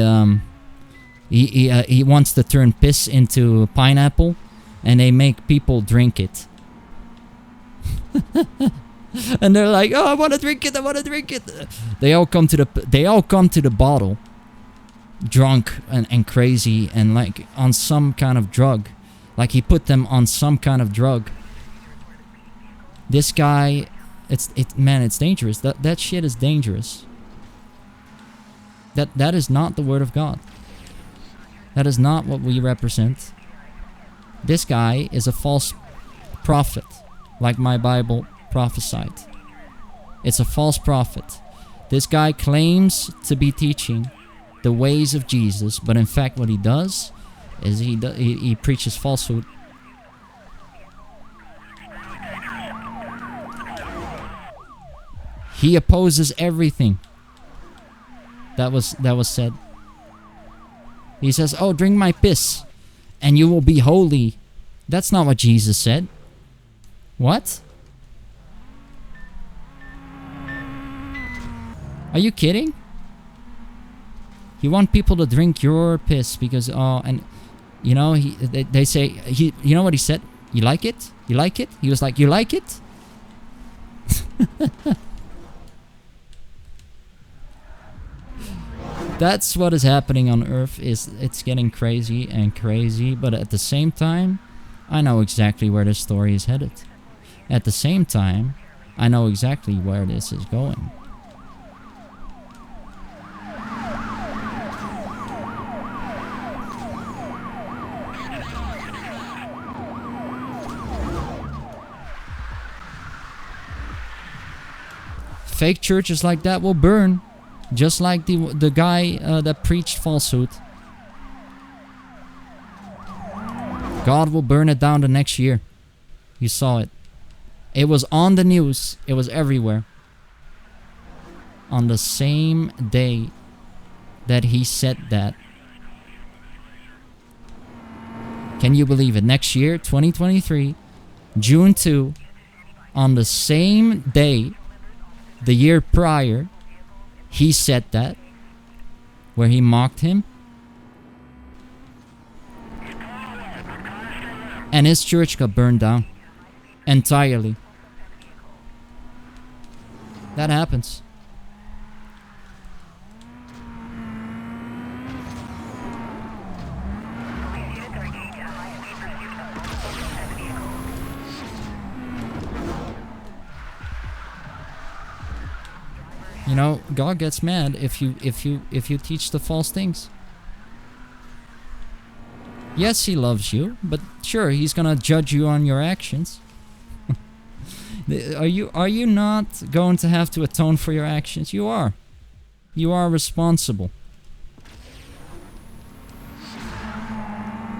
wants to turn piss into pineapple, and they make people drink it. And they're like, oh, I want to drink it, I want to drink it. They all come to the bottle, drunk and crazy and like on some kind of drug. Like he put them on some kind of drug. This guy, it's dangerous. That shit is dangerous. That is not the word of God. That is not what we represent. This guy is a false prophet, like my Bible prophesied. It's a false prophet. This guy claims to be teaching the ways of Jesus, but in fact what he does is he preaches falsehood. He opposes everything that was said. He says, oh, drink my piss and you will be holy. That's not what Jesus said. What? Are you kidding? You want people to drink your piss because, oh, and you know, they say, you know what he said? You like it? You like it? He was like, you like it? That's what is happening on Earth. It's getting crazy and crazy, but at the same time, I know exactly where this story is headed. At the same time, I know exactly where this is going. Fake churches like that will burn. Just like the guy that preached falsehood. God will burn it down the next year. You saw it. It was on the news. It was everywhere. On the same day that he said that. Can you believe it? Next year, 2023, June 2, on the same day, the year prior, he said that, where he mocked him. And his church got burned down. Entirely. That happens. You know, God gets mad if you teach the false things. Yes, he loves you, but sure, he's gonna judge you on your actions. Are you not going to have to atone for your actions? You are. You are responsible.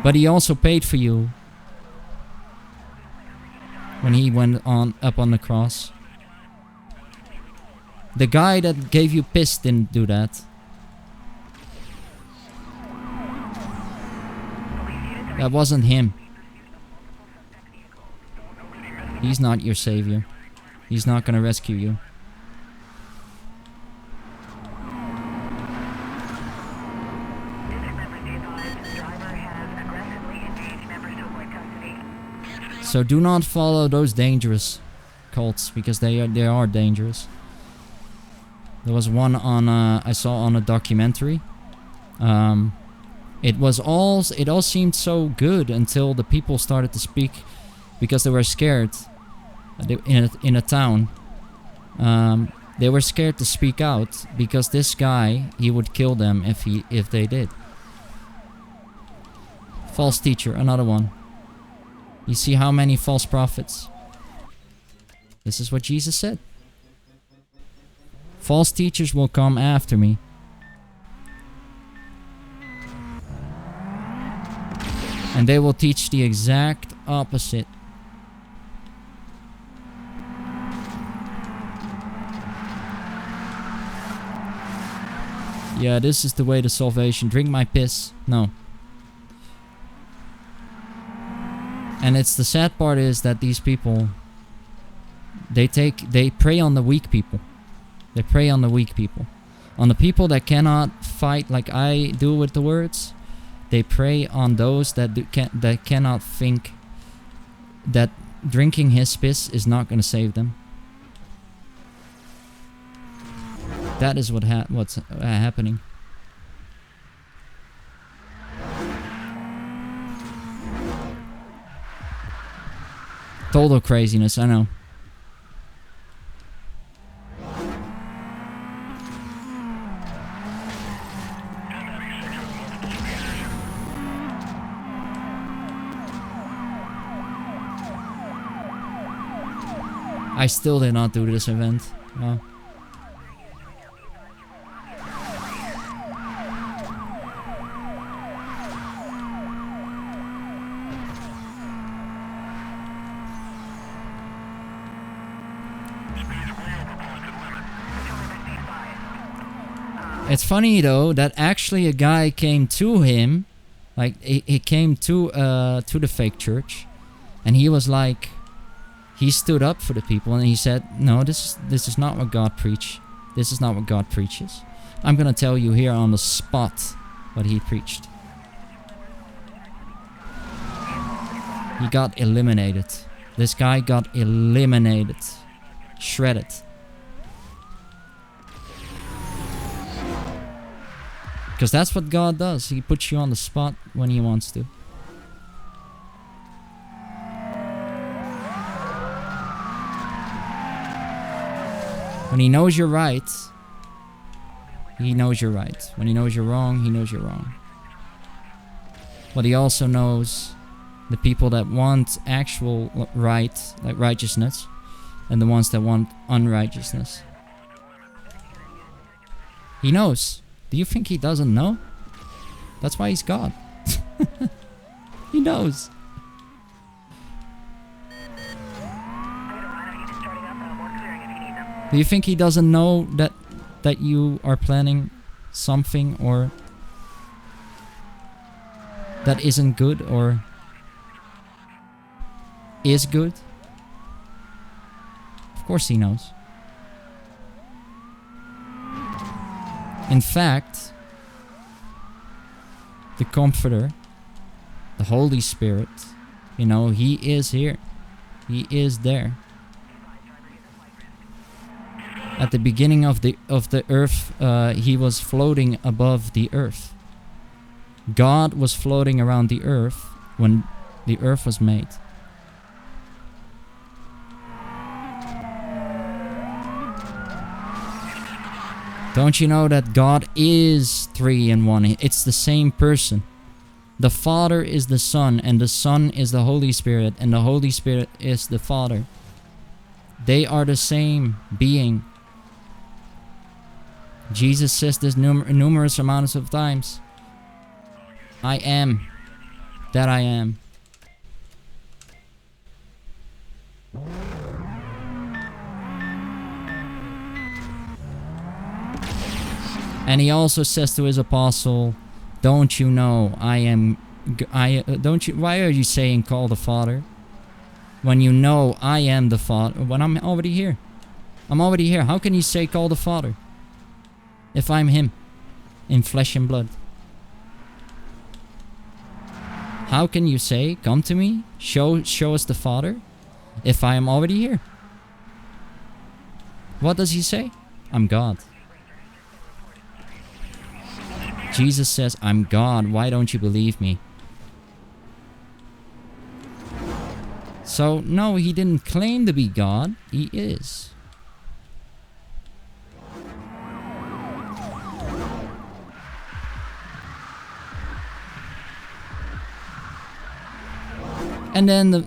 But he also paid for you when he went up on the cross. The guy that gave you piss didn't do that. That wasn't him. He's not your savior. He's not gonna rescue you. So do not follow those dangerous cults, because they are dangerous. There was one on I saw on a documentary. It all seemed so good until the people started to speak, because they were scared. In a town, they were scared to speak out because this guy, he would kill them if they did. False teacher, another one. You see how many false prophets? This is what Jesus said. False teachers will come after me. And they will teach the exact opposite. Yeah, this is the way to salvation. Drink my piss. No. And it's the sad part is that these people, they prey on the weak people. They prey on the weak people. On the people that cannot fight like I do with the words. They prey on those that cannot think that drinking his piss is not going to save them. That is what's happening. Total craziness, I know. I still did not do this event. Oh. It's funny though that actually a guy came to him, like he came to the fake church, and he was like, he stood up for the people and he said, "No, this is not what God preached. This is not what God preaches. I'm gonna tell you here on the spot what he preached." He got eliminated. This guy got eliminated, shredded. Because that's what God does. He puts you on the spot when he wants to. When he knows you're right, he knows you're right. When he knows you're wrong, he knows you're wrong. But he also knows the people that want actual right, like righteousness, and the ones that want unrighteousness. He knows. Do you think he doesn't know? That's why he's God. He knows. Do you think he doesn't know that you are planning something or that isn't good or is good? Of course he knows. In fact, the Comforter, the Holy Spirit, you know, he is here. He is there. At the beginning of the earth, he was floating above the earth. God was floating around the earth when the earth was made. Don't you know that God is 3 in 1? It's the same person. The Father is the Son, and the Son is the Holy Spirit, and the Holy Spirit is the Father. They are the same being. Jesus says this numerous amounts of times. I am that I am. And he also says to his apostle, don't you know don't you, why are you saying call the Father? When you know I am the Father, when I'm already here. I'm already here. How can you say call the Father? If I'm him, in flesh and blood. How can you say, come to me, show us the Father, if I am already here? What does he say? I'm God. Jesus says, I'm God, why don't you believe me? So, no, he didn't claim to be God, he is. And then,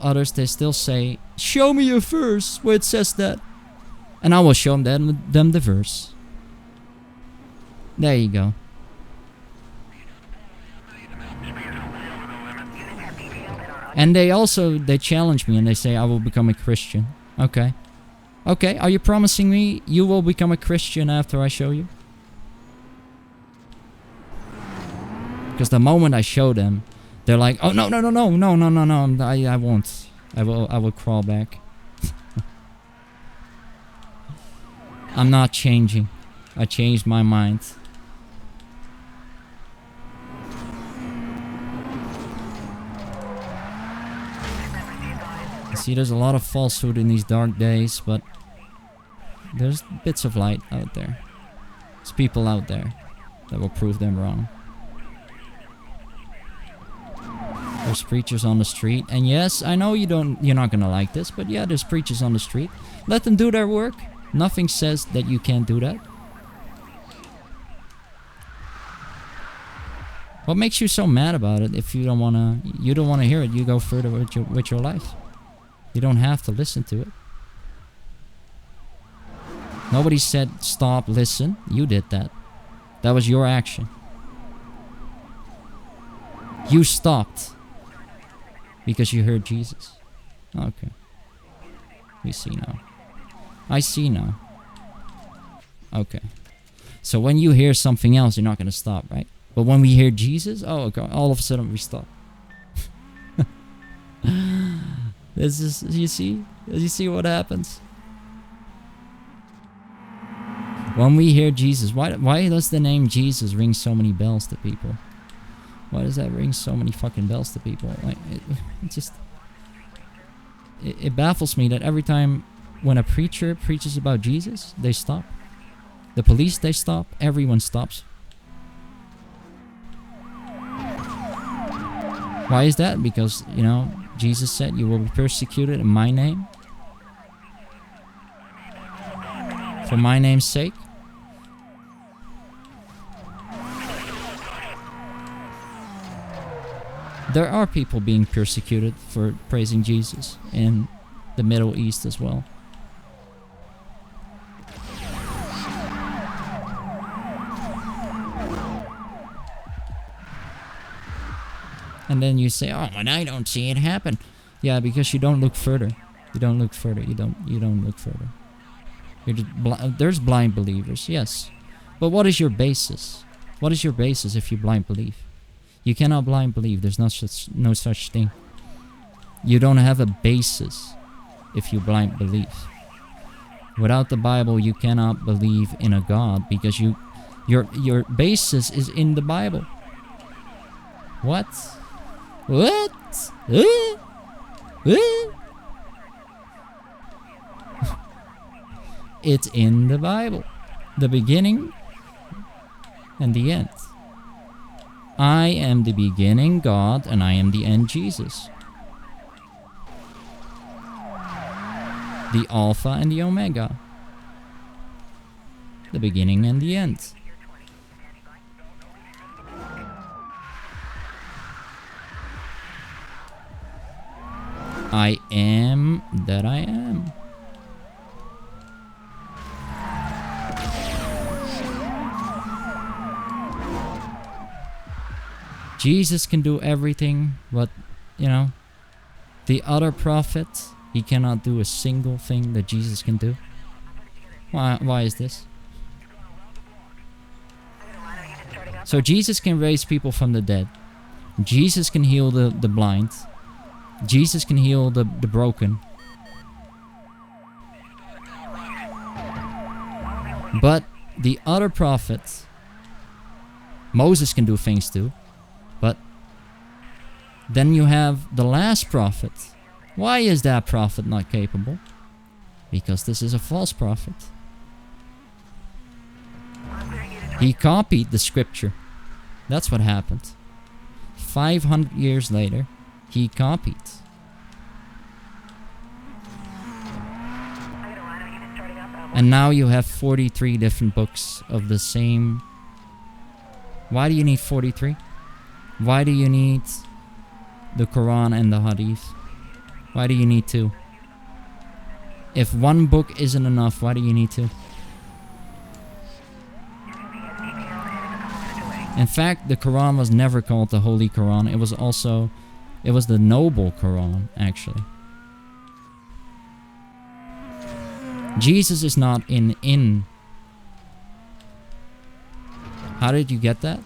others, they still say, show me a verse where it says that. And I will show them the verse. There you go. And they challenge me and they say, I will become a Christian. Okay. Okay, are you promising me you will become a Christian after I show you? Because the moment I show them, they're like, oh, no, I won't. I will crawl back. I'm not changing. I changed my mind. See, there's a lot of falsehood in these dark days, but there's bits of light out there. There's people out there that will prove them wrong. There's preachers on the street, and yes, I know you're not gonna like this, but yeah, there's preachers on the street. Let them do their work. Nothing says that you can't do that. What makes you so mad about it if you don't wanna hear it? You go further with your life. You don't have to listen to it. Nobody said stop, listen. You did that. That was your action. You stopped because you heard Jesus. Okay. We see now. I see now. Okay. So when you hear something else, you're not going to stop, right? But when we hear Jesus, oh, okay, all of a sudden we stop. This is, you see what happens? When we hear Jesus, why does the name Jesus ring so many bells to people? Why does that ring so many fucking bells to people? Like, it baffles me that every time when a preacher preaches about Jesus, they stop. The police, they stop. Everyone stops. Why is that? Because, Jesus said you will be persecuted in my name. For my name's sake? There are people being persecuted for praising Jesus in the Middle East as well. And then you say, "Oh, and I don't see it happen." Yeah, because you don't look further. You don't look further. You don't look further. You're just there's blind believers, yes. But what is your basis? What is your basis if you blind believe? You cannot blind believe. There's no such thing. You don't have a basis if you blind believe. Without the Bible, you cannot believe in a God because your basis is in the Bible. What? What? It's in the Bible. The beginning and the end. I am the beginning, God, and I am the end, Jesus. The Alpha and the Omega. The beginning and the end. I am that I am. Jesus can do everything, but, you know, the other prophets, he cannot do a single thing that Jesus can do. Why is this? So Jesus can raise people from the dead. Jesus can heal the blind. Jesus can heal the broken. But the other prophets, Moses can do things too. But then you have the last prophet. Why is that prophet not capable? Because this is a false prophet. He copied the scripture. That's what happened. 500 years later, he copied. And now you have 43 different books of the same. Why do you need 43? Why do you need the Quran and the Hadith? Why do you need two? If one book isn't enough, why do you need two? In fact, the Quran was never called the Holy Quran. It was the Noble Quran, actually. Jesus is not in. How did you get that?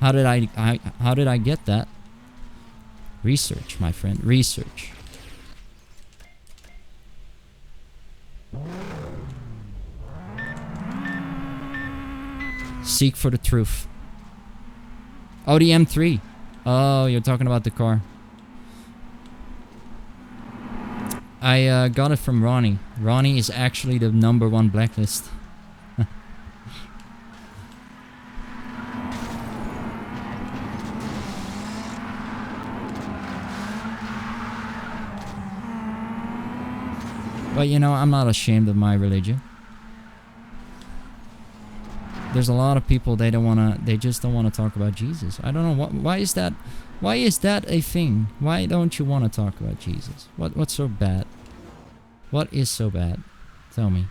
How did I get that? Research, my friend, research. Seek for the truth. Oh, the M3. Oh, you're talking about the car. I got it from Ronnie. Ronnie is actually the #1 blacklist. But you know, I'm not ashamed of my religion. There's a lot of people they just don't wanna talk about Jesus. I don't know why is that a thing? Why don't you want to talk about Jesus? What's so bad? What is so bad? Tell me.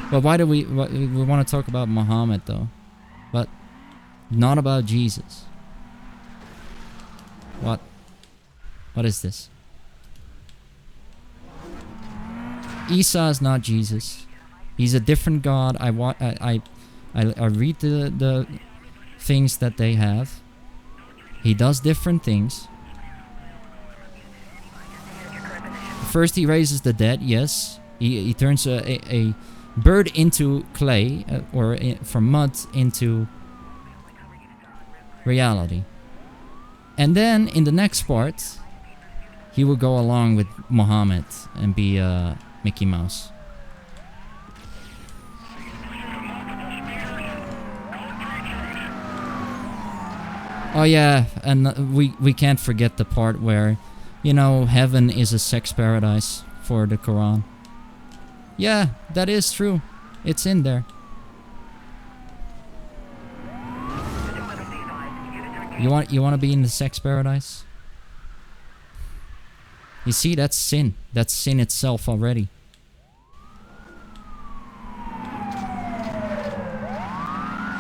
But why do we want to talk about Muhammad though? But not about Jesus. What is this? Isa is not Jesus. He's a different God. I read the things that they have. He does different things. First he raises the dead, yes. He turns a bird into clay, from mud into reality. And then in the next part, he will go along with Muhammad and be Mickey Mouse. Oh yeah, and we can't forget the part where you know, heaven is a sex paradise for the Quran. Yeah, that is true. It's in there. You want to be in the sex paradise? You see, that's sin. That's sin itself already.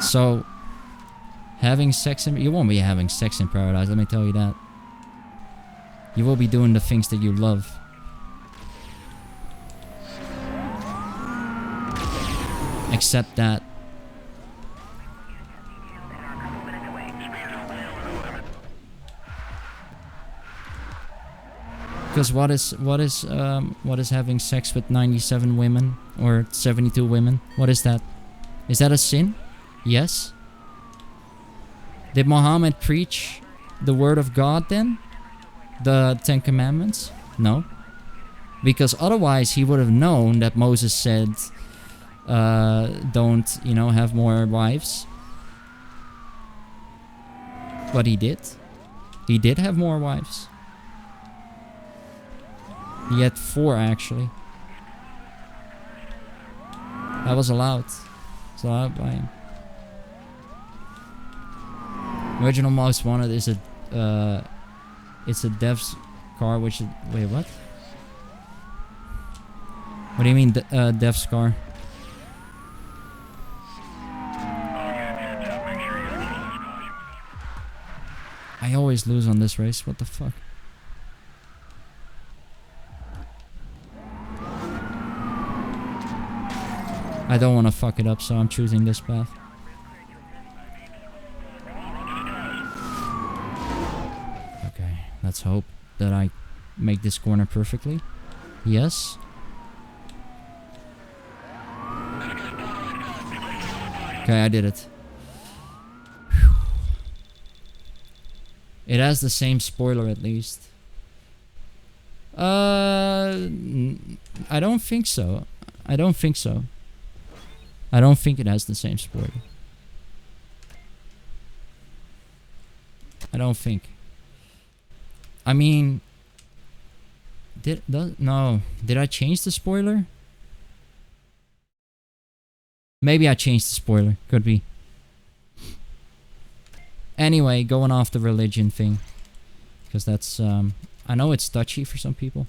So, having sex in... You won't be having sex in paradise, let me tell you that. You will be doing the things that you love. Except that... Because what is having sex with 97 women or 72 women? What is that? Is that a sin? Yes. Did Muhammad preach the word of God then? The 10 Commandments? No. Because otherwise he would have known that Moses said, don't, you know, have more wives. But he did. He did have more wives. He had 4 actually. That was allowed. It's allowed by him. Original Most Wanted is a it's a dev's car, which is... Wait, what? What do you mean, dev's car? I always lose on this race, what the fuck? I don't want to fuck it up, so I'm choosing this path. Okay, let's hope that I make this corner perfectly. Yes. Okay, I did it. It has the same spoiler at least. I don't think so. I don't think so. I don't think it has the same spoiler. I don't think. I mean... Did I change the spoiler? Maybe I changed the spoiler. Could be. Anyway, going off the religion thing. Because that's... I know it's touchy for some people.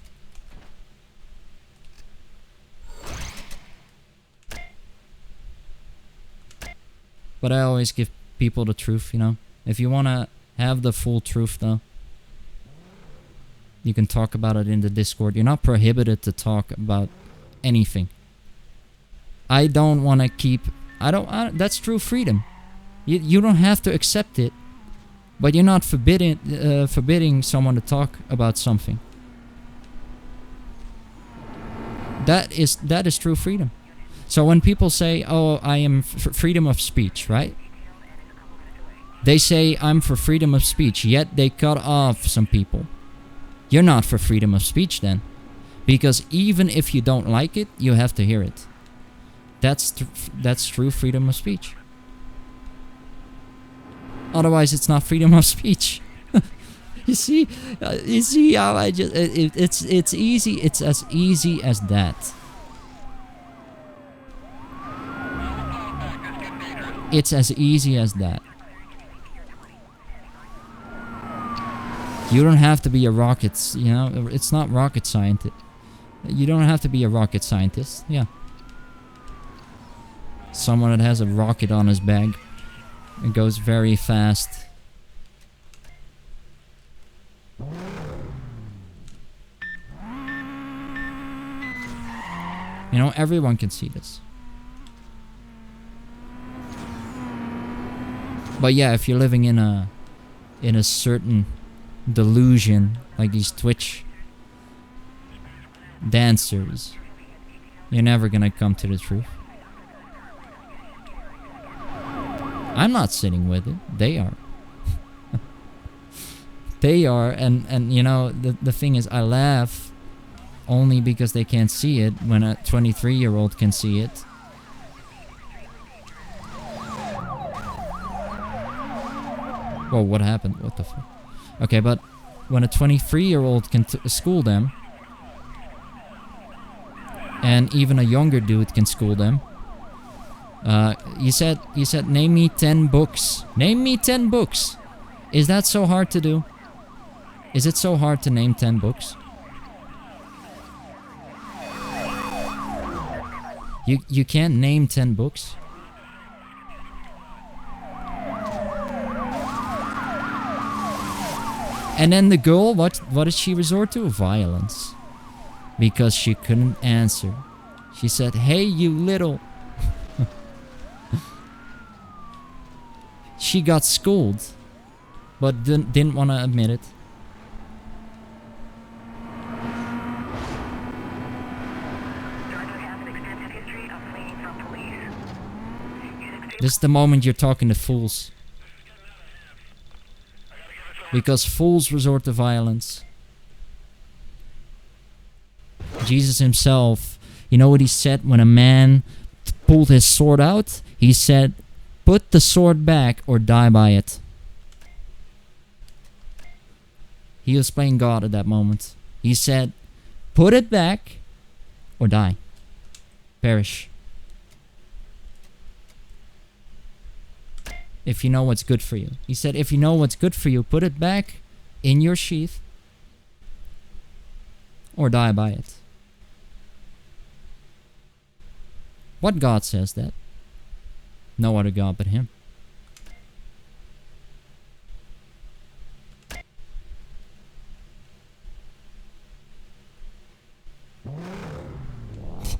But I always give people the truth, you know. If you want to have the full truth, though, you can talk about it in the Discord. You're not prohibited to talk about anything. I don't want to keep... that's true freedom. You don't have to accept it. But you're not forbidding someone to talk about something. That is true freedom. So when people say, oh, I am for freedom of speech, right? They say, I'm for freedom of speech, yet they cut off some people. You're not for freedom of speech then. Because even if you don't like it, you have to hear it. That's true freedom of speech. Otherwise, it's not freedom of speech. You see how I just... It's easy. It's as easy as that. It's as easy as that. You don't have to be a rocket, you know, it's not rocket scientist. You don't have to be a rocket scientist, yeah. Someone that has a rocket on his back and goes very fast. You know, everyone can see this. But yeah, if you're living in a certain delusion, like these Twitch dancers, you're never gonna come to the truth. I'm not sitting with it. They are. They are, and you know, the thing is, I laugh only because they can't see it when a 23-year-old can see it. Whoa, what happened? What the fuck? Okay, but when a 23-year-old can school them, and even a younger dude can school them. You said, name me 10 books. Name me 10 books. Is that so hard to do? Is it so hard to name 10 books? You can't name 10 books? And then the girl, what did she resort to? Violence. Because she couldn't answer. She said, "Hey, you little..." She got schooled, but didn't want to admit it. This is the moment you're talking to fools. Because fools resort to violence. Jesus himself, you know what he said when a man pulled his sword out? He said, "Put the sword back or die by it." He was playing God at that moment. He said, "Put it back or die. Perish. If you know what's good for you." He said, "If you know what's good for you, put it back in your sheath or die by it." What God says that? No other God but him.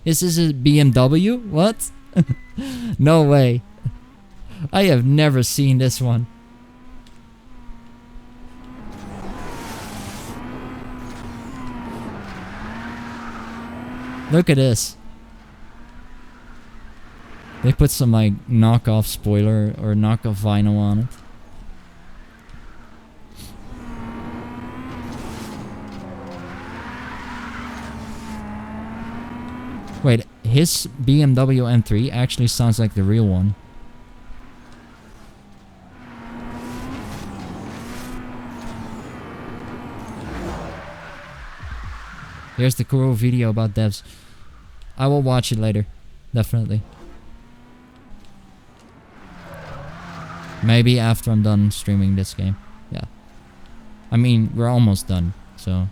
This is a BMW? What? No way. I have never seen this one. Look at this. They put some like knockoff spoiler or knockoff vinyl on it. Wait, his BMW M3 actually sounds like the real one. Here's the cool video about devs. I will watch it later. Definitely. Maybe after I'm done streaming this game. Yeah. I mean, we're almost done, so...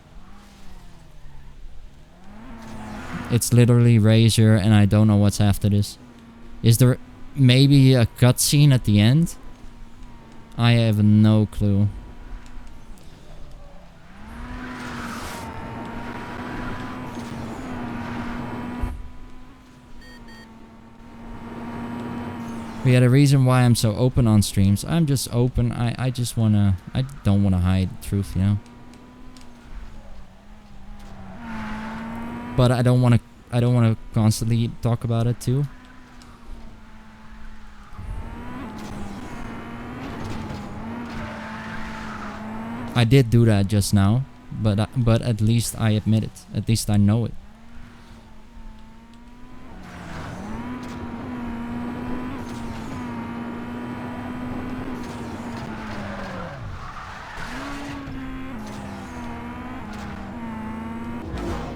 It's literally Razor, and I don't know what's after this. Is there maybe a cutscene at the end? I have no clue. We had a reason why I'm so open on streams. I'm just open. I just wanna... I don't wanna hide the truth, you know? But I don't wanna constantly talk about it too. I did do that just now, but at least I admit it. At least I know it.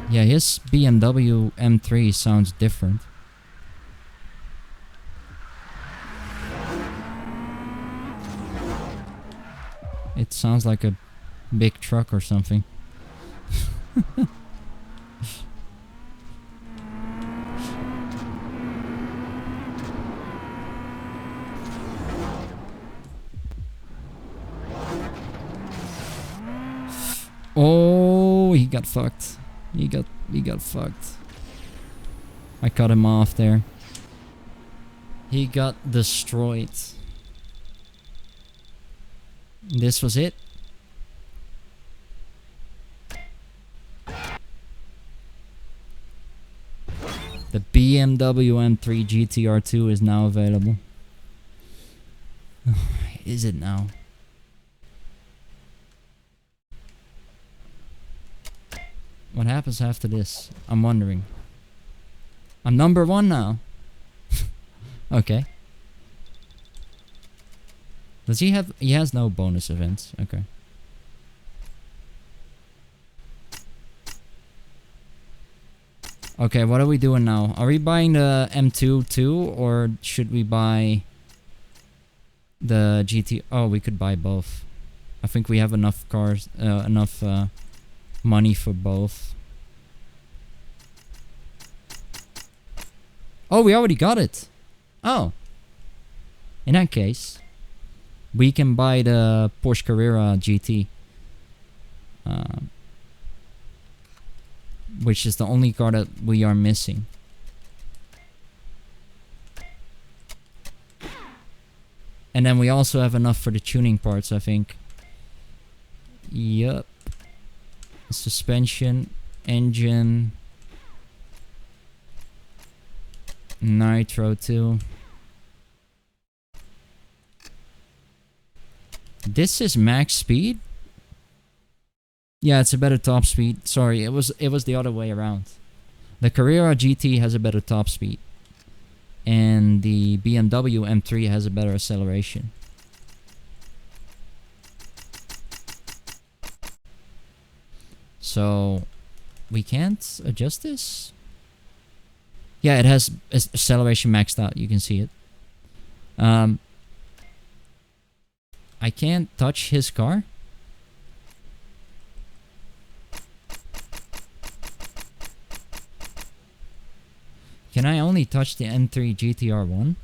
Yeah, his BMW M3 sounds different. It sounds like a big truck or something. Oh, he got fucked. He got fucked. I cut him off there. He got destroyed. This was it. The BMW M3 GTR2 is now available. Is it now? What happens after this? I'm wondering. I'm number 1 now. Okay. Does he have... He has no bonus events. Okay. Okay, what are we doing now? Are we buying the M2 too, or should we buy the GT? Oh, we could buy both. I think we have enough cars, enough money for both. Oh, we already got it. Oh. In that case, we can buy the Porsche Carrera GT. Which is the only car that we are missing. And then we also have enough for the tuning parts, I think. Yup. Suspension, engine, nitro too. This is max speed? Yeah, it's a better top speed. Sorry, it was the other way around. The Carrera GT has a better top speed. And the BMW M3 has a better acceleration. So, we can't adjust this? Yeah, it has acceleration maxed out. You can see it. I can't touch his car? Can I only touch the M3 GTR1?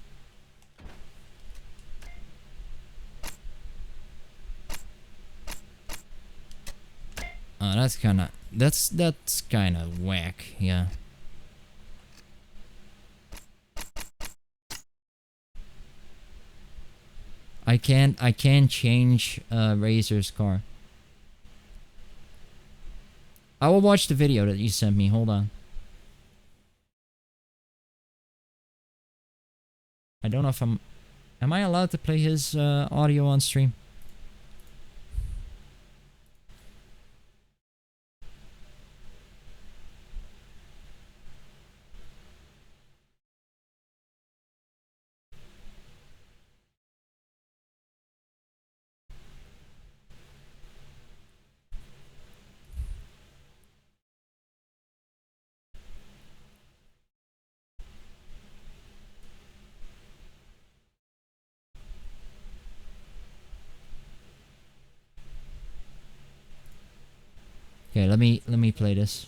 Oh, that's kind of whack, yeah. I can't change Razor's car. I will watch the video that you sent me. Hold on. I don't know if am I allowed to play his audio on stream? Okay, let me play this.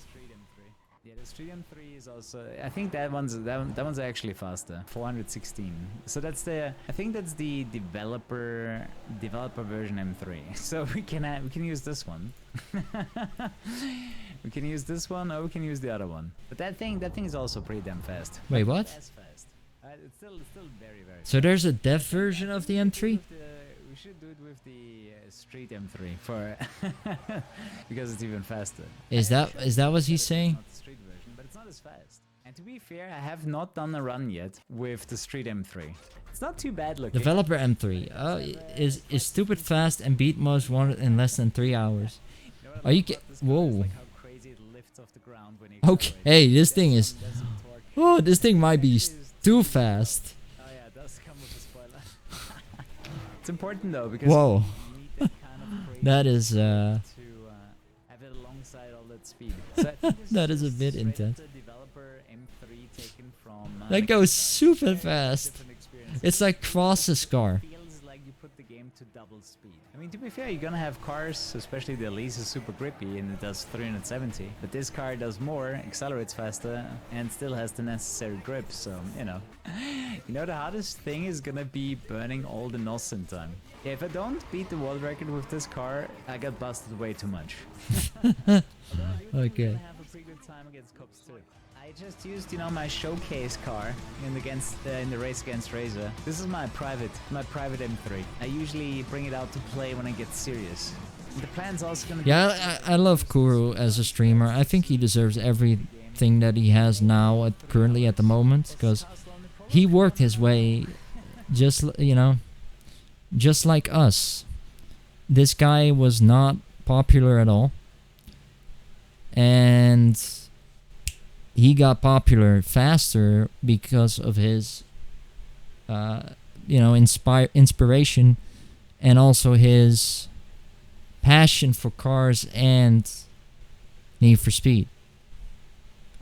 Yeah, the Street M3 is also. I think that one's actually faster. 416. So that's the. I think that's the developer version M3. So we can use this one. We can use this one, or we can use the other one. But that thing is also pretty damn fast. Wait, But what? not as fast. It's still very very. So there's a dev version of the M3? We should do it with the Street M3 for because it's even faster. Is that what he's saying? Not the Street version, but it's not as fast. And to be fair, I have not done a run yet with the Street M3. It's not too bad looking. Developer M3 is stupid fast and beat most wanted in less than 3 hours. You know what I Are you love ki- about this car is, Whoa. like, how crazy it lifts off the ground when you Okay, accelerate. this thing is. There's some torque. Oh, this thing might be It is too fast. Oh yeah, it does come with a spoiler. It's important though because Whoa. you need that kind of crazy That is to have it alongside all that speed. So I think this That is a just bit straight up intense. the developer M3 taken from That goes super fast. different experiences. It's like Cross's car. Feels like you put the game to double speed. I mean, to be fair, you're gonna have cars, especially the Elise is super grippy and it does 370. But this car does more, accelerates faster, and still has the necessary grip. So you know, the hardest thing is gonna be burning all the NOS in time. Yeah, if I don't beat the world record with this car, I got busted way too much. Although I do think Okay. I'm gonna have a pretty good time against cops too. I just used, my showcase car in the race against Razor. This is my private M3. I usually bring it out to play when I get serious. The plan's also gonna be. Yeah, I love Kuru as a streamer. I think he deserves everything that he has now currently at the moment, because he worked his way just just like us. This guy was not popular at all, and he got popular faster because of his inspiration, and also his passion for cars and Need for Speed.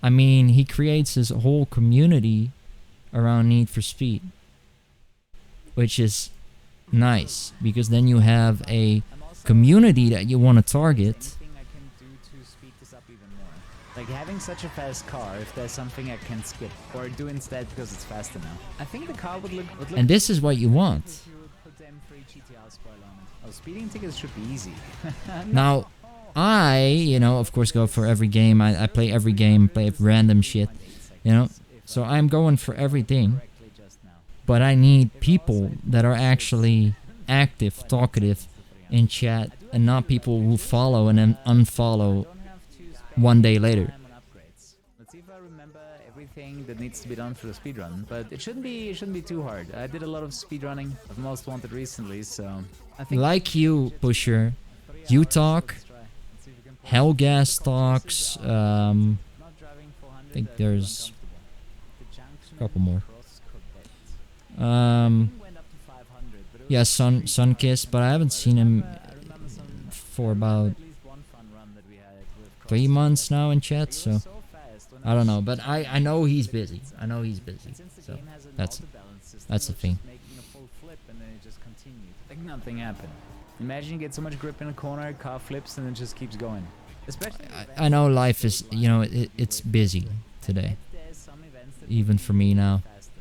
I mean, he creates his whole community around Need for Speed, which is nice because then you have a community that you want to target. Anything I can do to speed this up even more? Like having such a fast car, if there's something I can skip or do instead because it's faster now. I think the car would look And this is what you want. if you would put the M3 GTR spoiler on it. Oh, speeding tickets should be easy. Now, of course, go for every game. I play every game, play random shit, So I'm going for everything. But I need people that are actually active, talkative in chat, and not people who follow and then unfollow one day later. Let's see if I remember everything that needs to be done for the speedrun. But it shouldn't be too hard. I did a lot of speedrunning of Most Wanted recently, so I think Like you, Pusher, you talk, Hellgas talks, I think there's a couple more. Yeah, Sunkiss, but I haven't seen him for about 3 months now in chat, so I don't know. But I know he's busy. So that's the thing. Like nothing happened. Imagine you get so much grip in a corner, car flips, and it just keeps going. Especially I know life is, it's busy today, there's some events that even for me now. faster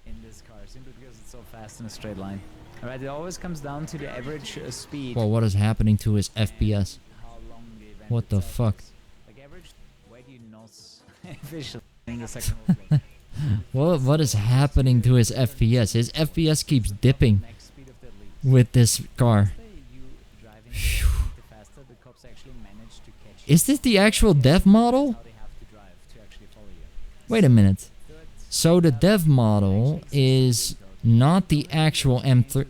in this car simply because it's so fast in a straight line. Alright, it always comes down to the average speed. Well, what is happening to his FPS? How long the event What the itself fuck? is. Like average, where do you nos officially in the second overlay? What is happening to his FPS? His FPS keeps dipping Max speed of the leads. with this car. You driving faster, the cops actually manage to catch you. Is this the actual dev model? How they have to drive to actually follow you. Wait a minute. So the dev model is not the actual M3.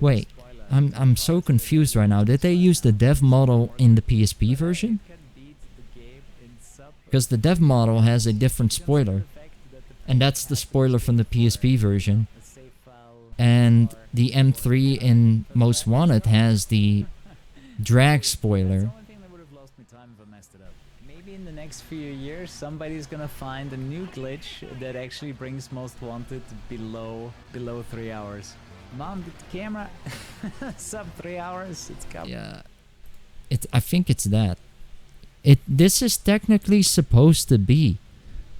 Wait, I'm so confused right now. Did they use the dev model in the PSP version? Because the dev model has a different spoiler, and that's the spoiler from the PSP version. And the M3 in Most Wanted has the drag spoiler. Maybe in the next few years, somebody's gonna find a new glitch that actually brings Most Wanted below 3 hours. Mom, did the camera sub 3 hours? It's coming. Yeah, I think it's that. This is technically supposed to be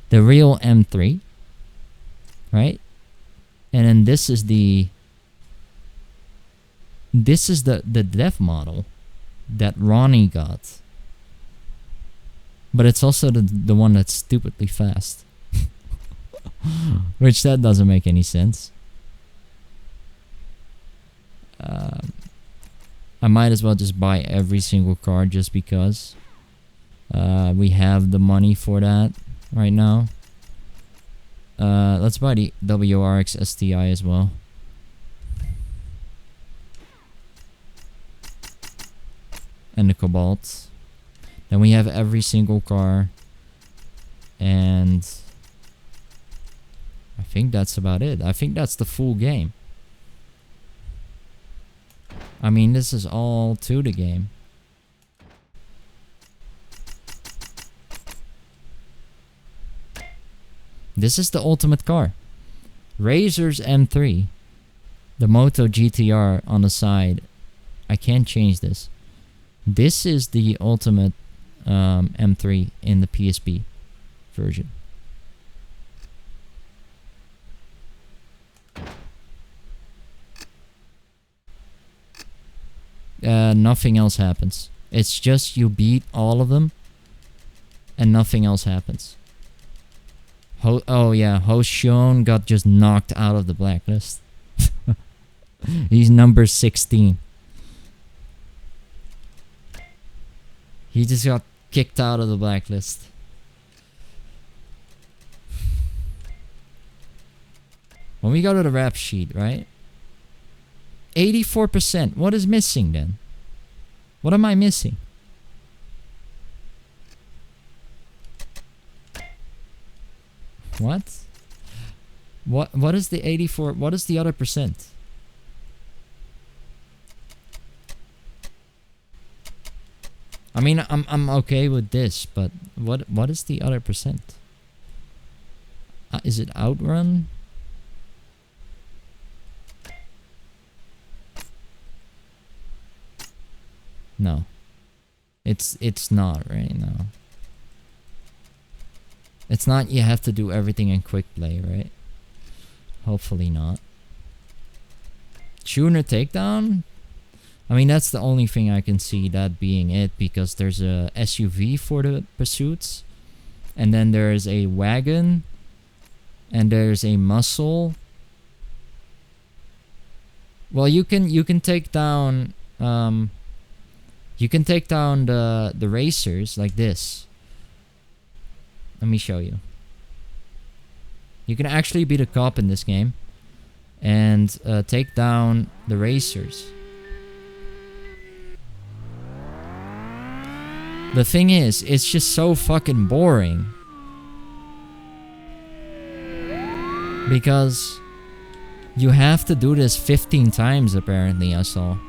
the real M3, right? And then this is the dev model that Ronnie got. But it's also the one that's stupidly fast. Which that doesn't make any sense. I might as well just buy every single car just because we have the money for that right now. Let's buy the WRX STI as well. And the Cobalt. Then we have every single car. And I think that's about it. I think that's the full game. I mean, this is all to the game. This is the ultimate car. Razor's M3. The Moto GTR on the side. I can't change this. This is the ultimate M3 in the PSP version. Nothing else happens. It's just you beat all of them and nothing else happens. Oh yeah, Hoshion got just knocked out of the blacklist. He's number 16. He just got kicked out of the blacklist. When we go to the rap sheet, right? 84%. What is missing then? What am I missing? What? What is the 84? What is the other percent? I mean, I'm okay with this, but what is the other percent? Is it outrun? No. It's not right now. It's not you have to do everything in quick play, right? Hopefully not. Tuner takedown? I mean, that's the only thing I can see that being it, because there's a SUV for the pursuits, and then there's a wagon, and there's a muscle. Well, you can take down the racers like this. Let me show you. You can actually beat a cop in this game and take down the racers. The thing is, it's just so fucking boring. Because you have to do this 15 times apparently, I saw.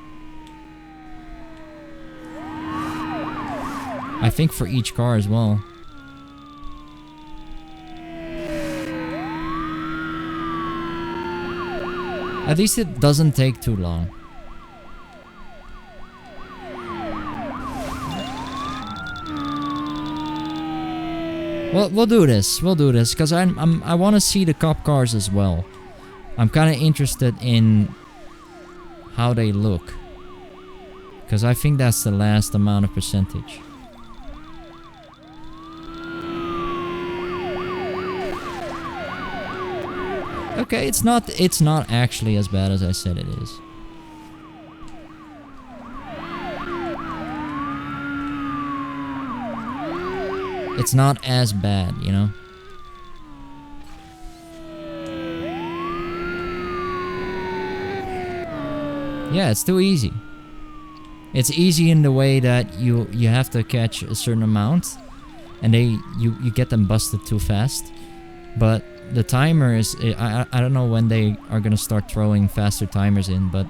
I think for each car as well. At least it doesn't take too long. Well, we'll do this. We'll do this because I want to see the cop cars as well. I'm kind of interested in how they look, because I think that's the last amount of percentage. Okay, it's not actually as bad as I said it is. It's not as bad, you know? Yeah, it's too easy. It's easy in the way that you have to catch a certain amount, and you get them busted too fast. But the timer is, I don't know when they are gonna start throwing faster timers in, but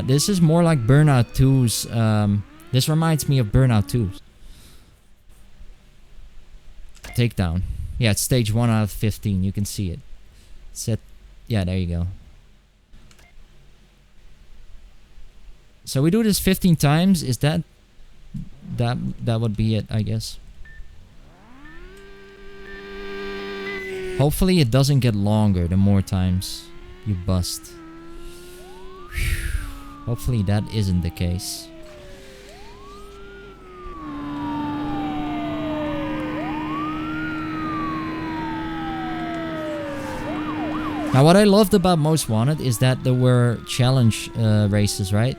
this is more like Burnout 2's. This reminds me of Burnout 2's. Takedown. Yeah, it's stage 1 out of 15. You can see it. Set. Yeah, there you go. So we do this 15 times. Is that would be it, I guess. Hopefully it doesn't get longer the more times you bust. Whew. Hopefully that isn't the case. Now what I loved about Most Wanted is that there were challenge races, right?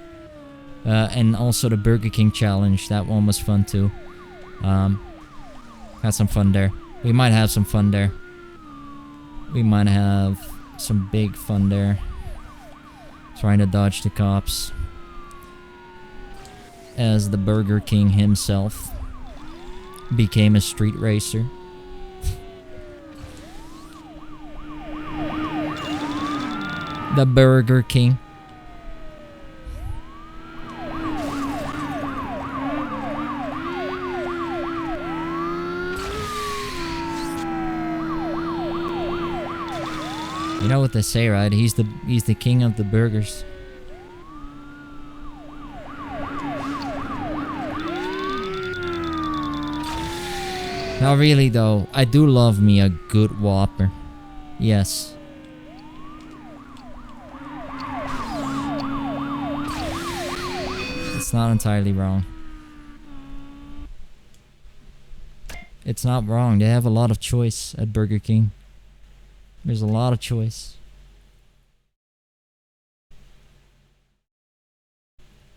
And also the Burger King challenge. That one was fun too. Had some fun there. We might have some fun there. We might have some big fun there. Trying to dodge the cops. As the Burger King himself became a street racer. The Burger King. You know what they say, right? He's the king of the burgers. Now really though, I do love me a good Whopper. Yes. It's not entirely wrong. It's not wrong. They have a lot of choice at Burger King. There's a lot of choice.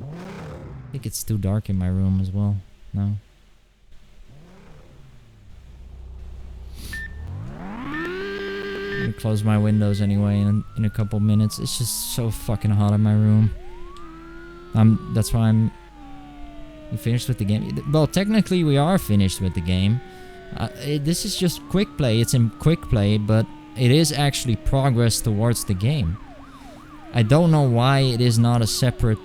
I think it's too dark in my room as well. No. I'm gonna close my windows anyway in a couple minutes. It's just so fucking hot in my room. That's why you finished with the game? Well, technically we are finished with the game. This is just quick play. It's in quick play, but it is actually progress towards the game. I don't know why it is not a separate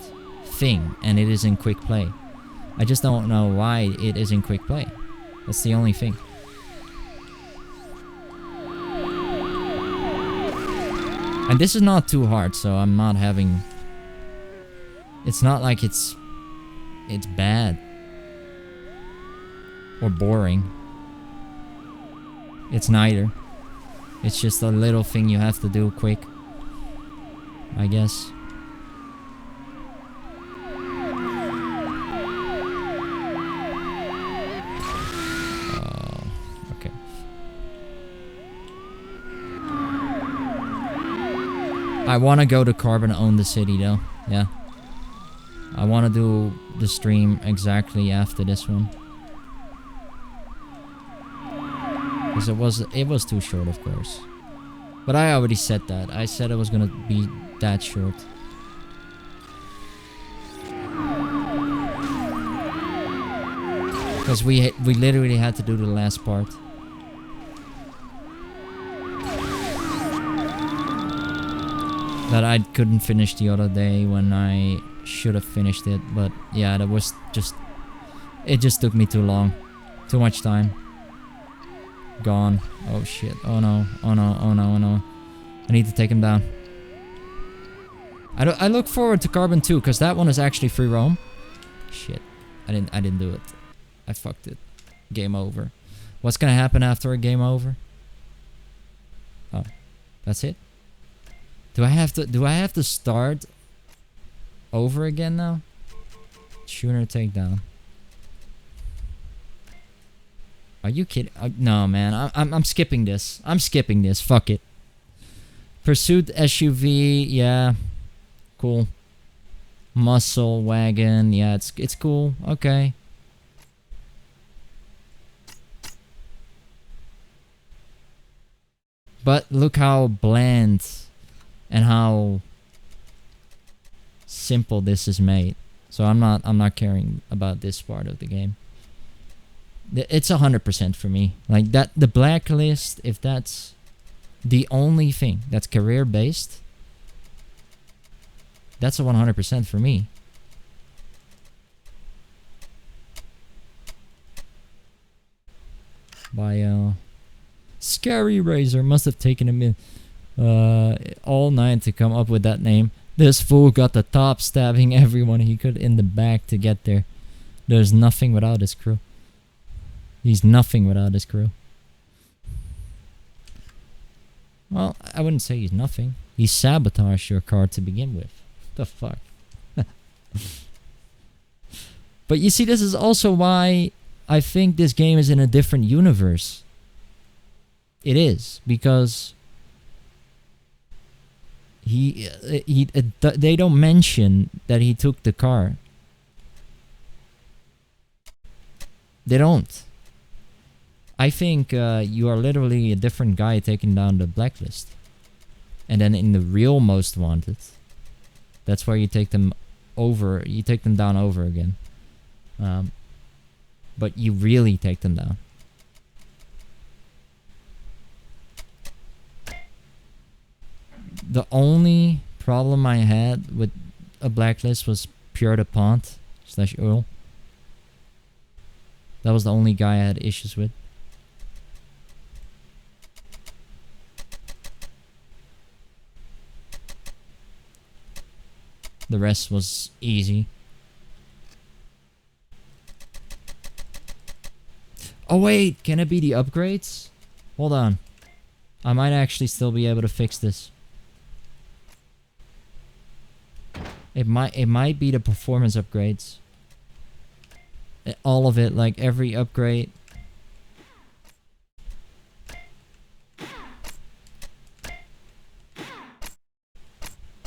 thing and it is in quick play. I just don't know why it isn't quick play. That's the only thing. And this is not too hard, so I'm not having... It's not like it's bad. Or boring. It's neither. It's just a little thing you have to do quick. I guess. Okay. I want to go to Carbon Own the City though. Yeah. I want to do the stream exactly after this one. Because it was too short, of course. But I already said that. I said it was gonna be that short. Because we literally had to do the last part. That I couldn't finish the other day when I should have finished it. But yeah, that was just... It just took me too long. Too much time. Gone. Oh shit. Oh no. Oh no. Oh no. Oh no. I need to take him down. I look forward to Carbon 2 because that one is actually free roam. Shit. I didn't do it. I fucked it. Game over. What's gonna happen after a game over? Oh. That's it? Do I have to start over again now? Schooner takedown. Are you kidding? No, man. I'm skipping this. I'm skipping this. Fuck it. Pursuit SUV. Yeah. Cool. Muscle wagon. Yeah, it's cool. Okay. But look how bland and how simple this is made. So I'm not caring about this part of the game. It's 100% for me. Like that, the Blacklist, if that's the only thing that's career based, that's a 100% for me. By Scary Razor must have taken him all night to come up with that name. This fool got the top, stabbing everyone he could in the back to get there. There's nothing without his crew. He's nothing without his crew. Well, I wouldn't say he's nothing. He sabotaged your car to begin with. The fuck? But you see, this is also why I think this game is in a different universe. It is, because they don't mention that he took the car. They don't. I think you are literally a different guy taking down the Blacklist. And then in the real Most Wanted, that's where you take them over, you take them down over again. But you really take them down. The only problem I had with a Blacklist was Pierre de Pont / Earl. That was the only guy I had issues with. The rest was easy. Oh wait, can it be the upgrades? Hold on. I might actually still be able to fix this. It might be the performance upgrades. All of it, like every upgrade.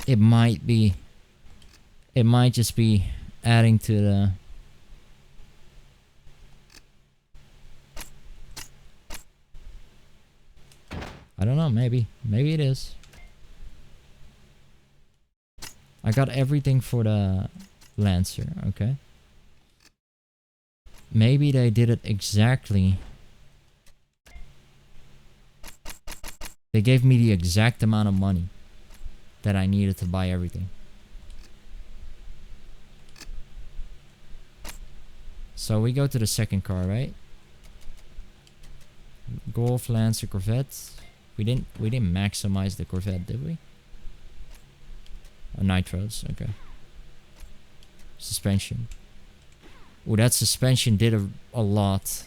It might be. It might just be adding to the... I don't know, maybe. Maybe it is. I got everything for the Lancer, okay? Maybe they did it exactly. They gave me the exact amount of money that I needed to buy everything. So we go to the second car, right? Golf, Lancer, Corvette. We didn't maximize the Corvette, did we? Nitros, okay. Suspension. Oh, that suspension did a lot.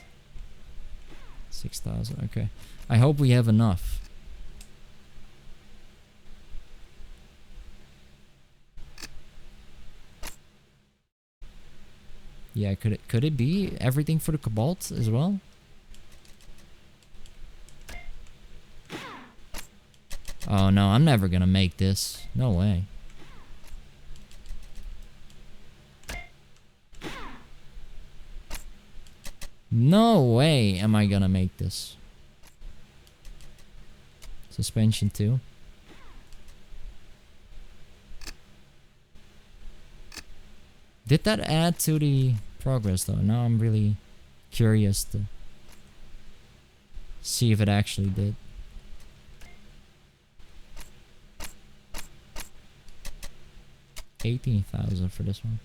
6,000, okay. I hope we have enough. Yeah, could it be everything for the Cobalt as well? Oh no, I'm never gonna make this. No way. No way am I gonna make this. Suspension too. Did that add to the progress though? Now I'm really curious to see if it actually did. $18,000 for this one.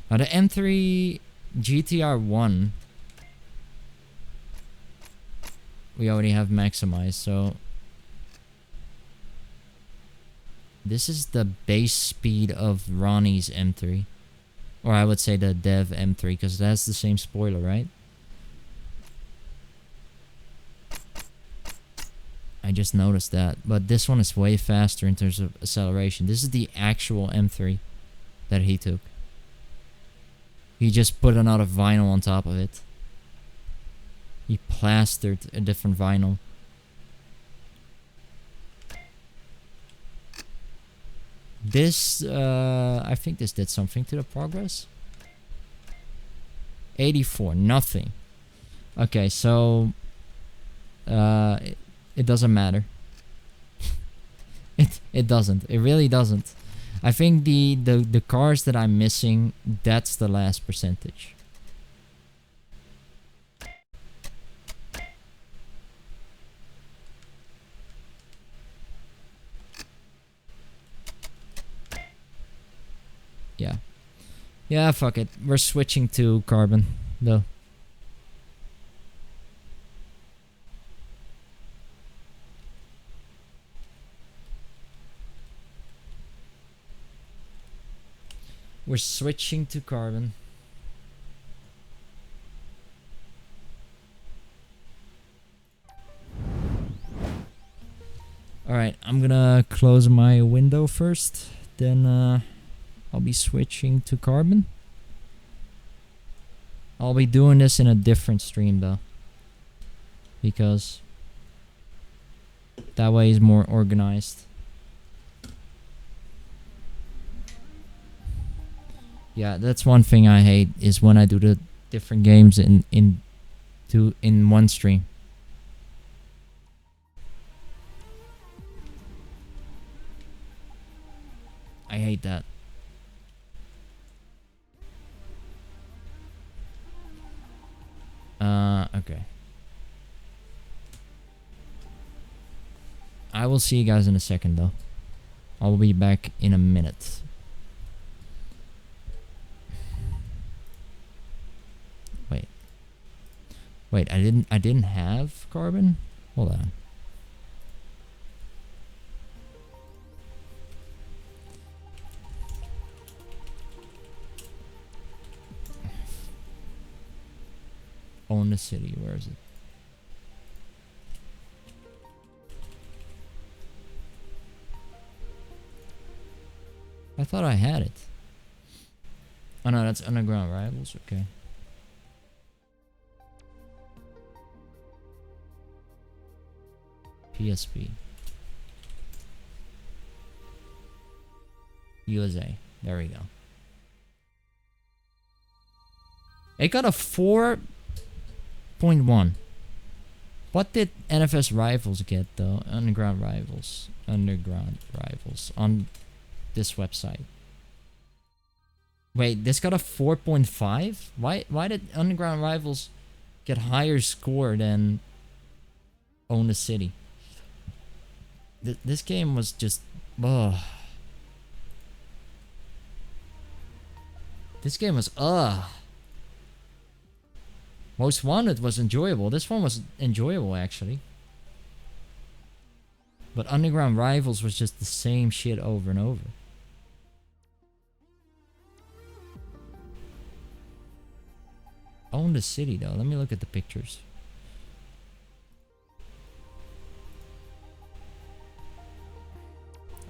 Now the M3 GTR 1 we already have maximized, so this is the base speed of Ronnie's M3, or I would say the Dev M3, because that's the same spoiler, right? I just noticed that, but this one is way faster in terms of acceleration. This is the actual M3 that he took. He just put another vinyl on top of it. He plastered a different vinyl. This, I think this did something to the progress. 84, nothing. Okay, so it doesn't matter. It doesn't. It really doesn't. I think the cars that I'm missing, that's the last percentage. Yeah. Yeah, fuck it. We're switching to carbon, though. We're switching to carbon. Alright, I'm gonna close my window first. Then I'll be switching to carbon. I'll be doing this in a different stream though, because that way is more organized. Yeah, that's one thing I hate, is when I do the different games in one stream. I hate that. Okay. I will see you guys in a second though. I'll be back in a minute. Wait, I didn't have carbon? Hold on. Own the city, where is it? I thought I had it. Oh no, that's Underground Rivals, okay. PSP. USA. There we go. It got a 4.1. What did NFS Rivals get though? Underground Rivals. Underground Rivals. On this website. Wait, this got a 4.5? Why did Underground Rivals get higher score than Own the City. This game was just... Ugh. This game was... Most Wanted was enjoyable. This one was enjoyable, actually. But Underground Rivals was just the same shit over and over. Own the City, though. Let me look at the pictures.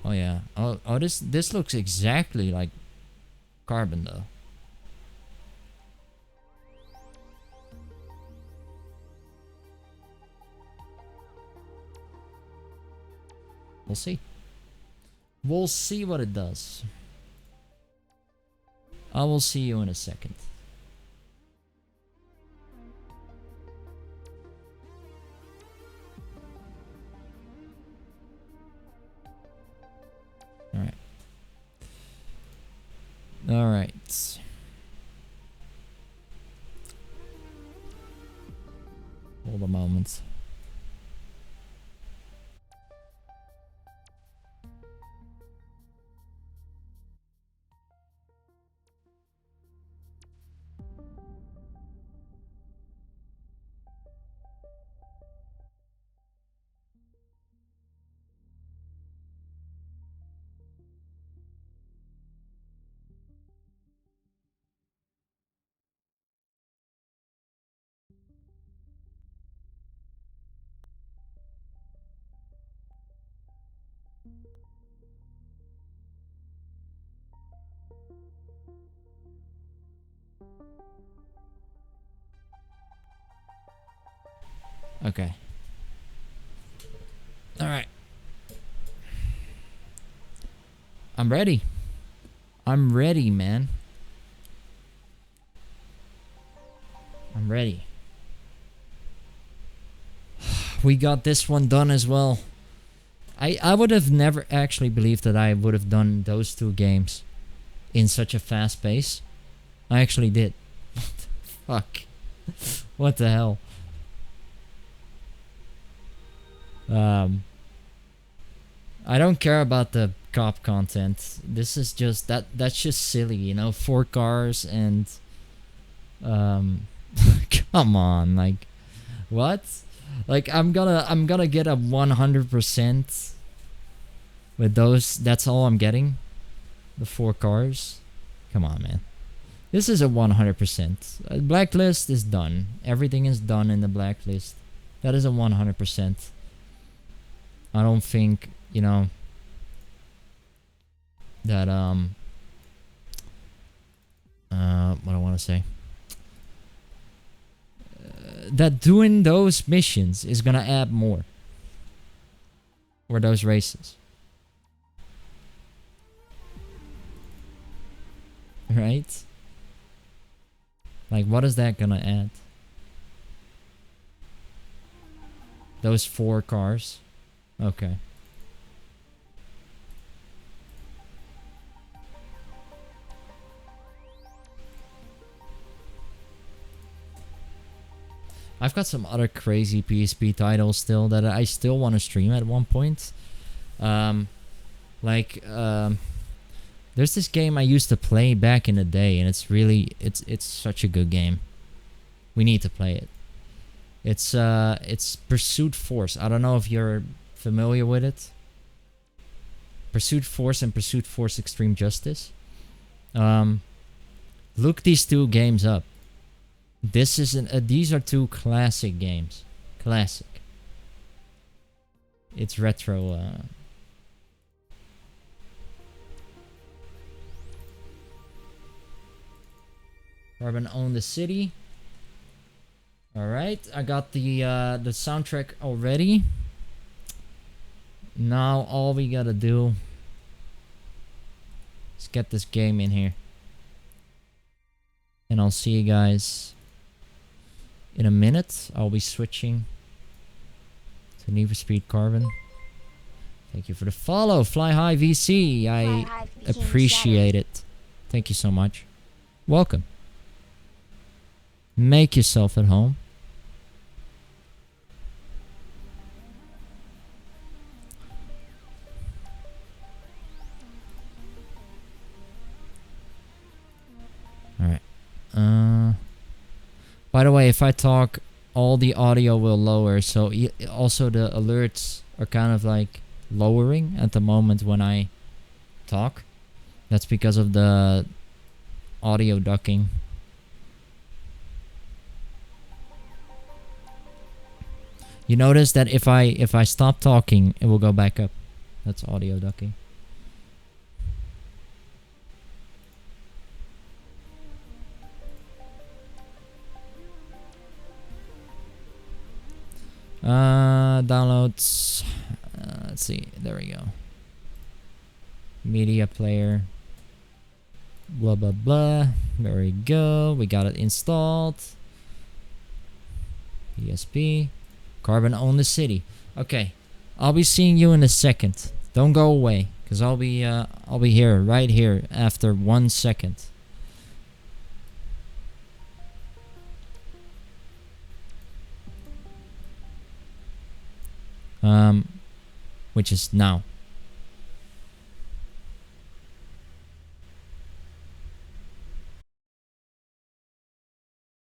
Oh, yeah. Oh, this looks exactly like Carbon, though. We'll see. We'll see what it does. I will see you in a second. Alright. Alright. Hold a moment. Okay. Alright. I'm ready. I'm ready, man. I'm ready. We got this one done as well. I would have never actually believed that I would have done those two games in such a fast pace. I actually did. Fuck. What the hell? I don't care about the cop content. This is just that's just silly, you know, 4 cars and come on, like what? Like I'm gonna get a 100% with those. That's all I'm getting. The 4 cars. Come on, man. This is a 100%. Blacklist is done. Everything is done in the blacklist. That is a 100%. I don't think, you know, that what I want to say, that doing those missions is gonna add more, or those races, right? Like, what is that gonna add? Those 4 cars. Okay. I've got some other crazy PSP titles still that I still want to stream at one point. There's this game I used to play back in the day, and it's really it's such a good game. We need to play it. It's Pursuit Force. I don't know if you're familiar with it. Pursuit Force and Pursuit Force Extreme Justice. Look these 2 games up. This is these are 2 classic games. Classic. It's retro. Carbon Own the City. All right, I got the soundtrack already. Now all we gotta do is get this game in here, and I'll see you guys in a minute. I'll be switching to Need for Speed Carbon. Thank you for the follow, Fly High VC. I appreciate it. Thank you so much. Welcome. Make yourself at home. By the way, if I talk, all the audio will lower. So also the alerts are kind of like lowering at the moment when I talk. That's because of the audio ducking. You notice that if I stop talking, it will go back up. That's audio ducking. Downloads. Let's see. There we go. Media player. Blah blah blah. There we go. We got it installed. ESP. Carbon own the city. Okay. I'll be seeing you in a second. Don't go away, cause I'll be here, right here, after 1 second. Which is now.